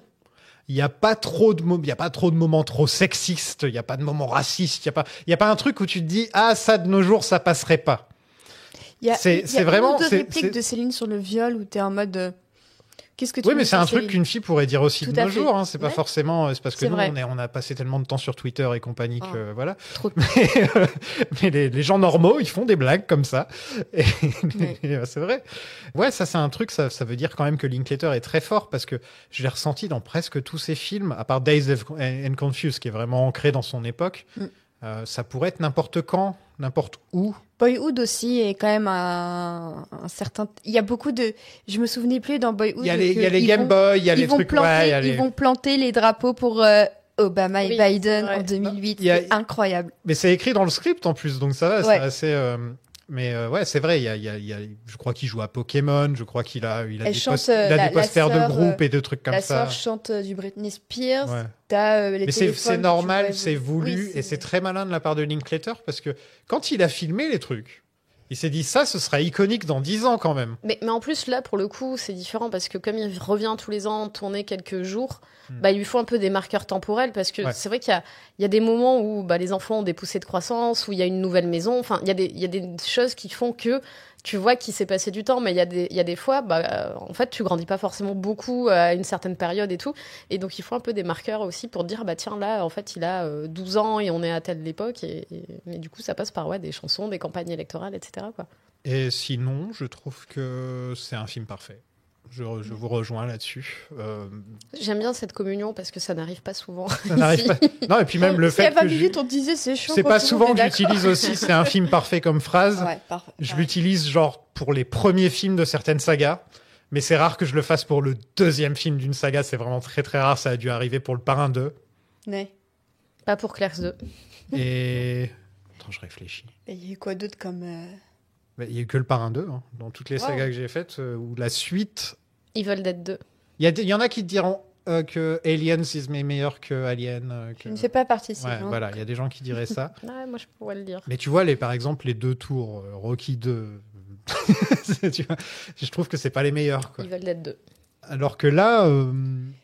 Speaker 7: il n'y a pas trop de moments trop sexistes, il n'y a pas de moments racistes, il y a pas un truc où tu te dis, ah, ça, de nos jours, ça passerait pas.
Speaker 9: Il y a
Speaker 7: vraiment,
Speaker 9: une ou deux répliques de Céline sur le viol où t'es en mode qu'est-ce que tu
Speaker 7: Oui,
Speaker 9: veux
Speaker 7: mais c'est
Speaker 9: sur
Speaker 7: un truc
Speaker 9: Céline
Speaker 7: qu'une fille pourrait dire aussi
Speaker 9: Tout
Speaker 7: de
Speaker 9: à
Speaker 7: nos
Speaker 9: fait.
Speaker 7: jours. Hein. C'est pas
Speaker 9: Ouais.
Speaker 7: forcément. C'est parce que
Speaker 9: C'est
Speaker 7: nous,
Speaker 9: vrai.
Speaker 7: on a passé tellement de temps sur Twitter et compagnie que voilà.
Speaker 9: Trop.
Speaker 7: Mais les gens normaux, ils font des blagues comme ça. Et
Speaker 9: Ouais.
Speaker 7: c'est vrai. Ouais, ça c'est un truc. Ça veut dire quand même que Linklater est très fort parce que je l'ai ressenti dans presque tous ses films, à part Dazed and Confused, qui est vraiment ancré dans son époque. Ça pourrait être n'importe quand, n'importe où.
Speaker 9: Boyhood aussi est quand même un certain. Il y a beaucoup de. Je me souvenais plus dans Boyhood.
Speaker 7: Il y a les Game Boy, il y a les trucs.
Speaker 9: Ils vont planter les drapeaux pour Obama et
Speaker 8: Oui,
Speaker 9: Biden
Speaker 8: ouais.
Speaker 9: en 2008.
Speaker 7: Il y a-
Speaker 9: C'est incroyable.
Speaker 7: Mais c'est écrit dans le script en plus, donc ça va, c'est
Speaker 9: Ouais.
Speaker 7: assez. Mais ouais, c'est vrai. Je crois qu'il joue à Pokémon. Je crois qu'il a
Speaker 9: Elle
Speaker 7: des,
Speaker 9: chante,
Speaker 7: il a
Speaker 9: la
Speaker 7: des posters
Speaker 9: sœur,
Speaker 7: de groupe et de trucs comme
Speaker 9: La
Speaker 7: ça.
Speaker 9: sœur chante du Britney Spears.
Speaker 7: Ouais.
Speaker 9: T'as les
Speaker 7: Mais
Speaker 9: téléphones
Speaker 7: c'est
Speaker 9: que
Speaker 7: normal,
Speaker 9: tu vois,
Speaker 7: c'est voulu
Speaker 9: oui,
Speaker 7: et c'est très malin de la part de Linklater parce que quand il a filmé les trucs, il s'est dit ça, ce sera iconique dans 10 ans quand même.
Speaker 8: Mais en plus, là, pour le coup, c'est différent parce que comme il revient tous les ans tourner quelques jours, bah, il lui faut un peu des marqueurs temporels parce que
Speaker 7: Ouais.
Speaker 8: c'est vrai qu'il y a des moments où bah, les enfants ont des poussées de croissance, où il y a une nouvelle maison. Enfin, il y a des choses qui font que tu vois qu'il s'est passé du temps, mais il y a des fois, bah, en fait, tu grandis pas forcément beaucoup à une certaine période et tout. Et donc, il faut un peu des marqueurs aussi pour dire, bah, tiens, là, en fait, il a 12 ans et on est à telle époque. Mais du coup, ça passe par des chansons, des campagnes électorales, etc. Quoi.
Speaker 7: Et sinon, je trouve que c'est un film parfait. Je vous rejoins là-dessus.
Speaker 8: J'aime bien cette communion parce que ça n'arrive pas souvent.
Speaker 7: Ça n'arrive
Speaker 8: ici.
Speaker 7: pas. Non, et puis même le
Speaker 9: Si à
Speaker 7: fait
Speaker 9: 20
Speaker 7: que
Speaker 9: minutes on disait c'est chaud.
Speaker 7: c'est
Speaker 9: quand
Speaker 7: pas
Speaker 9: tout le
Speaker 7: souvent
Speaker 9: monde
Speaker 7: que
Speaker 9: est d'accord.
Speaker 7: j'utilise aussi. C'est un film parfait comme phrase.
Speaker 9: Ouais, parfait.
Speaker 7: Je l'utilise genre pour les premiers films de certaines sagas, mais c'est rare que je le fasse pour le deuxième film d'une saga. C'est vraiment très très rare. Ça a dû arriver pour Le Parrain 2.
Speaker 9: Ouais.
Speaker 8: Pas pour Clerks 2.
Speaker 7: Et attends, je réfléchis.
Speaker 9: Et il y a eu quoi d'autre comme.
Speaker 7: Il y a eu que Le Parrain 2 hein, dans toutes les
Speaker 9: Wow.
Speaker 7: sagas que j'ai faites ou la suite.
Speaker 8: Evil Dead 2.
Speaker 7: Il y en a qui te diront que Aliens is meilleur que Alien.
Speaker 9: Je ne fais pas partie de ces
Speaker 7: Ouais,
Speaker 9: gens.
Speaker 7: voilà, il y a des gens qui diraient ça.
Speaker 8: Ouais, moi, je pourrais le dire.
Speaker 7: Mais tu vois, par exemple, les 2 tours, Rocky 2, tu vois, je trouve que c'est pas les meilleurs. Quoi.
Speaker 8: Evil Dead 2.
Speaker 7: Alors que là,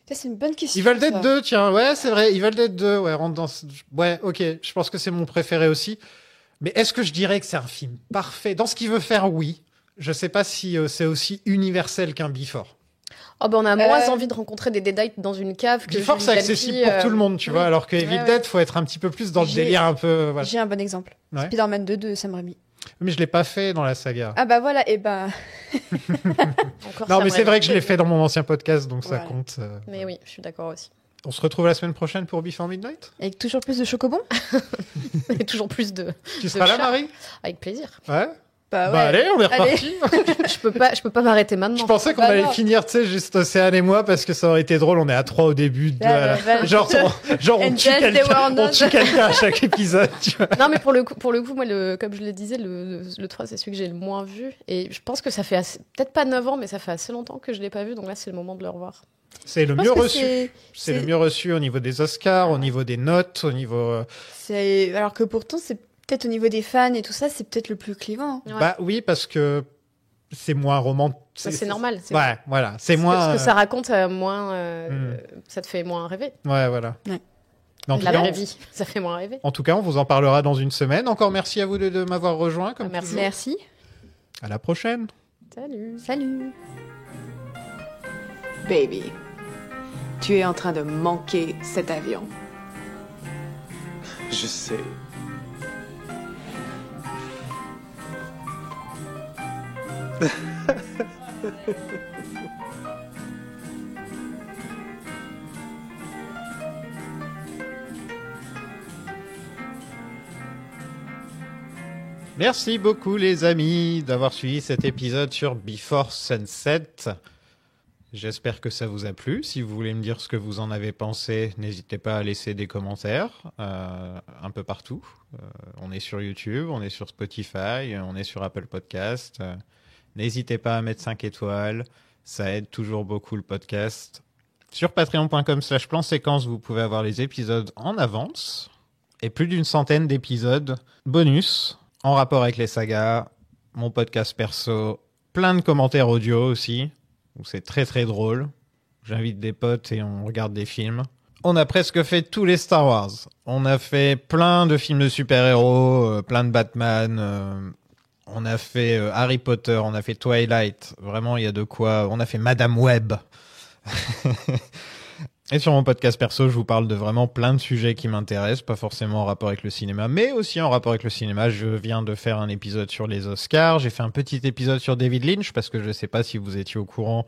Speaker 9: Ça, c'est une bonne question.
Speaker 7: Evil Dead
Speaker 9: ça.
Speaker 7: 2, tiens, ouais, c'est vrai, Evil Dead 2, ouais, rentre dans. Ouais, ok, je pense que c'est mon préféré aussi. Mais est-ce que je dirais que c'est un film parfait? Dans ce qu'il veut faire, oui. Je sais pas si c'est aussi universel qu'un Before.
Speaker 8: Oh, bah, on a moins envie de rencontrer des Deadites dans une cave que
Speaker 7: Before,
Speaker 8: Julie
Speaker 7: c'est
Speaker 8: Delpy,
Speaker 7: accessible pour tout le monde, tu vois, alors que Evil
Speaker 8: Ouais,
Speaker 7: Dead, faut être un petit peu plus dans le
Speaker 9: J'ai-
Speaker 7: délire un peu. Voilà.
Speaker 9: J'ai un bon exemple.
Speaker 7: Ouais.
Speaker 9: Spider-Man 2 de Sam Raimi.
Speaker 7: Mais je l'ai pas fait dans la saga.
Speaker 9: Ah bah voilà, et bah.
Speaker 8: Encore
Speaker 7: Non,
Speaker 8: ça
Speaker 7: mais c'est
Speaker 8: me
Speaker 7: vrai que je l'ai fait dans mon ancien podcast, donc ça
Speaker 9: Voilà.
Speaker 7: compte.
Speaker 8: Mais oui, je suis d'accord aussi.
Speaker 7: On se retrouve la semaine prochaine pour Before Midnight.
Speaker 9: Avec toujours plus de chocobons.
Speaker 8: Et toujours plus de.
Speaker 7: Tu seras là,
Speaker 8: chat.
Speaker 7: Marie?
Speaker 8: Avec plaisir.
Speaker 7: Ouais.
Speaker 9: Bah ouais.
Speaker 7: Bah allez, on est
Speaker 9: Allez.
Speaker 7: reparti.
Speaker 8: Je peux pas m'arrêter maintenant.
Speaker 7: Je pensais qu'on
Speaker 9: Bah
Speaker 7: allait
Speaker 9: non.
Speaker 7: finir, tu sais, juste Océane et moi, parce que ça aurait été drôle. On est à 3 au début. Genre on
Speaker 9: And
Speaker 7: tue
Speaker 9: then they were
Speaker 7: quelqu'un
Speaker 9: not.
Speaker 7: on tue quelqu'un à chaque épisode. Tu vois.
Speaker 8: Non, mais pour le coup moi, comme je le disais, le 3, c'est celui que j'ai le moins vu. Et je pense que ça fait peut-être pas 9 ans, mais ça fait assez longtemps que je l'ai pas vu. Donc là, c'est le moment de le revoir.
Speaker 7: C'est le
Speaker 9: Je pense
Speaker 7: mieux
Speaker 9: que
Speaker 7: reçu. C'est le mieux reçu au niveau des Oscars, au niveau des notes, au niveau.
Speaker 9: Alors que pourtant, c'est peut-être au niveau des fans et tout ça, c'est peut-être le plus clivant.
Speaker 8: Ouais.
Speaker 7: Bah oui, parce que c'est moins romantique.
Speaker 8: Bah, c'est normal.
Speaker 7: Ouais, voilà. C'est moins.
Speaker 8: Parce que ça raconte moins.
Speaker 7: Hmm.
Speaker 8: Ça te fait moins rêver.
Speaker 7: Ouais, voilà.
Speaker 9: Ouais.
Speaker 7: Mais en tout
Speaker 8: La
Speaker 7: cas,
Speaker 8: vraie vie, ça fait moins rêver.
Speaker 7: En tout cas, on vous en parlera dans une semaine. Encore merci à vous de m'avoir rejoint. Comme
Speaker 8: Merci.
Speaker 7: toujours.
Speaker 9: Merci.
Speaker 7: À la prochaine.
Speaker 8: Salut.
Speaker 9: Salut.
Speaker 2: Baby, tu es en train de manquer cet avion.
Speaker 1: Je sais.
Speaker 7: Merci beaucoup les amis d'avoir suivi cet épisode sur Before Sunset. J'espère que ça vous a plu. Si vous voulez me dire ce que vous en avez pensé, n'hésitez pas à laisser des commentaires un peu partout. On est sur YouTube, on est sur Spotify, on est sur Apple Podcast. N'hésitez pas à mettre 5 étoiles. Ça aide toujours beaucoup le podcast. Sur patreon.com/plan-séquence, vous pouvez avoir les épisodes en avance et plus d'une centaine d'épisodes bonus en rapport avec les sagas, mon podcast perso, plein de commentaires audio aussi, où c'est très très drôle. J'invite des potes et on regarde des films. On a presque fait tous les Star Wars. On a fait plein de films de super-héros, plein de Batman. On a fait Harry Potter, on a fait Twilight. Vraiment, il y a de quoi. On a fait Madame Web. Et sur mon podcast perso, je vous parle de vraiment plein de sujets qui m'intéressent, pas forcément en rapport avec le cinéma, mais aussi en rapport avec le cinéma. Je viens de faire un épisode sur les Oscars, j'ai fait un petit épisode sur David Lynch, parce que je sais pas si vous étiez au courant,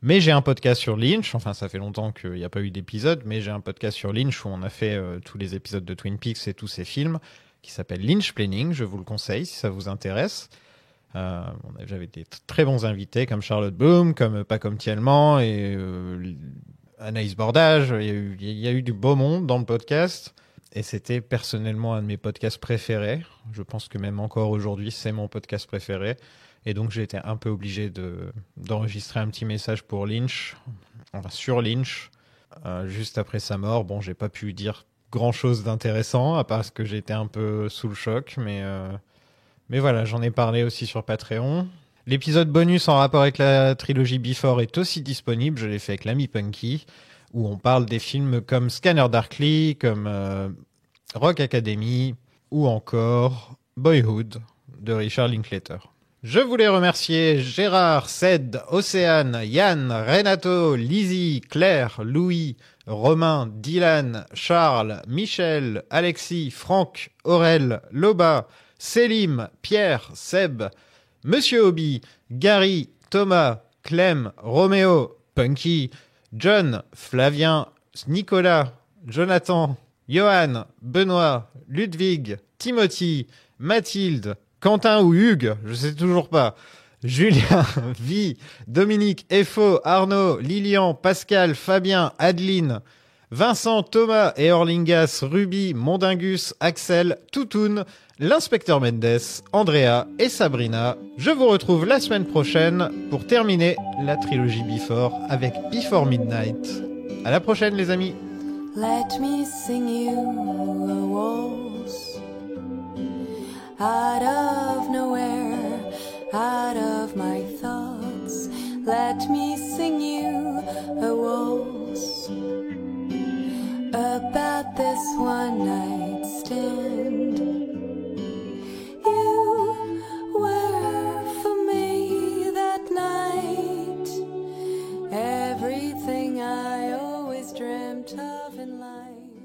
Speaker 7: mais j'ai un podcast sur Lynch. Enfin, ça fait longtemps qu'il n'y a pas eu d'épisode, mais j'ai un podcast sur Lynch où on a fait tous les épisodes de Twin Peaks et tous ses films, qui s'appelle Lynch Planning. Je vous le conseille si ça vous intéresse. J'avais des très bons invités comme Charlotte Bloom, comme Pacom Tielman et Anaïs Bordage. Il y a eu du beau monde dans le podcast et c'était personnellement un de mes podcasts préférés. Je pense que même encore aujourd'hui, c'est mon podcast préféré. Et donc j'ai été un peu obligé d'enregistrer un petit message pour Lynch, enfin sur Lynch, juste après sa mort. Bon, j'ai pas pu dire grand-chose d'intéressant, à part que j'étais un peu sous le choc, mais voilà, j'en ai parlé aussi sur Patreon. L'épisode bonus en rapport avec la trilogie Before est aussi disponible, je l'ai fait avec l'ami Punky, où on parle des films comme Scanner Darkly, comme Rock Academy, ou encore Boyhood de Richard Linklater. Je voulais remercier Gérard, Ced, Océane, Yann, Renato, Lizzie, Claire, Louis, Romain, Dylan, Charles, Michel, Alexis, Franck, Aurel, Loba, Selim, Pierre, Seb, Monsieur Hobby, Gary, Thomas, Clem, Roméo, Punky, John, Flavien, Nicolas, Jonathan, Johan, Benoît, Ludwig, Timothy, Mathilde, Quentin ou Hugues, je sais toujours pas, Julien, Vi, Dominique, Efo, Arnaud, Lilian, Pascal, Fabien, Adeline, Vincent, Thomas et Orlingas, Ruby, Mondingus, Axel, Toutoun, l'inspecteur Mendes, Andrea et Sabrina. Je vous retrouve la semaine prochaine pour terminer la trilogie Before avec Before Midnight. À la prochaine les amis.
Speaker 10: Let me sing you a waltz out of nowhere, out of my thoughts. Let me sing you a waltz about this one night stand. You were for me that night everything I always dreamt of in life.